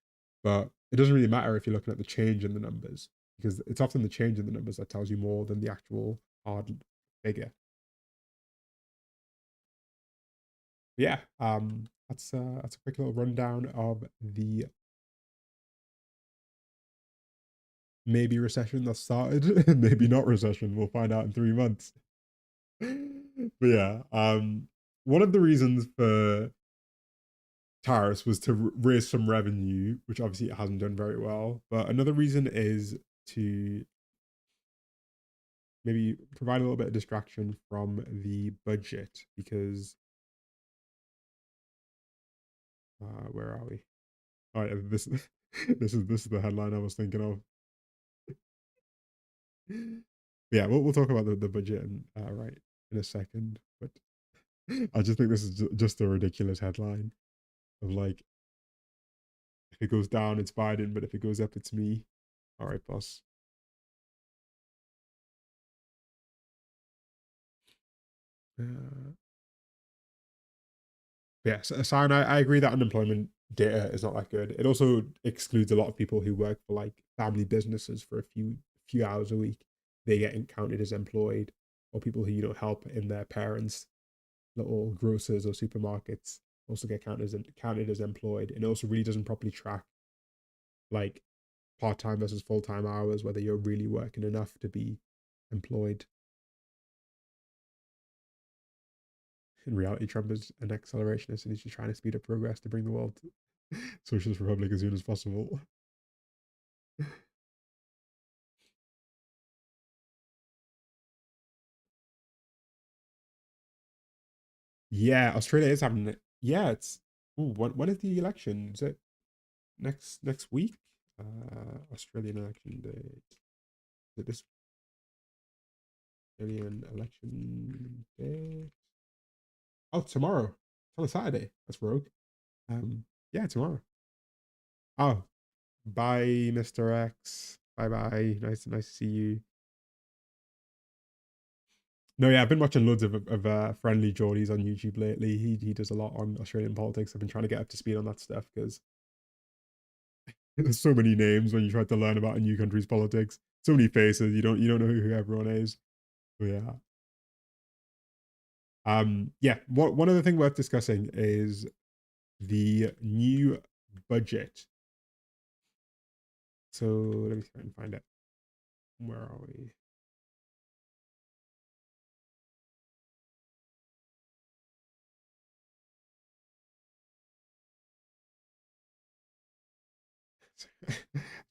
But it doesn't really matter if you're looking at the change in the numbers, because it's often the change in the numbers that tells you more than the actual hard figure. Yeah, that's a quick little rundown of the maybe recession that started, maybe not recession. We'll find out in 3 months. But yeah, one of the reasons for tariffs was to raise some revenue, which obviously it hasn't done very well. But another reason is to maybe provide a little bit of distraction from the budget, because where are we? All right, this this is the headline I was thinking of. Yeah, we'll talk about the budget and right in a second, but I just think this is just a ridiculous headline of like, if it goes down it's Biden, but if it goes up it's me. All right, boss. Uh, yeah, so, Simon, I agree that unemployment data is not that good. It also excludes a lot of people who work for like family businesses for a few hours a week. They get counted as employed, or people who help in their parents' little grocers or supermarkets also get counted as employed. And it also really doesn't properly track like part-time versus full-time hours, whether you're really working enough to be employed. In reality, Trump is an accelerationist and he's just trying to speed up progress to bring the world to socialist republic as soon as possible. Yeah, Australia is having it. Yeah, it's when is the election? Is it next week? Australian election date. Is it this Australian election day? Oh, tomorrow. It's on a Saturday. That's rogue. Yeah, tomorrow. Oh, bye, Mr. X. Bye bye. Nice to see you. No, yeah, I've been watching loads of friendly Geordies on YouTube lately. He does a lot on Australian politics. I've been trying to get up to speed on that stuff because there's so many names when you try to learn about a new country's politics. So many faces. You don't know who everyone is. But yeah. Yeah. One other thing worth discussing is the new budget. So let me try and find it. Where are we?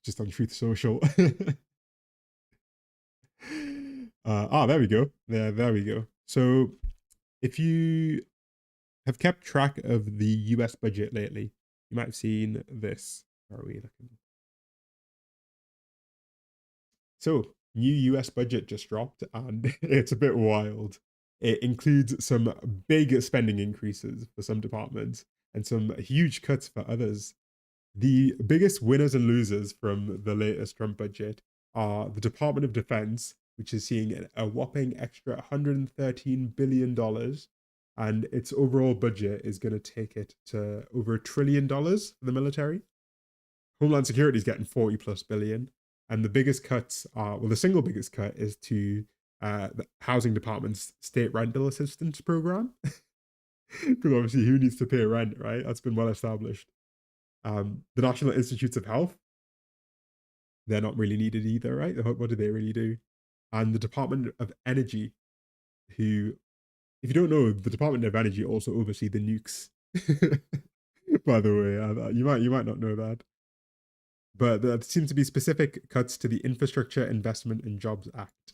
Just on Truth Social. There we go. There we go. So if you have kept track of the US budget lately, you might have seen this. Where are we looking? So, new US budget just dropped and it's a bit wild. It includes some big spending increases for some departments and some huge cuts for others. The biggest winners and losers from the latest Trump budget are the Department of Defense, which is seeing a whopping extra $113 billion. And its overall budget is going to take it to over $1 trillion for the military. Homeland Security is getting 40 plus billion. And the biggest cuts are, well, the single biggest cut is to the Housing Department's state rental assistance program. Because obviously, who needs to pay rent, right? That's been well established. The National Institutes of Health, they're not really needed either, right? What do they really do? And the Department of Energy, who, if you don't know, the Department of Energy also oversee the nukes. By the way, you might not know that. but there seems to be specific cuts to the Infrastructure Investment and Jobs Act.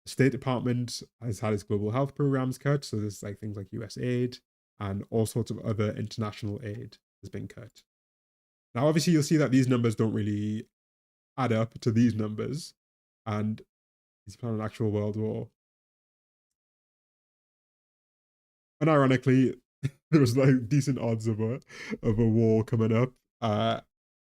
The State Department has had its global health programs cut, so there's like things like US aid and all sorts of other international aid has been cut. Now, obviously, you'll see that these numbers don't really add up to these numbers, and he's planning an actual world war. Unironically, there's like decent odds of a war coming up.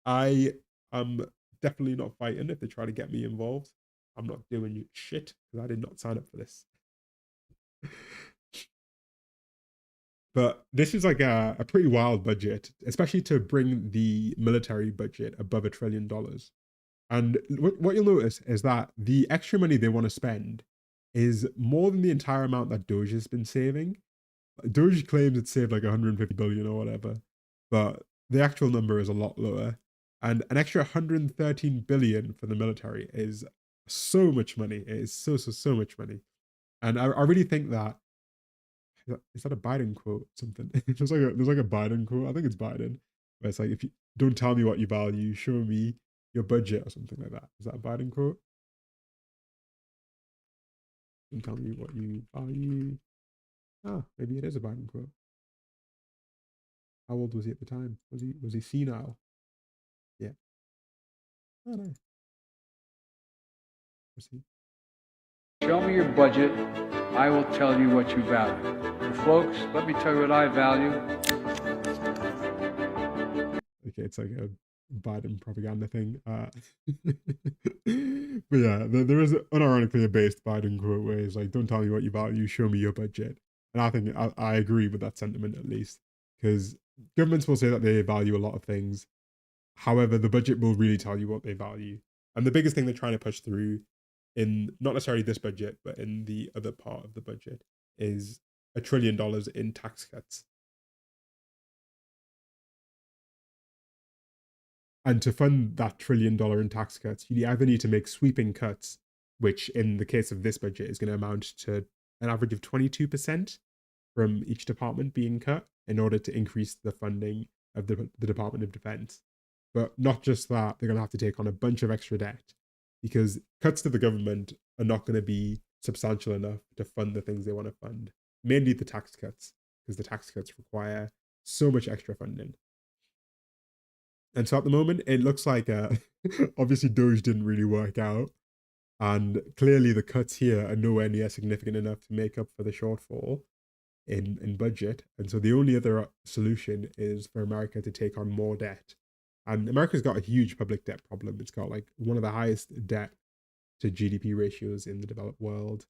I am definitely not fighting if they try to get me involved. I'm not doing shit because I did not sign up for this. But this is like a pretty wild budget, especially to bring the military budget above $1 trillion. And what you'll notice is that the extra money they want to spend is more than the entire amount that Doge has been saving. Doge claims it's saved like 150 billion or whatever, but the actual number is a lot lower. And an extra 113 billion for the military is so much money. It is so much money. And I really think that is that a Biden quote? Something. there's like a Biden quote. I think it's Biden. Where it's like, if you don't tell me what you value, show me your budget or something like that. Is that a Biden quote? Don't tell me what you value. Ah, maybe it is a Biden quote. How old was he at the time? Was he senile? Yeah. Oh no. Was he? Show me your budget. I will tell you what you value. Well, folks, let me tell you what I value. Okay, it's like a Biden propaganda thing. But yeah, there is unironically a based Biden quote where he's like, "Don't tell me what you value, show me your budget." And I think I agree with that sentiment at least, because governments will say that they value a lot of things. However, the budget will really tell you what they value. And the biggest thing they're trying to push through in not necessarily this budget, but in the other part of the budget is $1 trillion in tax cuts. And to fund that $1 trillion in tax cuts, you either need to make sweeping cuts, which in the case of this budget is going to amount to an average of 22% from each department being cut in order to increase the funding of the Department of Defense. But not just that, they're going to have to take on a bunch of extra debt because cuts to the government are not going to be substantial enough to fund the things they want to fund, mainly the tax cuts, because the tax cuts require so much extra funding. And so at the moment, it looks like obviously Doge didn't really work out. And clearly the cuts here are nowhere near significant enough to make up for the shortfall in budget. And so the only other solution is for America to take on more debt. And America's got a huge public debt problem. It's got like one of the highest debt to GDP ratios in the developed world.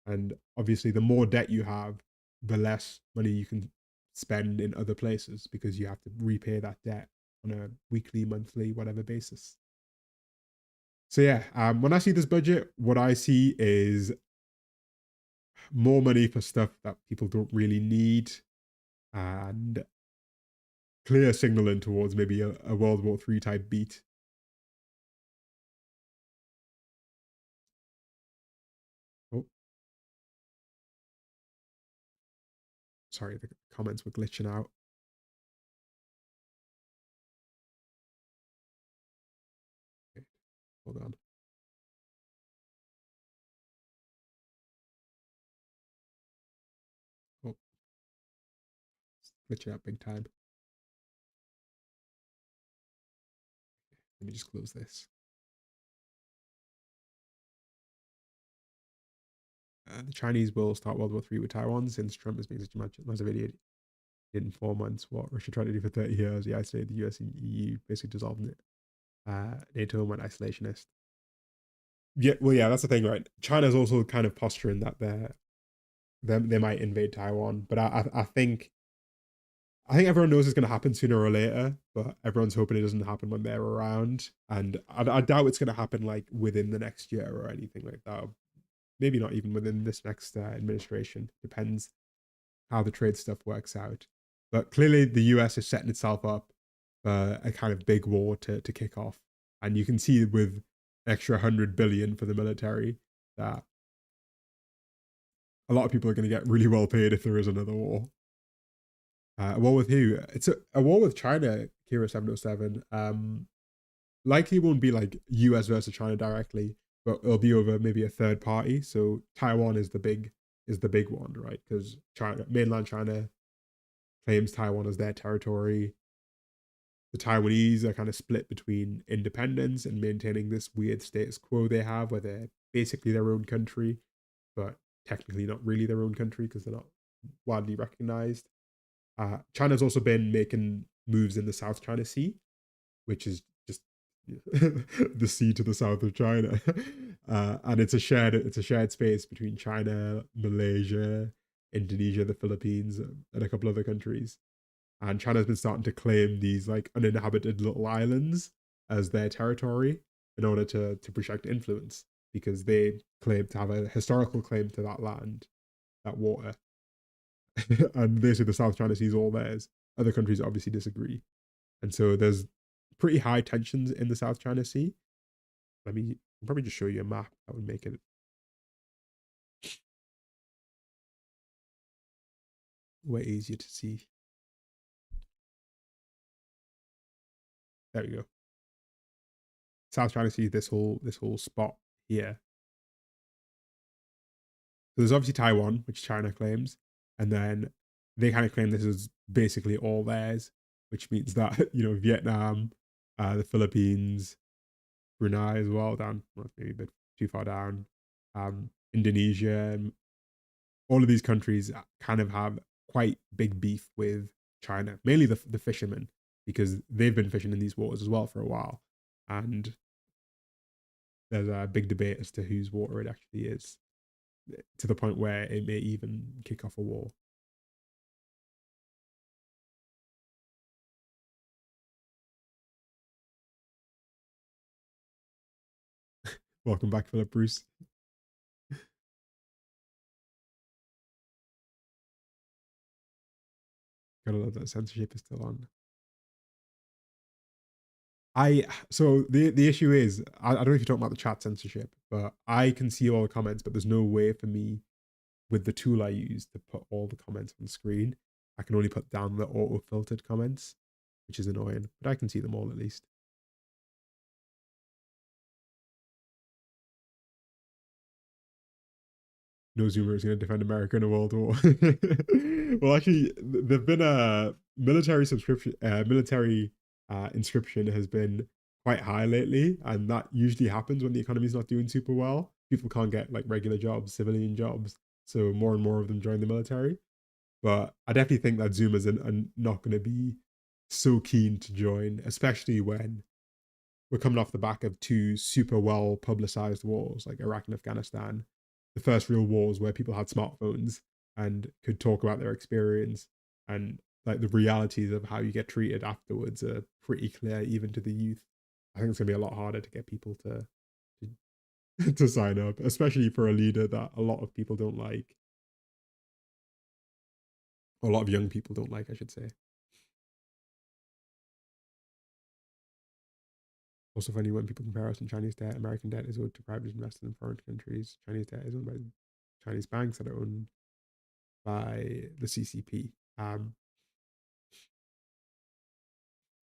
And obviously the more debt you have, the less money you can spend in other places because you have to repay that debt on a weekly, monthly, whatever basis. So yeah, when I see this budget, what I see is more money for stuff that people don't really need and clear signaling towards maybe a World War III type beat. Oh. Sorry, the comments were glitching out. Okay, hold on. Oh, glitching out big time. Let me just close this. The Chinese will start World War III with Taiwan since Trump has been such a massive idiot. In 4 months, what Russia tried to do for 30 years, the United States, the US, and EU basically dissolving it. NATO went isolationist. Yeah, well, yeah, that's the thing, right? China's also kind of posturing that they might invade Taiwan, but I think everyone knows it's going to happen sooner or later, but everyone's hoping it doesn't happen when they're around, and I doubt it's going to happen like within the next year or anything like that. Maybe not even within this next administration. Depends how the trade stuff works out. But clearly the US is setting itself up for a kind of big war to kick off. And you can see with an extra 100 billion for the military that a lot of people are going to get really well paid if there is another war. A war with who? It's a war with China, Kira 707. likely won't be like US versus China directly, but it'll be over maybe a third party. So Taiwan is the big one, right? Because China, mainland China claims Taiwan as their territory. The Taiwanese are kind of split between independence and maintaining this weird status quo they have, where they're basically their own country, but technically not really their own country because they're not widely recognized. China's also been making moves in the South China Sea, which is just the sea to the south of China, and it's a shared space between China, Malaysia, Indonesia, the Philippines, and a couple other countries. And China's been starting to claim these like uninhabited little islands as their territory in order to project influence because they claim to have a historical claim to that land, that water. And they say the South China Sea is all theirs. Other countries obviously disagree. And so there's pretty high tensions in the South China Sea. Let me probably just show you a map that would make it way easier to see. There we go. South China Sea, this whole spot here. So there's obviously Taiwan, which China claims, and then they kind of claim this is basically all theirs, which means that Vietnam, the Philippines, Brunei as well, down well, maybe a bit too far down, Indonesia, and all of these countries kind of have quite big beef with China, mainly the fishermen, because they've been fishing in these waters as well for a while, and there's a big debate as to whose water it actually is, to the point where it may even kick off a war. Welcome back, Philip Bruce. Gotta love that censorship is still on. So the issue is I don't know if you're talking about the chat censorship, but I can see all the comments, but there's no way for me with the tool I use to put all the comments on screen. I can only put down the auto filtered comments, which is annoying, but I can see them all at least. No Zoomer is going to defend America in a world war. Well, actually, there've been a military inscription has been quite high lately, and that usually happens when the economy is not doing super well. People can't get like regular jobs, civilian jobs, so more and more of them join the military. But I definitely think that Zoomers are not going to be so keen to join, especially when we're coming off the back of two super well publicized wars like Iraq and Afghanistan, the first real wars where people had smartphones and could talk about their experience, and like the realities of how you get treated afterwards are pretty clear even to the youth. I think it's gonna be a lot harder to get people to sign up, especially for a leader that a lot of people don't like. Or a lot of young people don't like, I should say. Also funny when people compare us in Chinese debt. American debt is owed to private investors in foreign countries. Chinese debt is owned by Chinese banks that are owned by the CCP.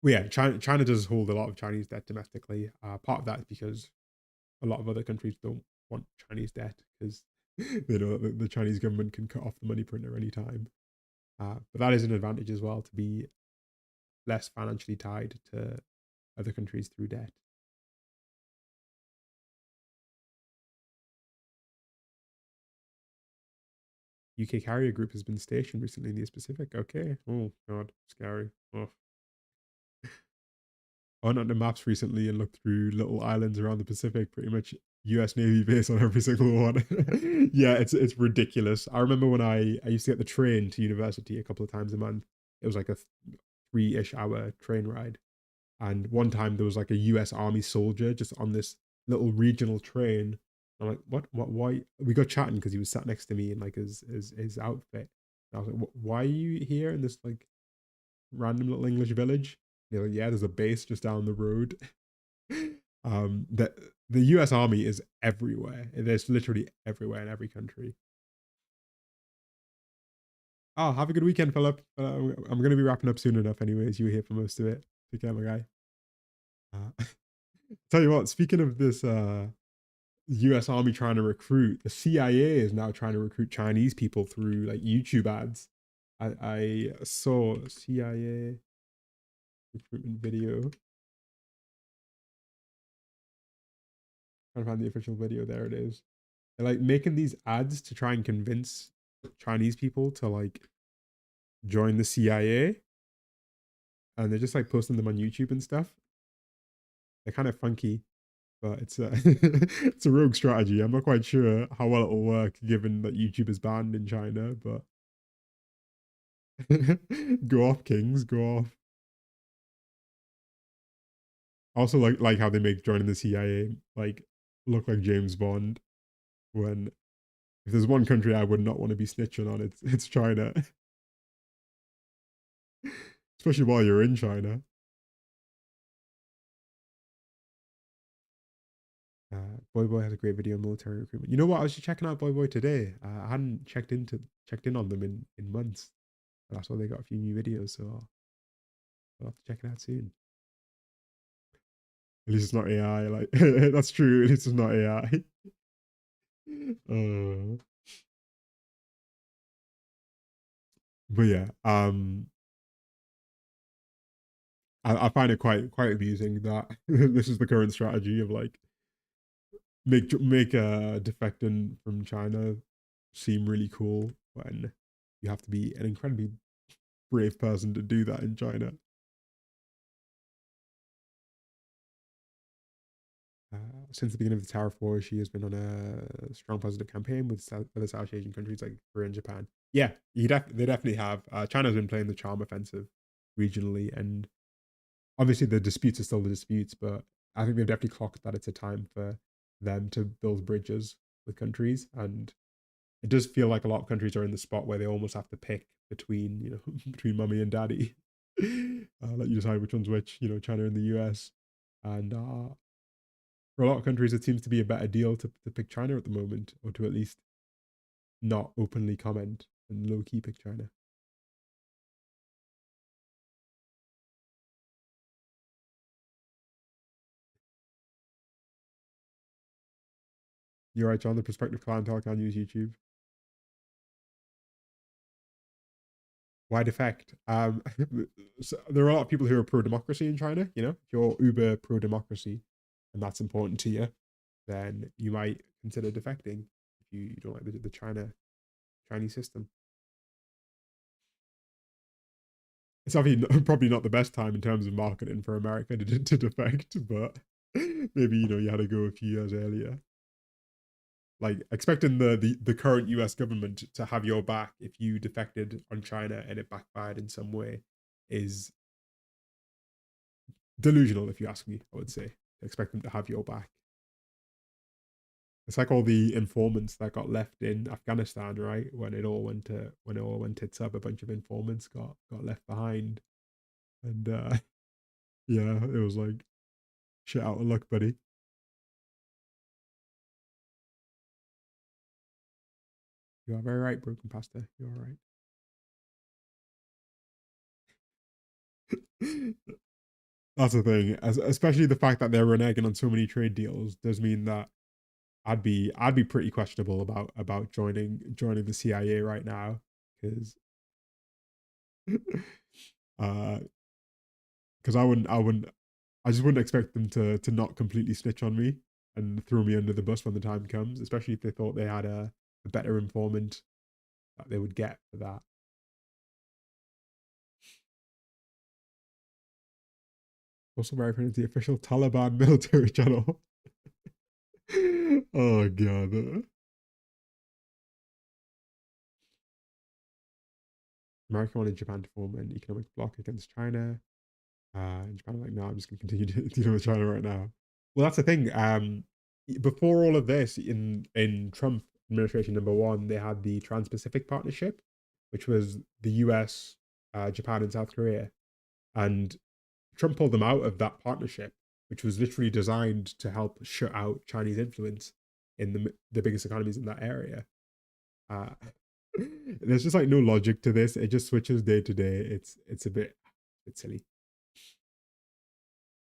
Well, yeah, China does hold a lot of Chinese debt domestically. Part of that is because a lot of other countries don't want Chinese debt because they know that the Chinese government can cut off the money printer anytime. But that is an advantage as well, to be less financially tied to other countries through debt. UK carrier group has been stationed recently in the Pacific. Okay. Oh god, scary. Oh. I went on the maps recently and looked through little islands around the Pacific, pretty much US Navy base on every single one. Yeah, it's ridiculous. I remember when I used to get the train to university a couple of times a month. It was like a 3-ish hour train ride. And one time there was like a US Army soldier just on this little regional train. I'm like, what, why? We got chatting because he was sat next to me in like his outfit. And I was like, why are you here in this like random little English village? And they're like, yeah, there's a base just down the road. The US Army is everywhere. There's literally everywhere in every country. Oh, have a good weekend, Philip. I'm going to be wrapping up soon enough anyways. You were here for most of it. Take care, my guy. Tell you what, speaking of this US Army trying to recruit, the CIA is now trying to recruit Chinese people through like YouTube ads. I saw CIA recruitment video. Trying to find the official video. There it is. They're like making these ads to try and convince Chinese people to like join the CIA, and they're just like posting them on YouTube and stuff. They're kind of funky, but it's a it's a rogue strategy. I'm not quite sure how well it'll work given that YouTube is banned in China, but go off, Kings, go off. Also, like how they make joining the CIA like look like James Bond. When if there's one country I would not want to be snitching on, it's China, especially while you're in China. Boy Boy has a great video on military recruitment. You know what? I was just checking out Boy Boy today. I hadn't checked in on them in months. That's why they got a few new videos, so I'll have to check it out soon. At least it's not AI. Like that's true. At least it's not AI. But yeah, I find it quite amusing that this is the current strategy of like make defecting from China seem really cool when you have to be an incredibly brave person to do that in China. Since the beginning of the tariff war, she has been on a strong positive campaign with other South Asian countries like Korea and Japan. Yeah, they definitely have. China's been playing the charm offensive regionally, and obviously the disputes are still the disputes, but I think they've definitely clocked that it's a time for them to build bridges with countries, and it does feel like a lot of countries are in the spot where they almost have to pick between between mummy and daddy. Let you decide which one's which. China and the US, and for a lot of countries, it seems to be a better deal to pick China at the moment, or to at least not openly comment and low key pick China. You're right, John. The prospective clientele can use YouTube. Why defect? So there are a lot of people who are pro democracy in China. If you're uber pro democracy, and that's important to you, then you might consider defecting if you don't like the Chinese system. It's obviously probably not the best time in terms of marketing for America to defect, but maybe you had to go a few years earlier. Like expecting the current US government to have your back if you defected on China and it backfired in some way is delusional, if you ask me. I would say expect them to have your back. It's like all the informants that got left in Afghanistan, right? When it all went tits up, a bunch of informants got left behind, and yeah, it was like shit out of luck, buddy. You are very right, Broken Pasta. You are right. That's the thing, especially the fact that they're reneging on so many trade deals does mean that I'd be pretty questionable about joining the CIA right now, because uh because I just wouldn't expect them to not completely snitch on me and throw me under the bus when the time comes, especially if they thought they had a better informant that they would get for that. Also, very friendly the official Taliban military channel. Oh god. America wanted Japan to form an economic bloc against China. And Japan like, no, I'm just gonna continue dealing with China right now. Well, that's the thing. Before all of this, in Trump administration number 1, they had the Trans-Pacific Partnership, which was the US, Japan, and South Korea, and Trump pulled them out of that partnership, which was literally designed to help shut out Chinese influence in the biggest economies in that area. Uh, there's just like no logic to this. It just switches day to day. It's a bit silly.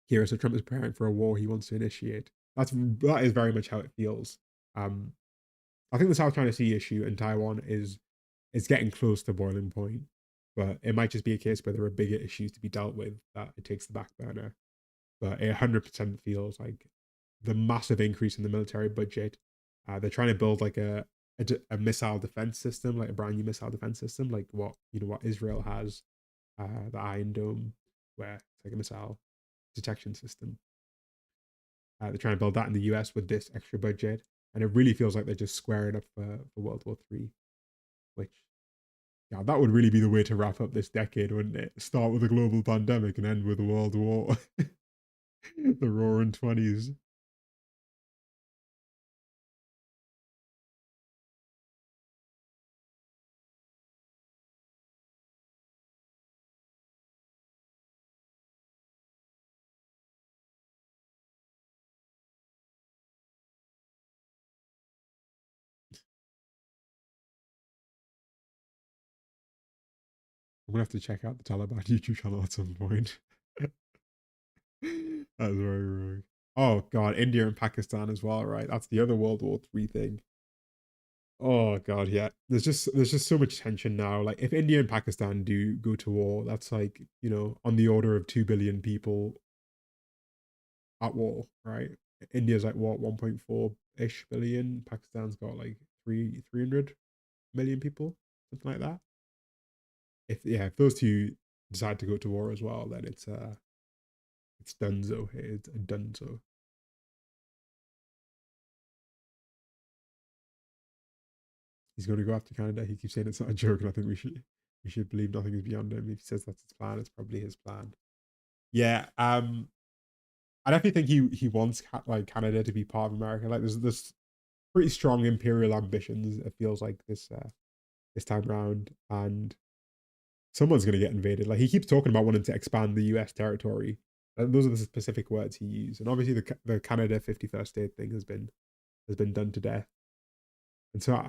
here. So Trump is preparing for a war he wants to initiate. That is very much how it feels. Um, I think the South China Sea issue in Taiwan is getting close to boiling point, but it might just be a case where there are bigger issues to be dealt with that it takes the back burner. But it 100% feels like the massive increase in the military budget. They're trying to build like a missile defense system, like a brand new missile defense system, like what Israel has, the Iron Dome, where it's like a missile detection system. They're trying to build that in the US with this extra budget, and it really feels like they're just squaring up for World War III, which, yeah, that would really be the way to wrap up this decade, wouldn't it? Start with a global pandemic and end with a world war. The roaring 20s. I'm gonna have to check out the Taliban YouTube channel at some point. That's very wrong. Oh god, India and Pakistan as well, right? That's the other World War III thing. Oh god, yeah. There's just so much tension now. Like if India and Pakistan do go to war, that's like, on the order of 2 billion people at war, right? India's like what, 1.4-ish billion. Pakistan's got like 300 million people, something like that. If those two decide to go to war as well, then it's donezo. It's a donezo. He's going to go after Canada. He keeps saying it's not a joke, and I think we should believe nothing is beyond him. If he says that's his plan, it's probably his plan. Yeah. I definitely think he wants like Canada to be part of America. Like there's pretty strong imperial ambitions. It feels like this time around, and someone's going to get invaded. Like he keeps talking about wanting to expand the U.S. territory. And those are the specific words he used. And obviously the Canada 51st state thing has been done to death. And so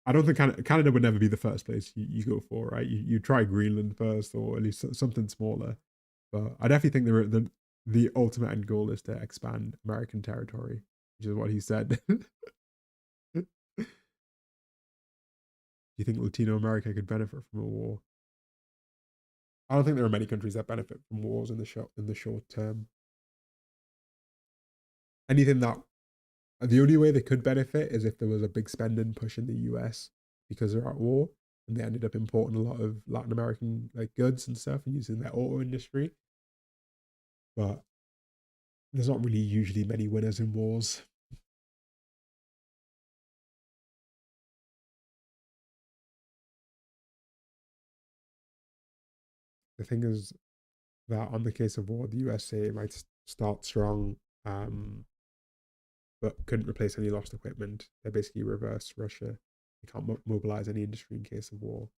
I don't think Canada would never be the first place you go for, right? You try Greenland first, or at least something smaller. But I definitely think the ultimate end goal is to expand American territory, which is what he said. Do you think Latino America could benefit from a war? I don't think there are many countries that benefit from wars in the short term. Anything that The only way they could benefit is if there was a big spending push in the US because they're at war, and they ended up importing a lot of Latin American like goods and stuff and using their auto industry. But there's not really usually many winners in wars. The thing is that on the case of war, the USA might start strong, but couldn't replace any lost equipment. They basically reverse Russia. They can't mobilize any industry in case of war.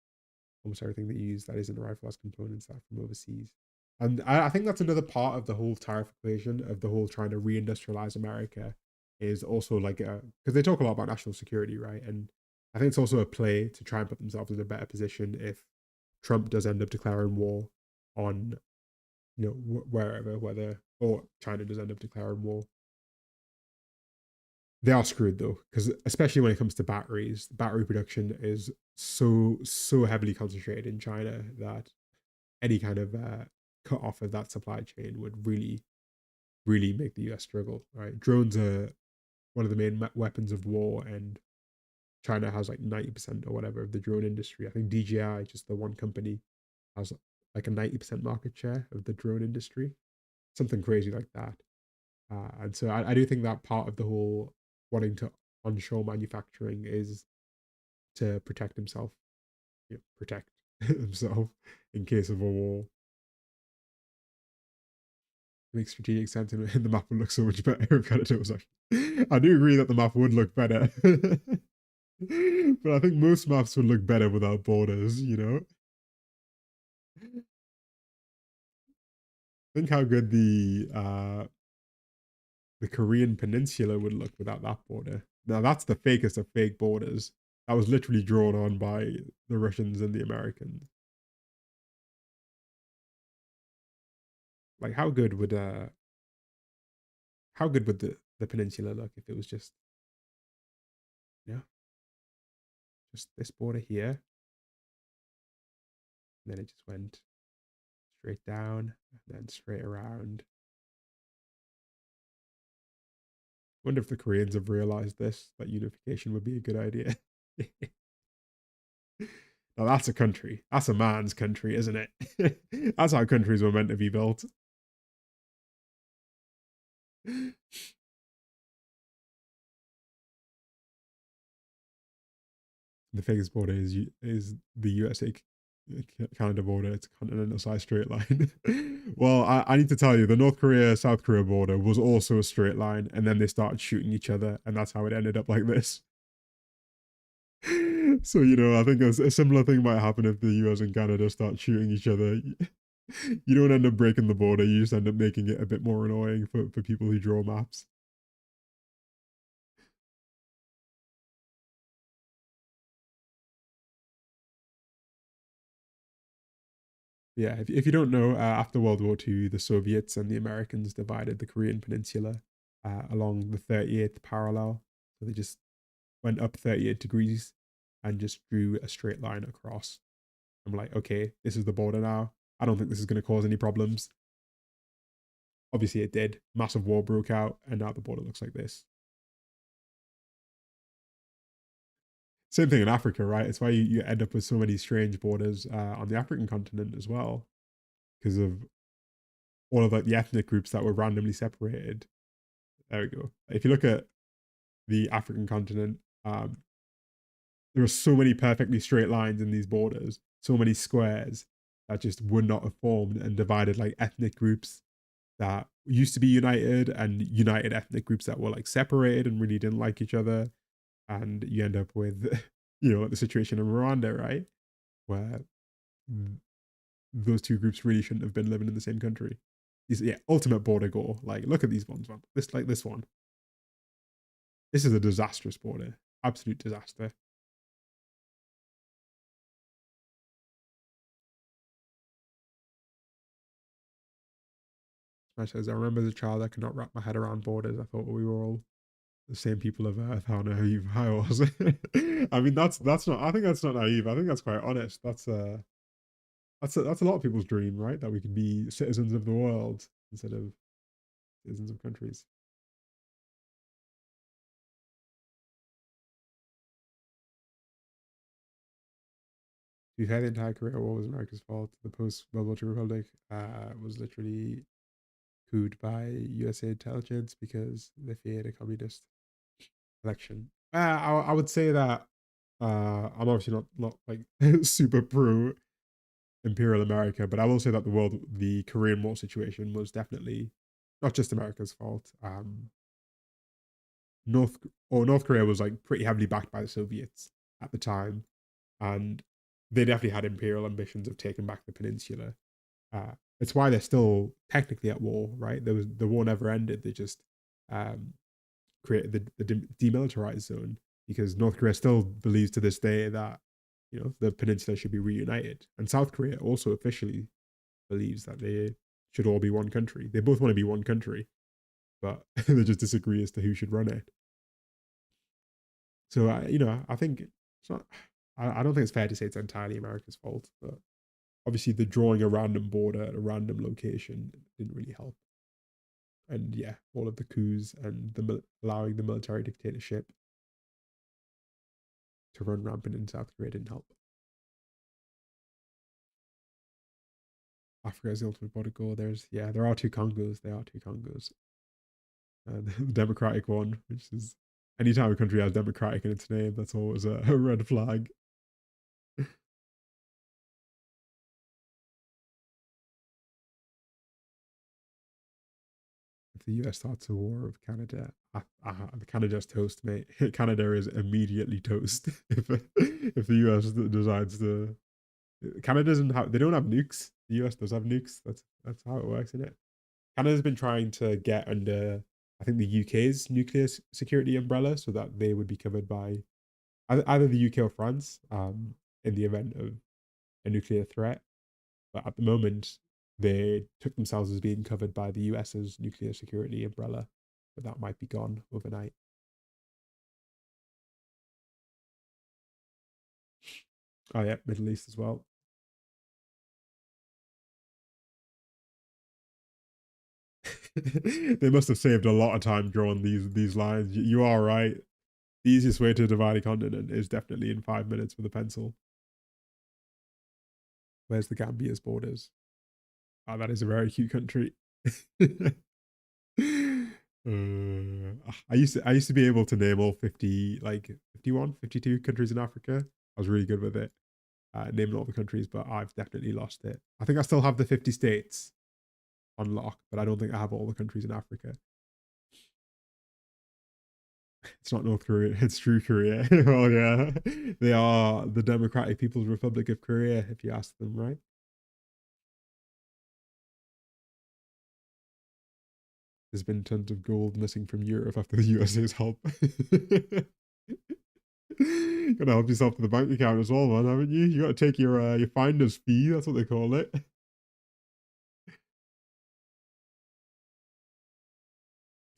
Almost everything they use that isn't a rifle has components that are from overseas. And I think that's another part of the whole tariff equation of the whole trying to reindustrialize America is also like because they talk a lot about national security, right? And I think it's also a play to try and put themselves in a better position if Trump does end up declaring war on, wherever, whether or China does end up declaring war. They are screwed though, because especially when it comes to batteries, battery production is so heavily concentrated in China that any kind of cut off of that supply chain would really, really make the US struggle. Right, drones are one of the main weapons of war, and China has like 90% or whatever of the drone industry. I think DJI, just the one company, has like a 90% market share of the drone industry, something crazy like that. And so I do think that part of the whole wanting to onshore manufacturing is to protect himself, protect himself in case of a war. It makes strategic sense, and the map would look so much better if Canada was actually. I do agree that the map would look better, but I think most maps would look better without borders. Think how good the Korean peninsula would look without that border. Now that's the fakest of fake borders. That was literally drawn on by the Russians and the Americans. Like how good would the peninsula look if it was just, you know, just this border here, and then it just went straight down and then straight around. Wonder if the Koreans have realized this, that unification would be a good idea. Now that's a country. That's a man's country, isn't it? That's how countries were meant to be built. The fakest border is the USA Canada border. It's a continental size straight line. Well, I need to tell you, the North Korea South Korea border was also a straight line, and then they started shooting each other, and that's how it ended up like this. So, you know, I think a similar thing might happen if the US and Canada start shooting each other. You don't end up breaking the border, you just end up making it a bit more annoying for people who draw maps. Yeah, if you don't know, after World War II, the Soviets and the Americans divided the Korean Peninsula along the 38th parallel. So they just went up 38 degrees and just drew a straight line across. I'm like, okay, this is the border now. I don't think this is going to cause any problems. Obviously, it did. Massive war broke out, and now the border looks like this. Same thing in Africa, right? It's why you end up with so many strange borders on the African continent as well, because of all of like the ethnic groups that were randomly separated. There we go. If you look at the African continent, there are so many perfectly straight lines in these borders, so many squares that just would not have formed and divided like ethnic groups that used to be united and united ethnic groups that were like separated and really didn't like each other. And you end up with, you know, the situation in Rwanda, right? Where those two groups really shouldn't have been living in the same country. Yeah, ultimate border gore. Like, look at these ones, man. This one. This is a disastrous border. Absolute disaster. Smash says, I remember as a child, I could not wrap my head around borders. I thought we were all the same people of Earth. How naive I was. I mean, that's not. I think that's not naive. I think that's quite honest. That's a lot of people's dream, right? That we could be citizens of the world instead of citizens of countries. To be fair, the entire Korea War was America's fault. The post-World War II Republic was literally couped by USA intelligence because they feared a communist election. I would say that I'm obviously not like super pro Imperial America, but I will say that the Korean War situation was definitely not just America's fault. North Korea was like pretty heavily backed by the Soviets at the time, and they definitely had imperial ambitions of taking back the peninsula. It's why they're still technically at war, right? The war never ended. They just created the demilitarized zone because North Korea still believes to this day that, you know, the peninsula should be reunited, and South Korea also officially believes that they should all be one country. They both want to be one country, but they just disagree as to who should run it. So you know, I think it's not. I don't think it's fair to say it's entirely America's fault, but obviously the drawing a random border at a random location didn't really help. And yeah, all of the coups and allowing the military dictatorship to run rampant in South Korea didn't help. Africa is the ultimate border goal. There are two Congos. There are two Congos. The democratic one, which is anytime a country has democratic in its name, that's always a red flag. If the US starts a war with Canada, Canada's toast, mate. Canada is immediately toast if the US decides to. Canada doesn't have. They don't have nukes. The US does have nukes. That's how it works, isn't it? Canada's been trying to get under, I think, the UK's nuclear security umbrella, so that they would be covered by either the UK or France in the event of a nuclear threat. But at the moment, they took themselves as being covered by the US's nuclear security umbrella, but that might be gone overnight. Oh yeah, Middle East as well. They must have saved a lot of time drawing these lines. You are right. The easiest way to divide a continent is definitely in 5 minutes with a pencil. Where's the Gambia's borders? Oh, that is a very cute country. I used to be able to name all 50, like 51, 52 countries in Africa. I was really good with it, naming all the countries, but I've definitely lost it. I think I still have the 50 states on lock, but I don't think I have all the countries in Africa. It's not North Korea, it's true Korea. Well, yeah, they are the Democratic People's Republic of Korea, if you ask them, right? There's been tons of gold missing from Europe after the USA's help. Gotta help yourself to the bank account as well, man, haven't you? You gotta take your finder's fee, that's what they call it.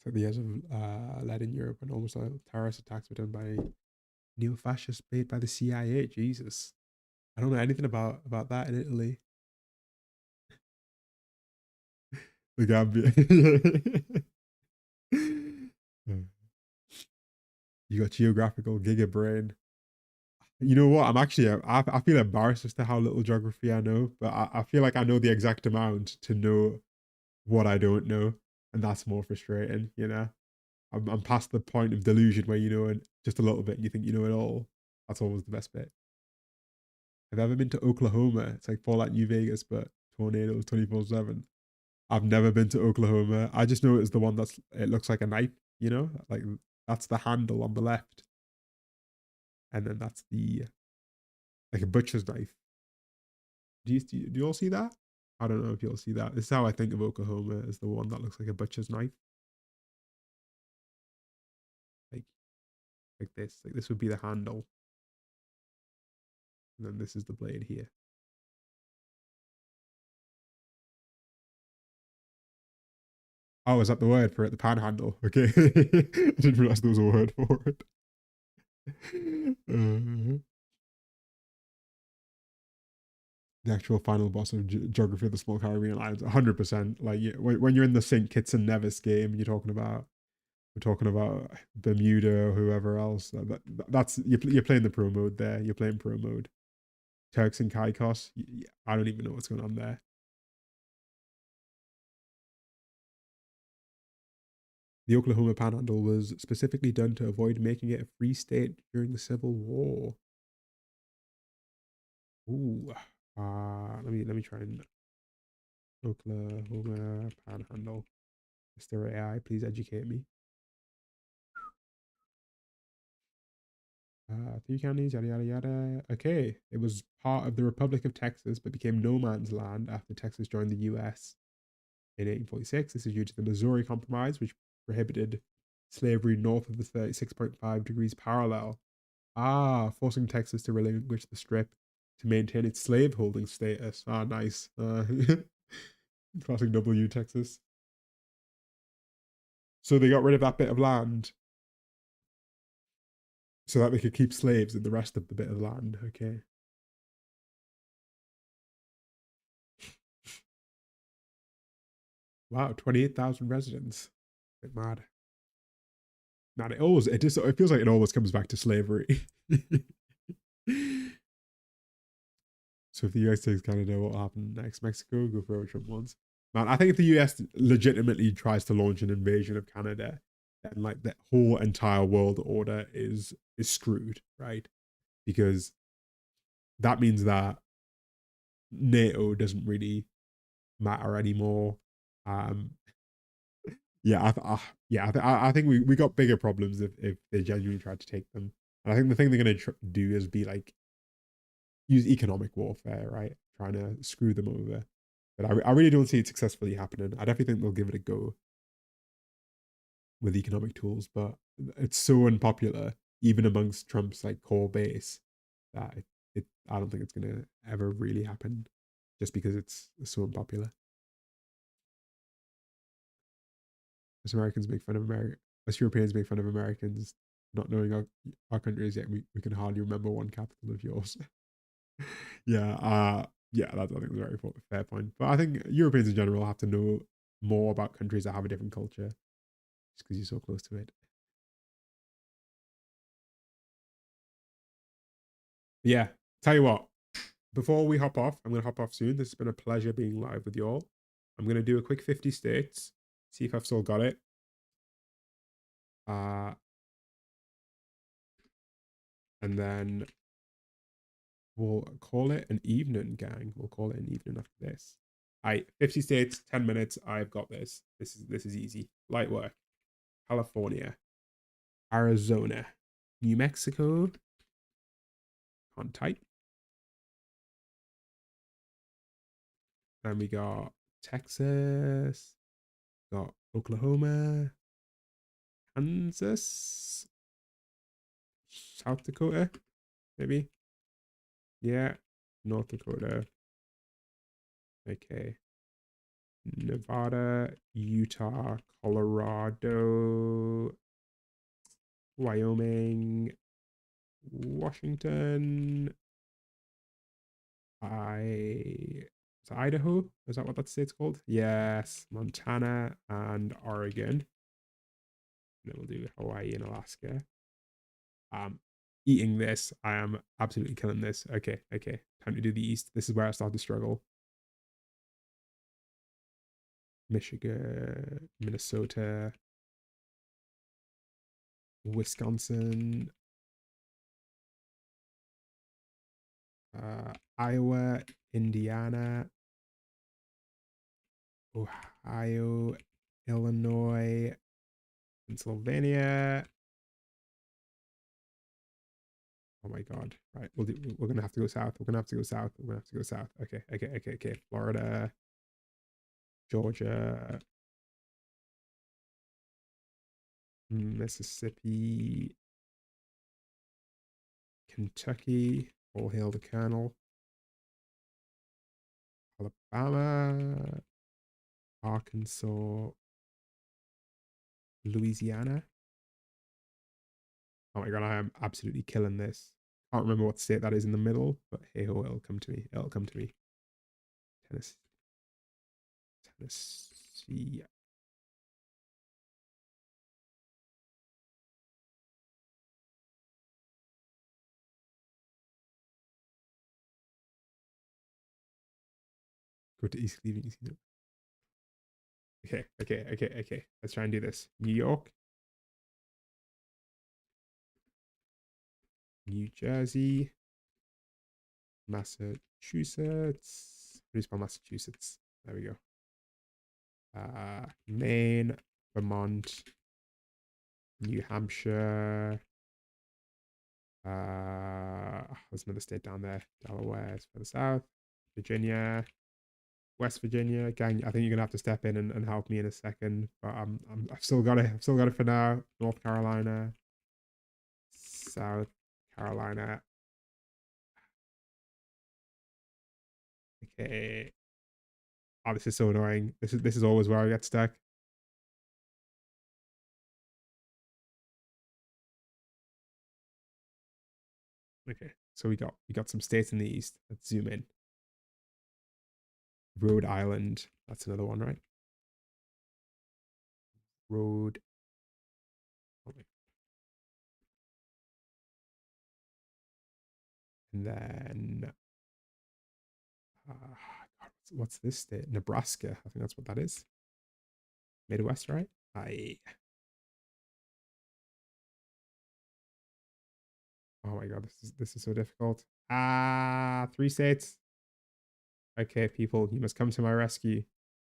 So the years of led in Europe when almost all terrorist attacks were done by neo-fascists paid by the CIA. Jesus. I don't know anything about that in Italy. The Gambia. You got geographical giga brain. You know what? I'm actually, I feel embarrassed as to how little geography I know, but I feel like I know the exact amount to know what I don't know. And that's more frustrating, you know? I'm past the point of delusion where you know just a little bit and you think you know it all. That's always the best bit. Have you ever been to Oklahoma? It's like Fallout New Vegas, but tornadoes 24/7. I've never been to Oklahoma. I just know it's the one it looks like a knife, you know? Like that's the handle on the left. And then that's like a butcher's knife. Do you all see that? I don't know if you'll see that. This is how I think of Oklahoma, as the one that looks like a butcher's knife. Like like this. Like this would be the handle. And then this is the blade here. Oh, is that the word for it? The panhandle. Okay. I didn't realize there was a word for it. The actual final boss of Geography of the Small Caribbean Islands, 100%. Like when you're in the St. Kitts and Nevis game, we're talking about Bermuda or whoever else. That's you're playing the pro mode there. You're playing pro mode. Turks and Caicos. I don't even know what's going on there. The Oklahoma Panhandle was specifically done to avoid making it a free state during the Civil War. Ooh, let me try and Oklahoma Panhandle. Mr. AI, please educate me. 3 counties, yada yada yada. Okay, it was part of the Republic of Texas, but became no man's land after Texas joined the U.S. in 1846. This is due to the Missouri Compromise, which prohibited slavery north of the 36.5 degrees parallel. Forcing Texas to relinquish the strip to maintain its slaveholding status. Nice. Classic W, Texas. So they got rid of that bit of land so that they could keep slaves in the rest of the bit of land. Okay. Wow, 28,000 residents. Bit mad. Not it always it feels like it always comes back to slavery. So if the US takes Canada, what will happen next? Mexico, go for Trump once. Man, I think if the US legitimately tries to launch an invasion of Canada, then like the whole entire world order is screwed, right? Because that means that NATO doesn't really matter anymore. Yeah, I think we got bigger problems if they genuinely tried to take them. And I think the thing they're going to do is be like use economic warfare, right? Trying to screw them over. But I really don't see it successfully happening. I definitely think they'll give it a go with economic tools, but it's so unpopular, even amongst Trump's like core base, that I don't think it's gonna ever really happen, just because it's so unpopular. Us Americans make fun of America. Us Europeans make fun of Americans not knowing our countries, yet we can hardly remember one capital of yours. Yeah, yeah, that's I think a very fair point. But I think Europeans in general have to know more about countries that have a different culture, just because you're so close to it. Yeah, tell you what, before we hop off, I'm gonna hop off soon. This has been a pleasure being live with you all. I'm gonna do a quick 50 states, see if I've still got it. And then we'll call it an evening, gang. We'll call it an evening after this. All right, 50 states, 10 minutes. I've got this. This is easy. Light work. California, Arizona, New Mexico. On type. And we got Texas, got Oklahoma, Kansas, South Dakota, maybe. Yeah, North Dakota. Okay. Nevada, Utah, Colorado, Wyoming, Washington. Idaho? Is that what that state's called? Yes, Montana and Oregon. And then we'll do Hawaii and Alaska. Eating this. I am absolutely killing this. Okay. Time to do the East. This is where I start to struggle. Michigan, Minnesota, Wisconsin, Iowa, Indiana, Ohio, Illinois, Pennsylvania. Oh my God. Right. We're gonna have to go south. We're gonna have to go south. Okay. Florida, Georgia, Mississippi, Kentucky, all hail the Colonel, Alabama, Arkansas, Louisiana. Oh my God, I am absolutely killing this. Can't remember what state that is in the middle, but hey ho, it'll come to me. It'll come to me. Tennessee. Go to East Cleveland. Okay. Let's try and do this. New York, New Jersey, Massachusetts. How do you spell Massachusetts? There we go. Maine, Vermont, New Hampshire. There's another state down there. Delaware is further south. Virginia, West Virginia. Gang, I think you're gonna have to step in and help me in a second. But I've still got it. I've still got it for now. North Carolina, South Carolina. Okay. Oh, this is so annoying. This is always where I get stuck. Okay, so we got some states in the east. Let's zoom in. Rhode Island. That's another one, right? Rhode. And then what's this state? Nebraska. I think that's what that is. Midwest, right? Oh my God, this is so difficult. 3 states. Okay, people, you must come to my rescue.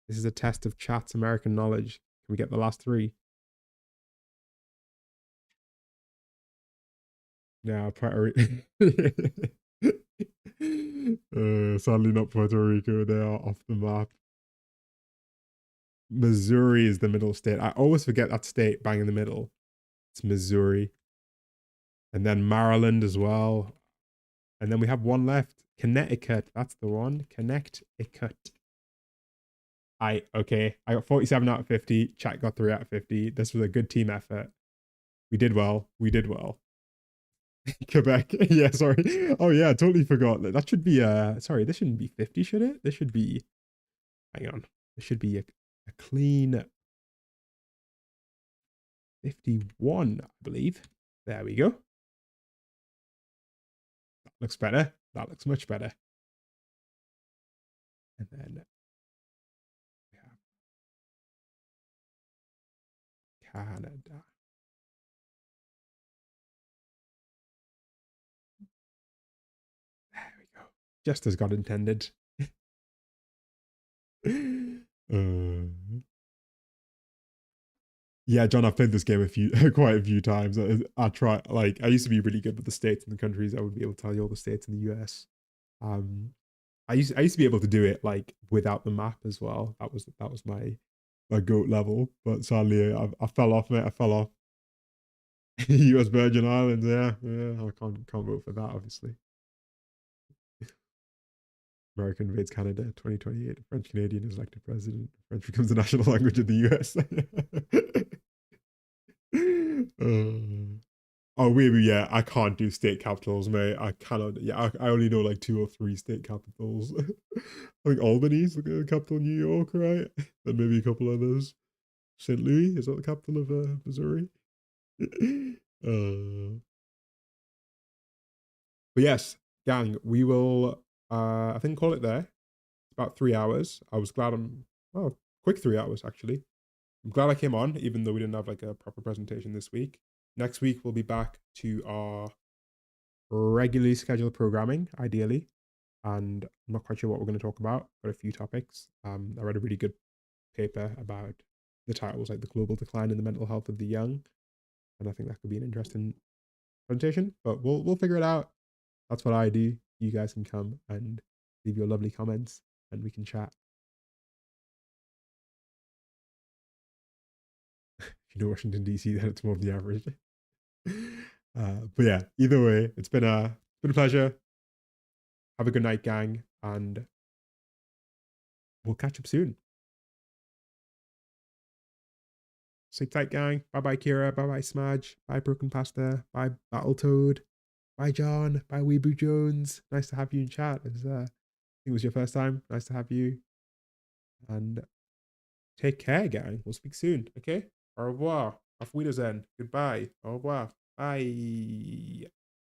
This is a test of chat's American knowledge. Can we get the last 3? No, Puerto Rico. Sadly not Puerto Rico. They are off the map. Missouri is the middle state. I always forget that state bang in the middle. It's Missouri. And then Maryland as well. And then we have one left. Connecticut. That's the one. Connecticut. Okay. I got 47 out of 50. Chat got 3 out of 50. This was a good team effort. We did well. We did well. Quebec. Yeah, sorry. Oh yeah, I totally forgot. That should be sorry, this shouldn't be 50, should it? This should be, hang on. This should be a clean 51, I believe. There we go. That looks better. That looks much better. And then we have Canada. There we go. Just as God intended. Yeah, John, I've played this game quite a few times. I try, like, I used to be really good with the states and the countries. I would be able to tell you all the states in the US. I used to be able to do it like without the map as well. That was my goat level. But sadly, I fell off, mate. I fell off. US Virgin Islands, yeah. I can't vote for that, obviously. America invades Canada, 2028. French Canadian is elected president. French becomes the national language of the US. Oh, wait, yeah. I can't do state capitals, mate. I cannot. Yeah, I only know like 2 or 3 state capitals. I think Albany's the capital of New York, right? And maybe a couple others. St. Louis, is that the capital of Missouri? But yes, gang, we will, I think, call it there. It's about 3 hours. I was glad well, quick 3 hours, actually. I'm glad I came on, even though we didn't have like a proper presentation this week. Next week, we'll be back to our regularly scheduled programming, ideally. And I'm not quite sure what we're going to talk about. Got a few topics. I read a really good paper about the title was like the global decline in the mental health of the young. And I think that could be an interesting presentation, but we'll figure it out. That's what I do. You guys can come and leave your lovely comments and we can chat. If you know Washington, DC, then it's more than the average. But yeah, either way, it's been a pleasure. Have a good night, gang, and we'll catch up soon. Sleep tight, gang. Bye bye, Kira. Bye bye, Smudge. Bye, Broken Pasta. Bye, Battletoad. Bye, John. Bye, Weeboo Jones. Nice to have you in chat. I think it was your first time. Nice to have you. And take care, gang. We'll speak soon. Okay? Au revoir. Auf Wiedersehen. Goodbye. Au revoir. Bye.